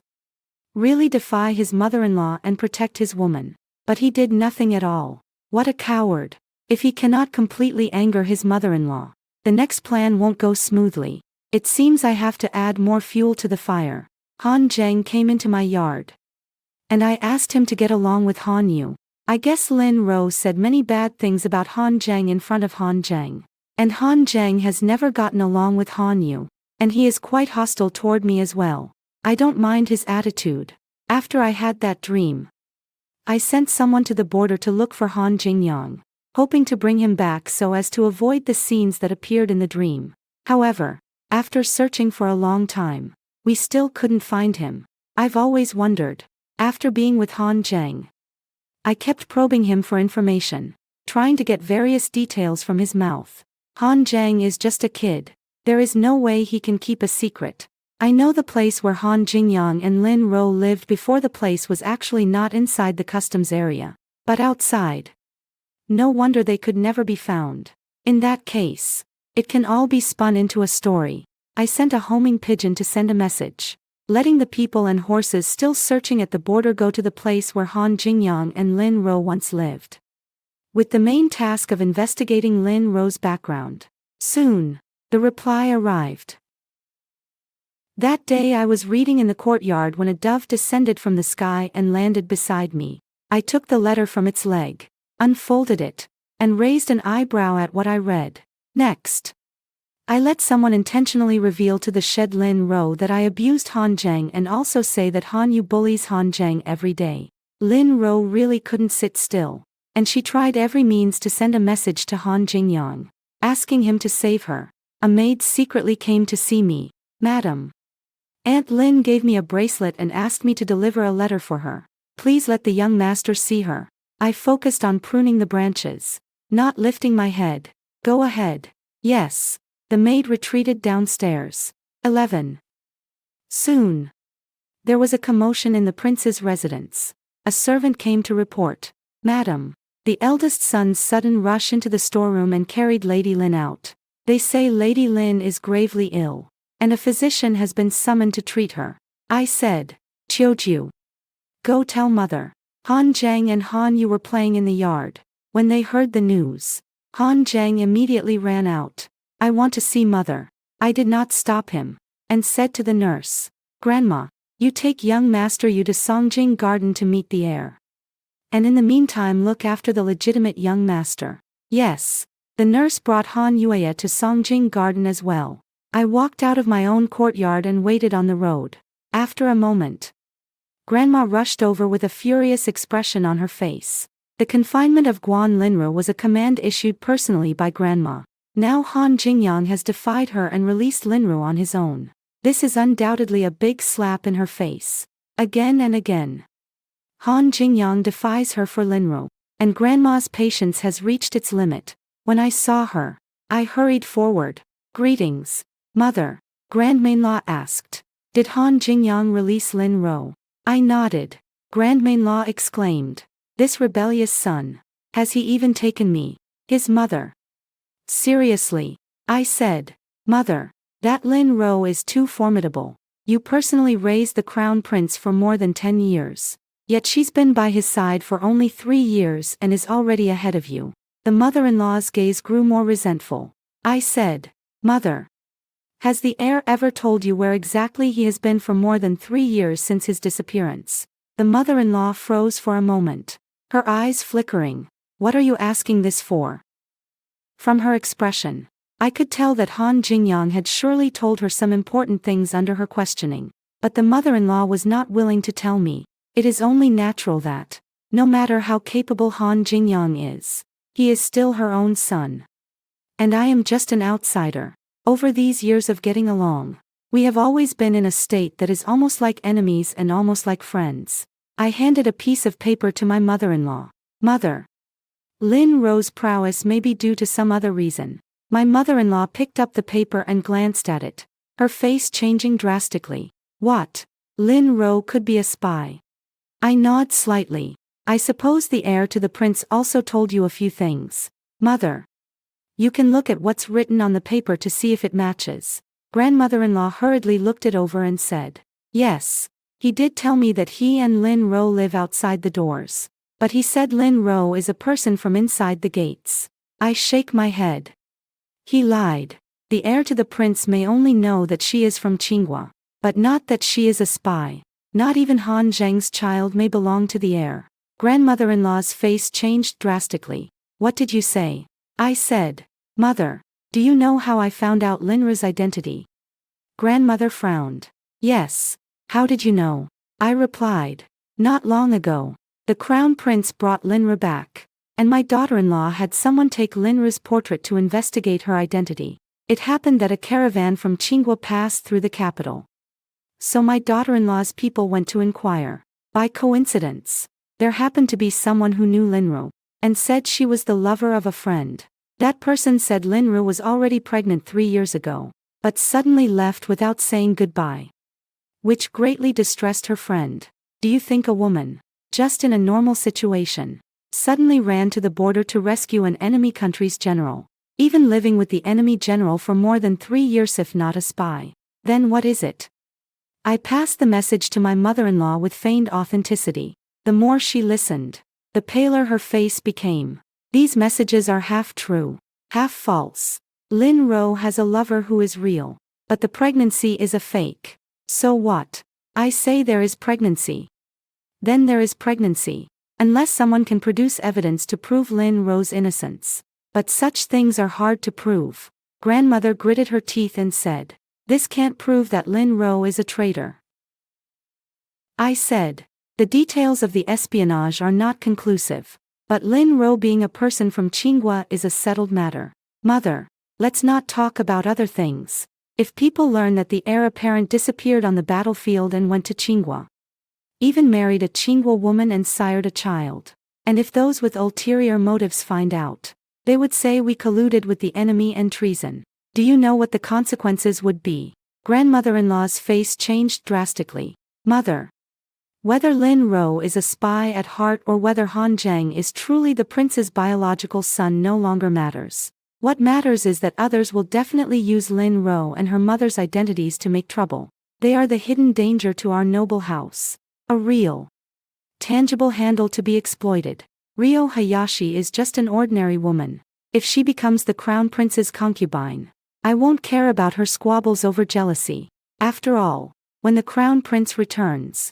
A: Really defy his mother-in-law and protect his woman. But he did nothing at all. What a coward. If he cannot completely anger his mother-in-law, the next plan won't go smoothly. It seems I have to add more fuel to the fire. Han Zheng came into my yard, and I asked him to get along with Han Yu. I guess Lin Ro said many bad things about Han Zheng in front of Han Zheng. And Han Zheng has never gotten along with Han Yu, and he is quite hostile toward me as well. I don't mind his attitude. After I had that dream, I sent someone to the border to look for Han Jingyang, hoping to bring him back so as to avoid the scenes that appeared in the dream. However, after searching for a long time, we still couldn't find him. I've always wondered. After being with Han Zheng, I kept probing him for information, trying to get various details from his mouth. Han Zheng is just a kid. There is no way he can keep a secret. I know the place where Han Jingyang and Lin Ro lived before the place was actually not inside the customs area, but outside. No wonder they could never be found. In that case, it can all be spun into a story. I sent a homing pigeon to send a message, letting the people and horses still searching at the border go to the place where Han Jingyang and Lin Ro once lived, with the main task of investigating Lin Ro's background. Soon, the reply arrived. That day I was reading in the courtyard when a dove descended from the sky and landed beside me. I took the letter from its leg, unfolded it, and raised an eyebrow at what I read. Next, I let someone intentionally reveal to the shed Lin Ro that I abused Han Zheng and also say that Han Yu bullies Han Zheng every day. Lin Ro really couldn't sit still, and she tried every means to send a message to Han Jingyang, asking him to save her. A maid secretly came to see me. Madam, Aunt Lin gave me a bracelet and asked me to deliver a letter for her. Please let the young master see her. I focused on pruning the branches, not lifting my head. Go ahead. Yes. The maid retreated downstairs. 11. Soon, there was a commotion in the prince's residence. A servant came to report. Madam, the eldest son's sudden rush into the storeroom and carried Lady Lin out. They say Lady Lin is gravely ill, and a physician has been summoned to treat her. I said, Qiuju, go tell mother. Han Zheng and Han Yu were playing in the yard. When they heard the news, Han Zheng immediately ran out. I want to see mother. I did not stop him, and said to the nurse, Grandma, you take young master Yu to Songjing Garden to meet the heir. And in the meantime look after the legitimate young master. Yes. The nurse brought Han Yuya to Songjing Garden as well. I walked out of my own courtyard and waited on the road. After a moment, Grandma rushed over with a furious expression on her face. The confinement of Guan Linru was a command issued personally by Grandma. Now Han Jingyang has defied her and released Linru on his own. This is undoubtedly a big slap in her face. Again and again, Han Jingyang defies her for Linru, and Grandma's patience has reached its limit. When I saw her, I hurried forward. Greetings, Mother, Grandmain-law asked. Did Han Jingyang release Linru? I nodded. Grandmain-law exclaimed. This rebellious son. Has he even taken me, his mother? Seriously, I said. Mother, that Lin Ro is too formidable. You personally raised the crown prince for more than 10 years. Yet she's been by his side for only 3 years and is already ahead of you. The mother-in-law's gaze grew more resentful. I said, Mother, has the heir ever told you where exactly he has been for more than 3 years since his disappearance? The mother-in-law froze for a moment, her eyes flickering. What are you asking this for? From her expression, I could tell that Han Jingyang had surely told her some important things under her questioning, but the mother-in-law was not willing to tell me. It is only natural that, no matter how capable Han Jingyang is, he is still her own son. And I am just an outsider. Over these years of getting along, We have always been in a state that is almost like enemies and almost like friends. I handed a piece of paper to my mother-in-law. Mother. Lin Ro's prowess may be due to some other reason. My mother-in-law picked up the paper and glanced at it, her face changing drastically. What? Lin Ro could be a spy. I nod slightly. I suppose the heir to the prince also told you a few things. Mother. You can look at what's written on the paper to see if it matches. Grandmother-in-law hurriedly looked it over and said, yes. He did tell me that he and Lin Ro live outside the doors. But he said Lin Ro is a person from inside the gates. I shake my head. He lied. The heir to the prince may only know that she is from Qinghua, but not that she is a spy. Not even Han Zheng's child may belong to the heir. Grandmother-in-law's face changed drastically. What did you say? I said, Mother, do you know how I found out Lin Ro's identity? Grandmother frowned. Yes. How did you know? I replied. Not long ago. The crown prince brought Lin Ro back, and my daughter-in-law had someone take Lin Ro's portrait to investigate her identity. It happened that a caravan from Qinghua passed through the capital. So my daughter-in-law's people went to inquire. By coincidence, there happened to be someone who knew Lin Ro, and said she was the lover of a friend. That person said Lin Ro was already pregnant 3 years ago, but suddenly left without saying goodbye, which greatly distressed her friend. Do you think a woman, just in a normal situation, suddenly ran to the border to rescue an enemy country's general, even living with the enemy general for more than 3 years if not a spy? Then what is it? I passed the message to my mother-in-law with feigned authenticity. The more she listened, the paler her face became. These messages are half true, half false. Lin Ro has a lover who is real, but the pregnancy is a fake. So what? I say there is pregnancy. Then there is pregnancy, unless someone can produce evidence to prove Lin Ro's innocence. But such things are hard to prove. Grandmother gritted her teeth and said, this can't prove that Lin Ro is a traitor. I said, the details of the espionage are not conclusive, but Lin Ro being a person from Qinghua is a settled matter. Mother, let's not talk about other things. If people learn that the heir apparent disappeared on the battlefield and went to Qinghua, even married a Qinghua woman and sired a child, and if those with ulterior motives find out, they would say we colluded with the enemy and treason. Do you know what the consequences would be? Grandmother-in-law's face changed drastically. Mother. Whether Lin Ro is a spy at heart or whether Han Zheng is truly the prince's biological son no longer matters. What matters is that others will definitely use Lin Ro and her mother's identities to make trouble. They are the hidden danger to our noble house. A real, tangible handle to be exploited. Ryo Hayashi is just an ordinary woman. If she becomes the crown prince's concubine, I won't care about her squabbles over jealousy. After all, when the crown prince returns,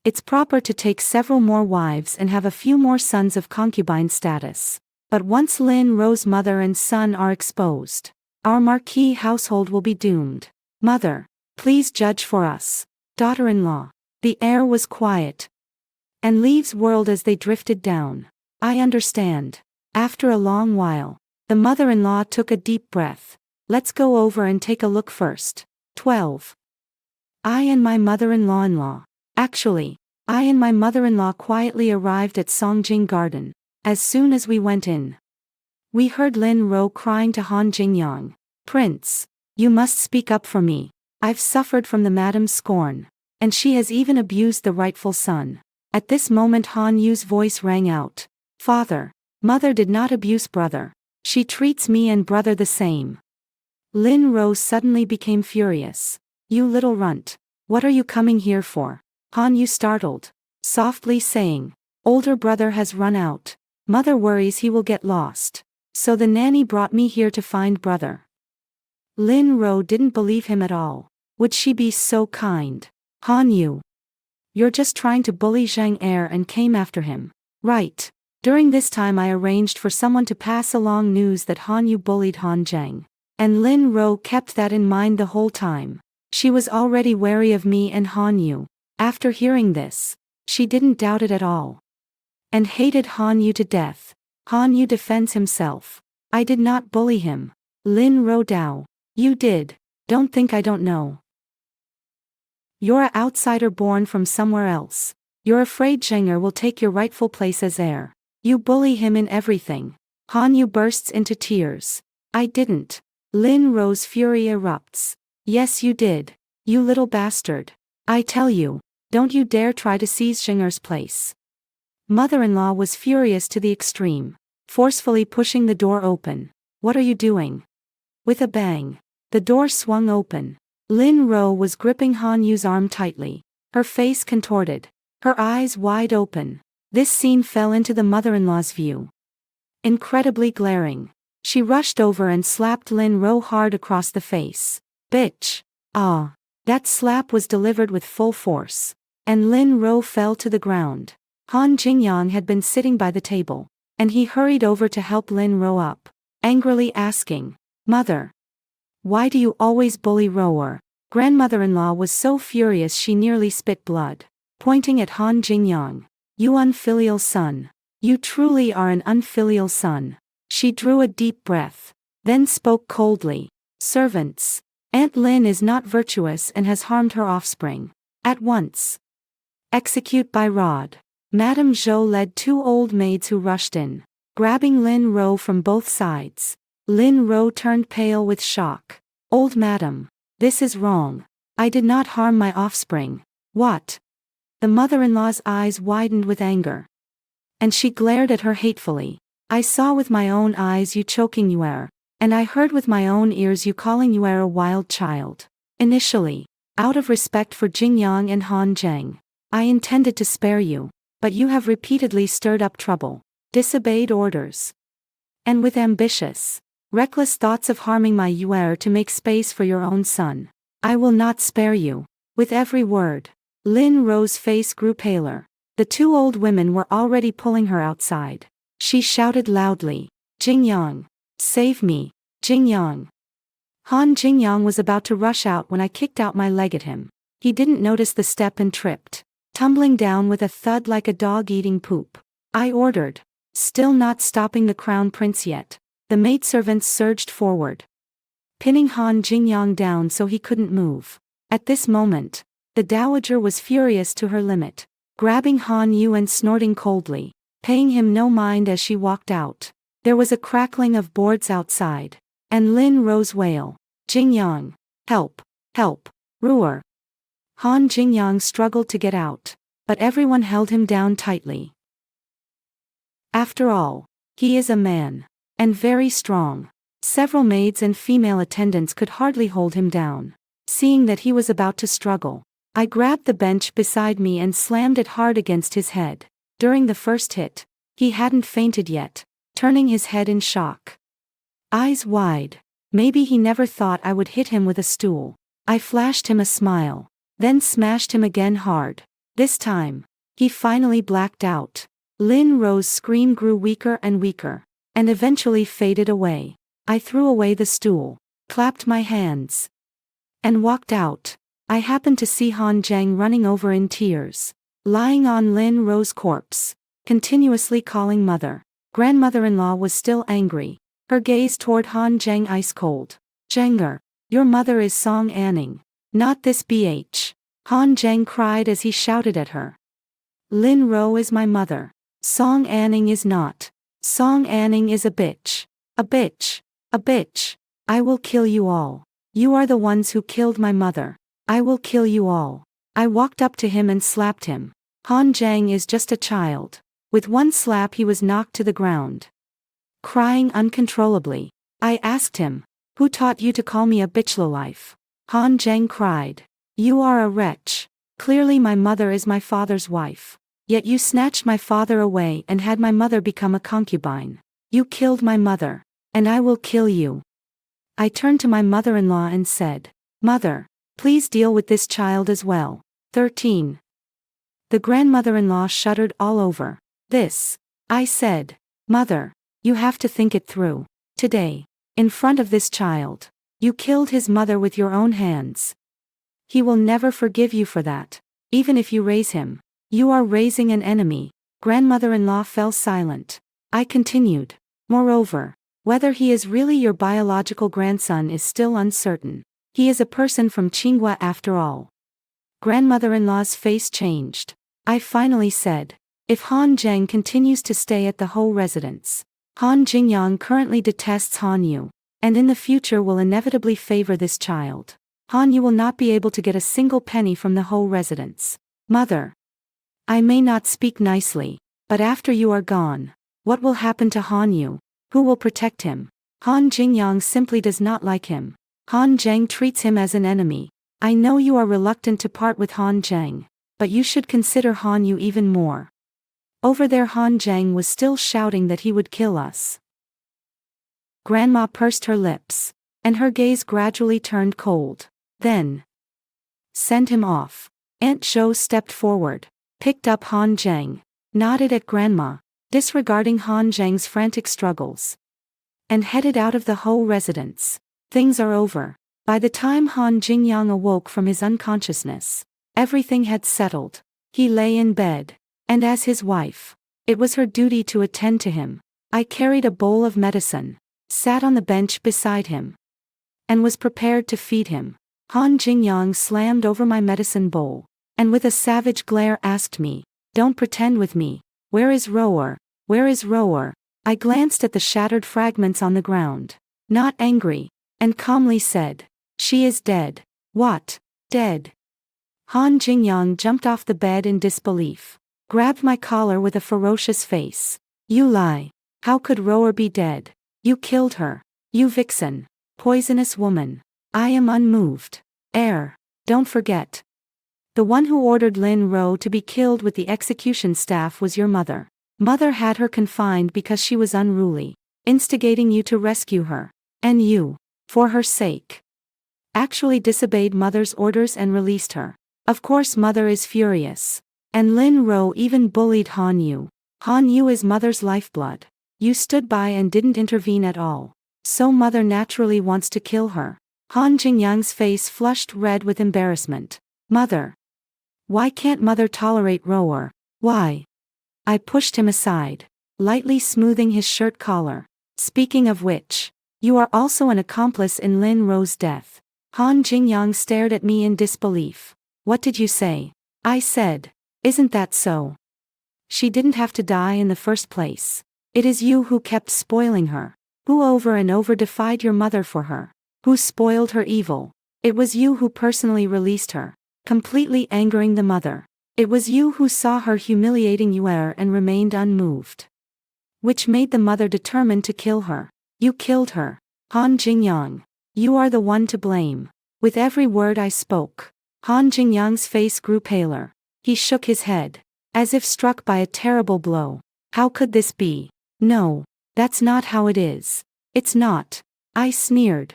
A: it's proper to take several more wives and have a few more sons of concubine status. But once Lin Ro's mother and son are exposed, our marquis household will be doomed. Mother, please judge for us. Daughter-in-law. The air was quiet, and leaves whirled as they drifted down. I understand. After a long while, the mother-in-law took a deep breath. Let's go over and take a look first. 12. I and my mother-in-law. Actually, I and my mother-in-law quietly arrived at Songjing Garden. As soon as we went in, we heard Lin Ro crying to Han Jingyang, Prince, you must speak up for me. I've suffered from the madam's scorn, and she has even abused the rightful son. At this moment Han Yu's voice rang out. Father, mother did not abuse brother. She treats me and brother the same. Lin Ro suddenly became furious. You little runt. What are you coming here for? Han Yu startled, softly saying, older brother has run out. Mother worries he will get lost. So the nanny brought me here to find brother. Lin Ro didn't believe him at all. Would she be so kind? Han Yu. You're just trying to bully Zhang Heir and came after him. Right. During this time I arranged for someone to pass along news that Han Yu bullied Han Zheng. And Lin Ro kept that in mind the whole time. She was already wary of me and Han Yu. After hearing this, she didn't doubt it at all. And hated Han Yu to death. Han Yu defends himself. I did not bully him. Lin Ro Dao. You did. Don't think I don't know. You're an outsider born from somewhere else. You're afraid Zheng'er will take your rightful place as heir. You bully him in everything. Han Yu bursts into tears. I didn't. Lin Ro's fury erupts. Yes you did. You little bastard. I tell you, don't you dare try to seize Zheng'er's place. Mother-in-law was furious to the extreme, forcefully pushing the door open. What are you doing? With a bang, the door swung open. Lin Ro was gripping Han Yu's arm tightly, her face contorted, her eyes wide open. This scene fell into the mother-in-law's view. Incredibly glaring. She rushed over and slapped Lin Ro hard across the face. Bitch! Ah! That slap was delivered with full force. And Lin Ro fell to the ground. Han Jingyang had been sitting by the table, and he hurried over to help Lin Ro up, angrily asking, Mother! Why do you always bully Roer? Grandmother-in-law was so furious she nearly spit blood, pointing at Han Jingyang. You unfilial son. You truly are an unfilial son. She drew a deep breath, then spoke coldly. Servants. Aunt Lin is not virtuous and has harmed her offspring. At once. Execute by rod. Madame Zhou led 2 old maids who rushed in, grabbing Lin Ro from both sides. Lin Ro turned pale with shock. Old madam, this is wrong. I did not harm my offspring. What? The mother-in-law's eyes widened with anger. And she glared at her hatefully. I saw with my own eyes you choking Yuer, and I heard with my own ears you calling Yuer a wild child. Initially, out of respect for Jingyang and Han Zheng, I intended to spare you, but you have repeatedly stirred up trouble, disobeyed orders, and with ambitious, reckless thoughts of harming my Yuer to make space for your own son. I will not spare you. With every word, Lin Ro's face grew paler. The 2 old women were already pulling her outside. She shouted loudly, Jingyang! Save me, Jingyang! Han Jingyang was about to rush out when I kicked out my leg at him. He didn't notice the step and tripped, tumbling down with a thud like a dog eating poop. I ordered, still not stopping the crown prince yet. The maidservants surged forward, pinning Han Jingyang down so he couldn't move. At this moment, the dowager was furious to her limit, grabbing Han Yu and snorting coldly, paying him no mind as she walked out. There was a crackling of boards outside, and Lin Ro's wail, Jingyang! Help! Help! Roer! Han Jingyang struggled to get out, but everyone held him down tightly. After all, he is a man. And very strong. Several maids and female attendants could hardly hold him down. Seeing that he was about to struggle, I grabbed the bench beside me and slammed it hard against his head. During the first hit, he hadn't fainted yet, turning his head in shock. Eyes wide. Maybe he never thought I would hit him with a stool. I flashed him a smile, then smashed him again hard. This time, he finally blacked out. Lin Ro's scream grew weaker and weaker, and eventually faded away. I threw away the stool, clapped my hands, and walked out. I happened to see Han Zheng running over in tears, lying on Lin Ro's corpse, continuously calling mother. Grandmother-in-law was still angry, her gaze toward Han Zheng ice cold. Zheng'er, your mother is Song Anning, not this BH. Han Zheng cried as he shouted at her. Lin Ro is my mother. Song Anning is not. Song Anning is a bitch. A bitch. A bitch. I will kill you all. You are the ones who killed my mother. I will kill you all. I walked up to him and slapped him. Han Zheng is just a child. With one slap he was knocked to the ground, crying uncontrollably. I asked him, who taught you to call me a bitch lowlife? Han Zheng cried. You are a wretch. Clearly my mother is my father's wife. Yet you snatched my father away and had my mother become a concubine. You killed my mother. And I will kill you. I turned to my mother-in-law and said, Mother, please deal with this child as well. 13. The grandmother-in-law shuddered all over. This, I said, Mother, you have to think it through. Today, in front of this child, you killed his mother with your own hands. He will never forgive you for that. Even if you raise him, you are raising an enemy. Grandmother-in-law fell silent. I continued. Moreover, whether he is really your biological grandson is still uncertain. He is a person from Qinghua after all. Grandmother-in-law's face changed. I finally said, if Han Zheng continues to stay at the Ho residence, Han Jingyang currently detests Han Yu, and in the future will inevitably favor this child. Han Yu will not be able to get a single penny from the Ho residence. Mother, I may not speak nicely, but after you are gone, what will happen to Han Yu? Who will protect him? Han Jingyang simply does not like him. Han Zheng treats him as an enemy. I know you are reluctant to part with Han Zheng, but you should consider Han Yu even more. Over there Han Zheng was still shouting that he would kill us. Grandma pursed her lips, and her gaze gradually turned cold. Then, send him off. Aunt Zhou stepped forward, picked up Han Zheng, nodded at Grandma, disregarding Han Zheng's frantic struggles, and headed out of the Ho residence. Things are over. By the time Han Jingyang awoke from his unconsciousness, everything had settled. He lay in bed, and as his wife, it was her duty to attend to him. I carried a bowl of medicine, sat on the bench beside him, and was prepared to feed him. Han Jingyang slammed over my medicine bowl, and with a savage glare asked me, "Don't pretend with me. Where is Rebor? Where is Rebor?" I glanced at the shattered fragments on the ground, not angry, and calmly said, "She is dead." "What? Dead?" Han Jingyang jumped off the bed in disbelief, grabbed my collar with a ferocious face. "You lie. How could Rebor be dead? You killed her. You vixen. Poisonous woman." I am unmoved. Don't forget. The one who ordered Lin Ro to be killed with the execution staff was your mother. Mother had her confined because she was unruly, instigating you to rescue her. And you, for her sake, actually disobeyed mother's orders and released her. Of course mother is furious. And Lin Ro even bullied Han Yu. Han Yu is mother's lifeblood. You stood by and didn't intervene at all. So mother naturally wants to kill her. Han Jingyang's face flushed red with embarrassment. Mother. Why can't mother tolerate Rebor? Why? I pushed him aside, lightly smoothing his shirt collar. Speaking of which, you are also an accomplice in Lin Ro's death. Han Jingyang stared at me in disbelief. What did you say? I said, isn't that so? She didn't have to die in the first place. It is you who kept spoiling her, who over and over defied your mother for her, who spoiled her evil. It was you who personally released her, completely angering the mother. It was you who saw her humiliating you and remained unmoved, which made the mother determined to kill her. You killed her. Han Jingyang. You are the one to blame. With every word I spoke, Han Jingyang's face grew paler. He shook his head, as if struck by a terrible blow. How could this be? No, that's not how it is. It's not. I sneered.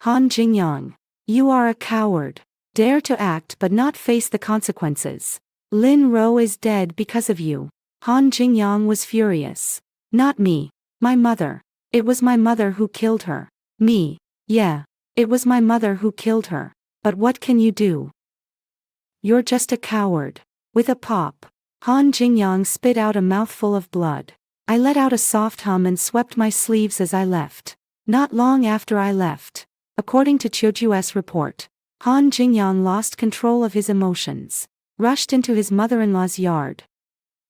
A: Han Jingyang. You are a coward. Dare to act but not face the consequences. Lin Ro is dead because of you. Han Jingyang was furious. Not me. My mother. It was my mother who killed her. Me. Yeah. It was my mother who killed her. But what can you do? You're just a coward. With a pop, Han Jingyang spit out a mouthful of blood. I let out a soft hum and swept my sleeves as I left. Not long after I left, according to Qiuju's report, Han Jingyang lost control of his emotions, rushed into his mother-in-law's yard,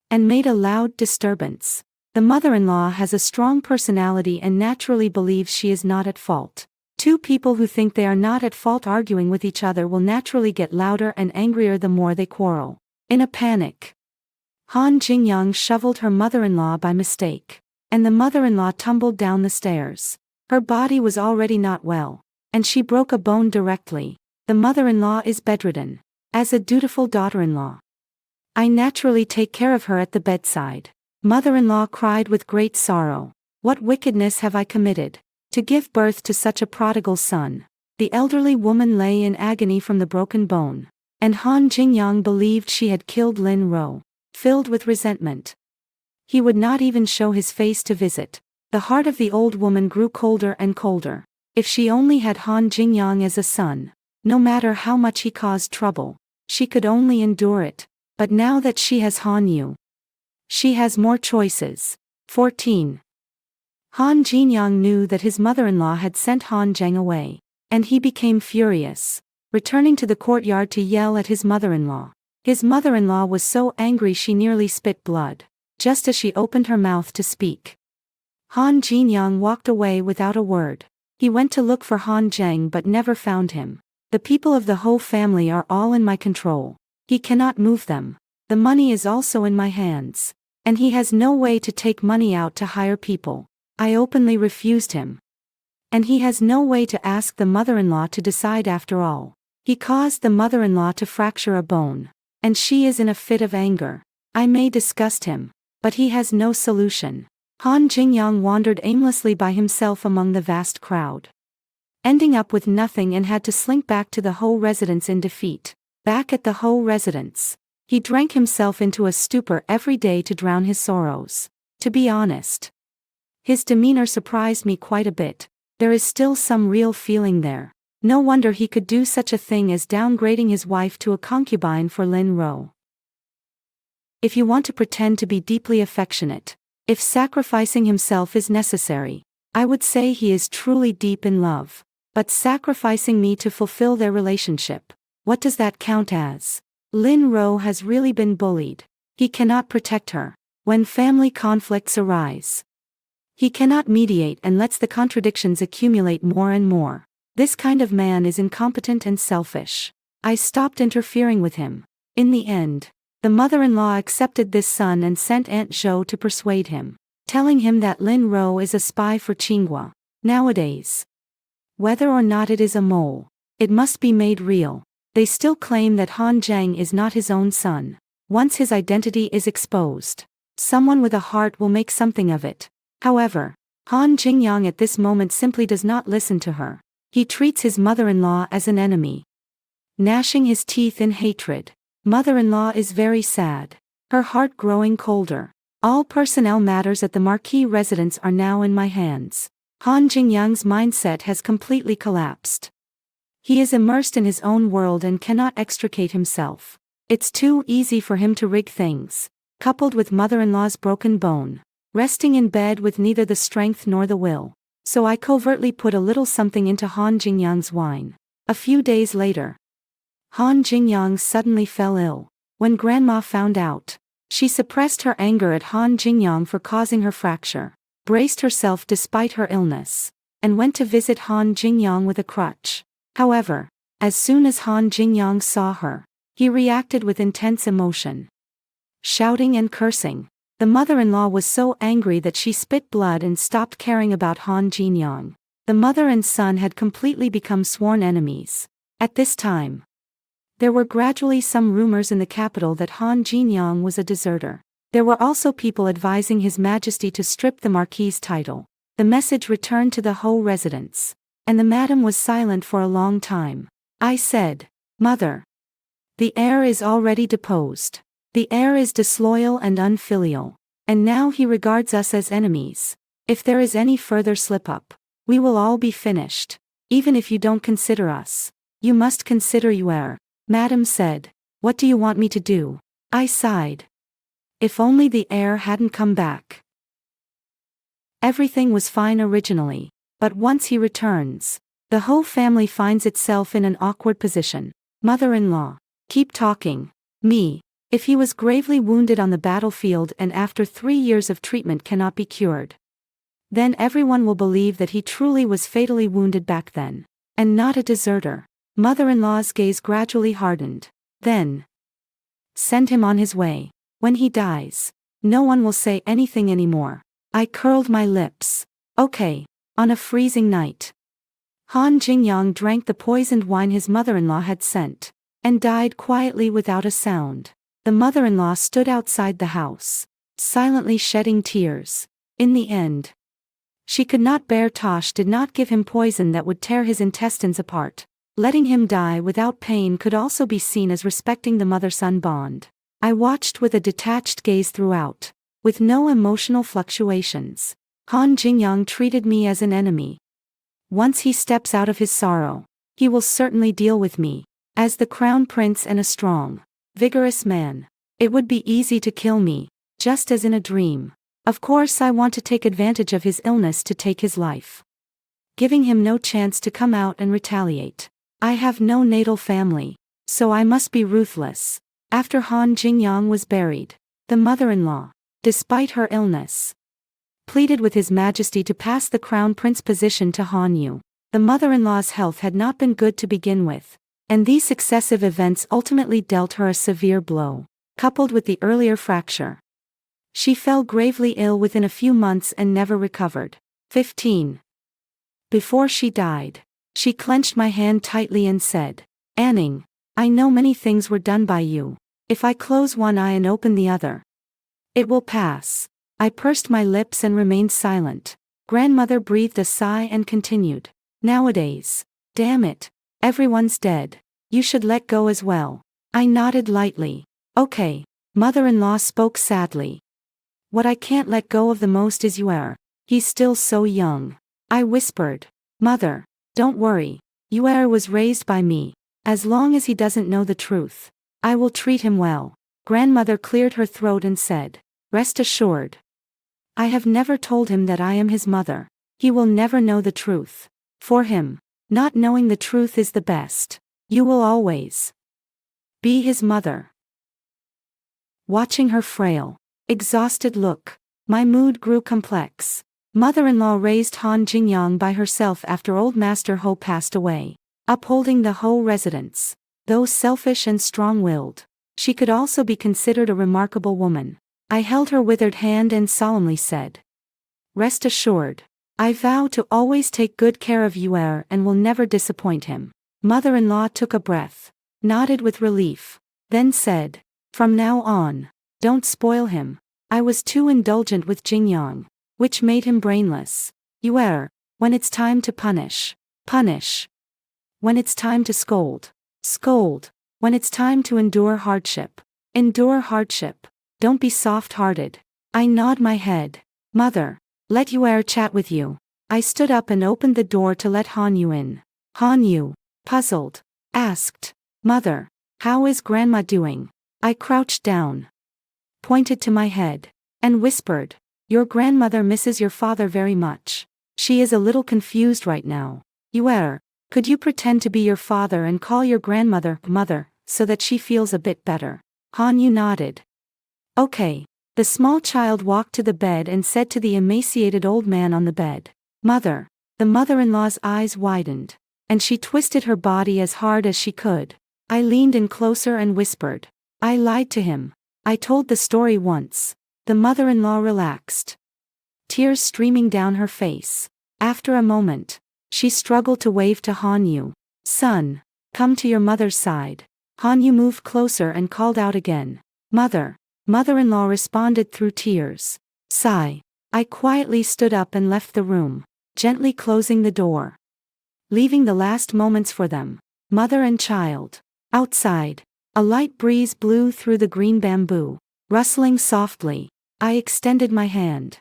A: and made a loud disturbance. The mother-in-law has a strong personality and naturally believes she is not at fault. Two people who think they are not at fault arguing with each other will naturally get louder and angrier the more they quarrel. In a panic, Han Jingyang shoveled her mother-in-law by mistake, and the mother-in-law tumbled down the stairs. Her body was already not well, and she broke a bone directly. The mother-in-law is bedridden. As a dutiful daughter-in-law, I naturally take care of her at the bedside. Mother-in-law cried with great sorrow. What wickedness have I committed, to give birth to such a prodigal son? The elderly woman lay in agony from the broken bone, and Han Jingyang believed she had killed Lin Ro. Filled with resentment, he would not even show his face to visit. The heart of the old woman grew colder and colder. If she only had Han Jingyang as a son, no matter how much he caused trouble, she could only endure it. But now that she has Han Yu, she has more choices. 14. Han Jingyang knew that his mother-in-law had sent Han Zheng away, and he became furious. returning to the courtyard to yell at his mother-in-law. His mother-in-law was so angry she nearly spit blood, just as she opened her mouth to speak. Han Jinyoung walked away without a word. He went to look for Han Zheng but never found him. The people of the Ho family are all in my control. He cannot move them. The money is also in my hands. And he has no way to take money out to hire people. I openly refused him. And he has no way to ask the mother-in-law to decide after all. He caused the mother-in-law to fracture a bone. And she is in a fit of anger. I may disgust him, but he has no solution. Han Jinyoung wandered aimlessly by himself among the vast crowd, ending up with nothing, and had to slink back to the Ho residence in defeat. Back at the Ho residence, he drank himself into a stupor every day to drown his sorrows. To be honest, his demeanor surprised me quite a bit. There is still some real feeling there. No wonder he could do such a thing as downgrading his wife to a concubine for Lin Ro. If you want to pretend to be deeply affectionate, if sacrificing himself is necessary, I would say he is truly deep in love. But sacrificing me to fulfill their relationship, what does that count as? Lin Ro has really been bullied. He cannot protect her when family conflicts arise. He cannot mediate and lets the contradictions accumulate more and more. This kind of man is incompetent and selfish. I stopped interfering with him. In the end, the mother-in-law accepted this son and sent Aunt Zhou to persuade him, telling him that Lin Ro is a spy for Qinghua. Nowadays, whether or not it is a mole, it must be made real. They still claim that Han Zheng is not his own son. Once his identity is exposed, someone with a heart will make something of it. However, Han Jinyoung at this moment simply does not listen to her. He treats his mother-in-law as an enemy, gnashing his teeth in hatred. Mother-in-law is very sad, her heart growing colder. All personnel matters at the Marquis residence are now in my hands. Han Jingyoung's mindset has completely collapsed. He is immersed in his own world and cannot extricate himself. It's too easy for him to rig things, coupled with mother-in-law's broken bone, resting in bed with neither the strength nor the will. So I covertly put a little something into Han Jingyoung's wine. A few days later, Han Jingyoung suddenly fell ill. When Grandma found out, she suppressed her anger at Han Jingyoung for causing her fracture, braced herself despite her illness, and went to visit Han Jingyoung with a crutch. However, as soon as Han Jingyoung saw her, he reacted with intense emotion, shouting and cursing. The mother-in-law was so angry that she spit blood and stopped caring about Han Jingyoung. The mother and son had completely become sworn enemies. At this time, there were gradually some rumors in the capital that Han Jingyoung was a deserter. There were also people advising His Majesty to strip the Marquis's title. The message returned to the Ho residence, and the madam was silent for a long time. I said, "Mother, the heir is already deposed. The heir is disloyal and unfilial, and now he regards us as enemies. If there is any further slip-up, we will all be finished. Even if you don't consider us, you must consider your heir." Madam said, "What do you want me to do?" I sighed. If only the heir hadn't come back. Everything was fine originally, but once he returns, the whole family finds itself in an awkward position. Mother-in-law, keep talking. Me. If he was gravely wounded on the battlefield and after 3 years of treatment cannot be cured, then everyone will believe that he truly was fatally wounded back then, and not a deserter. Mother-in-law's gaze gradually hardened. Then, send him on his way. When he dies, no one will say anything anymore. I curled my lips. Okay. On a freezing night, Han Jingyoung drank the poisoned wine his mother-in-law had sent, and died quietly without a sound. The mother-in-law stood outside the house, silently shedding tears. In the end, she could not bear Tosh did not give him poison that would tear his intestines apart. Letting him die without pain could also be seen as respecting the mother-son bond. I watched with a detached gaze throughout, with no emotional fluctuations. Han Jingyoung treated me as an enemy. Once he steps out of his sorrow, he will certainly deal with me as the crown prince and a strong, vigorous man. It would be easy to kill me, just as in a dream. Of course I want to take advantage of his illness to take his life, giving him no chance to come out and retaliate. I have no natal family, so I must be ruthless. After Han Jingyang was buried, the mother-in-law, despite her illness, pleaded with His Majesty to pass the crown prince position to Han Yu. The mother-in-law's health had not been good to begin with, and these successive events ultimately dealt her a severe blow, coupled with the earlier fracture. She fell gravely ill within a few months and never recovered. 15. Before she died, she clenched my hand tightly and said, "Anning, I know many things were done by you. If I close one eye and open the other, it will pass." I pursed my lips and remained silent. Grandmother breathed a sigh and continued, "Nowadays, damn it, everyone's dead. You should let go as well." I nodded lightly. "Okay." Mother-in-law spoke sadly. "What I can't let go of the most is Yuer. He's still so young." I whispered, "Mother, don't worry. Yuer was raised by me. As long as he doesn't know the truth, I will treat him well." Grandmother cleared her throat and said, "Rest assured. I have never told him that I am his mother. He will never know the truth. For him, not knowing the truth is the best. You will always be his mother." Watching her frail, exhausted look, my mood grew complex. Mother-in-law raised Han Jingyang by herself after old Master Ho passed away, upholding the Ho residence. Though selfish and strong-willed, she could also be considered a remarkable woman. I held her withered hand and solemnly said, "Rest assured, I vow to always take good care of Yuer and will never disappoint him." Mother-in-law took a breath, nodded with relief, then said, "From now on, don't spoil him. I was too indulgent with Jingyang, which made him brainless. Yuer, when it's time to punish, punish. When it's time to scold, scold. When it's time to endure hardship, endure hardship. Don't be soft-hearted." I nod my head. "Mother, let Yuer chat with you." I stood up and opened the door to let Han Yu in. Han Yu, puzzled, asked, "Mother, how is Grandma doing?" I crouched down, pointed to my head, and whispered, "Your grandmother misses your father very much. She is a little confused right now. Yuer, could you pretend to be your father and call your grandmother mother, so that she feels a bit better?" Han Yu nodded. "Okay." The small child walked to the bed and said to the emaciated old man on the bed, "Mother." The mother-in-law's eyes widened, and she twisted her body as hard as she could. I leaned in closer and whispered, "I lied to him. I told the story once." The mother-in-law relaxed, tears streaming down her face. After a moment, she struggled to wave to Han Yu. "Son, come to your mother's side." Han Yu moved closer and called out again, "Mother." Mother-in-law responded through tears. Sigh. I quietly stood up and left the room, gently closing the door, leaving the last moments for them, mother and child. Outside, a light breeze blew through the green bamboo, rustling softly. I extended my hand.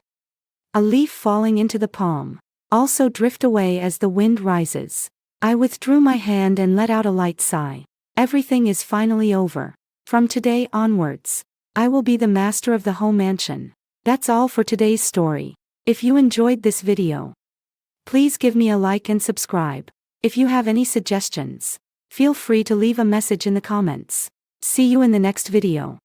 A: A leaf falling into the palm, also drift away as the wind rises. I withdrew my hand and let out a light sigh. Everything is finally over. From today onwards, I will be the master of the Ho mansion. That's all for today's story. If you enjoyed this video, please give me a like and subscribe. If you have any suggestions, feel free to leave a message in the comments. See you in the next video.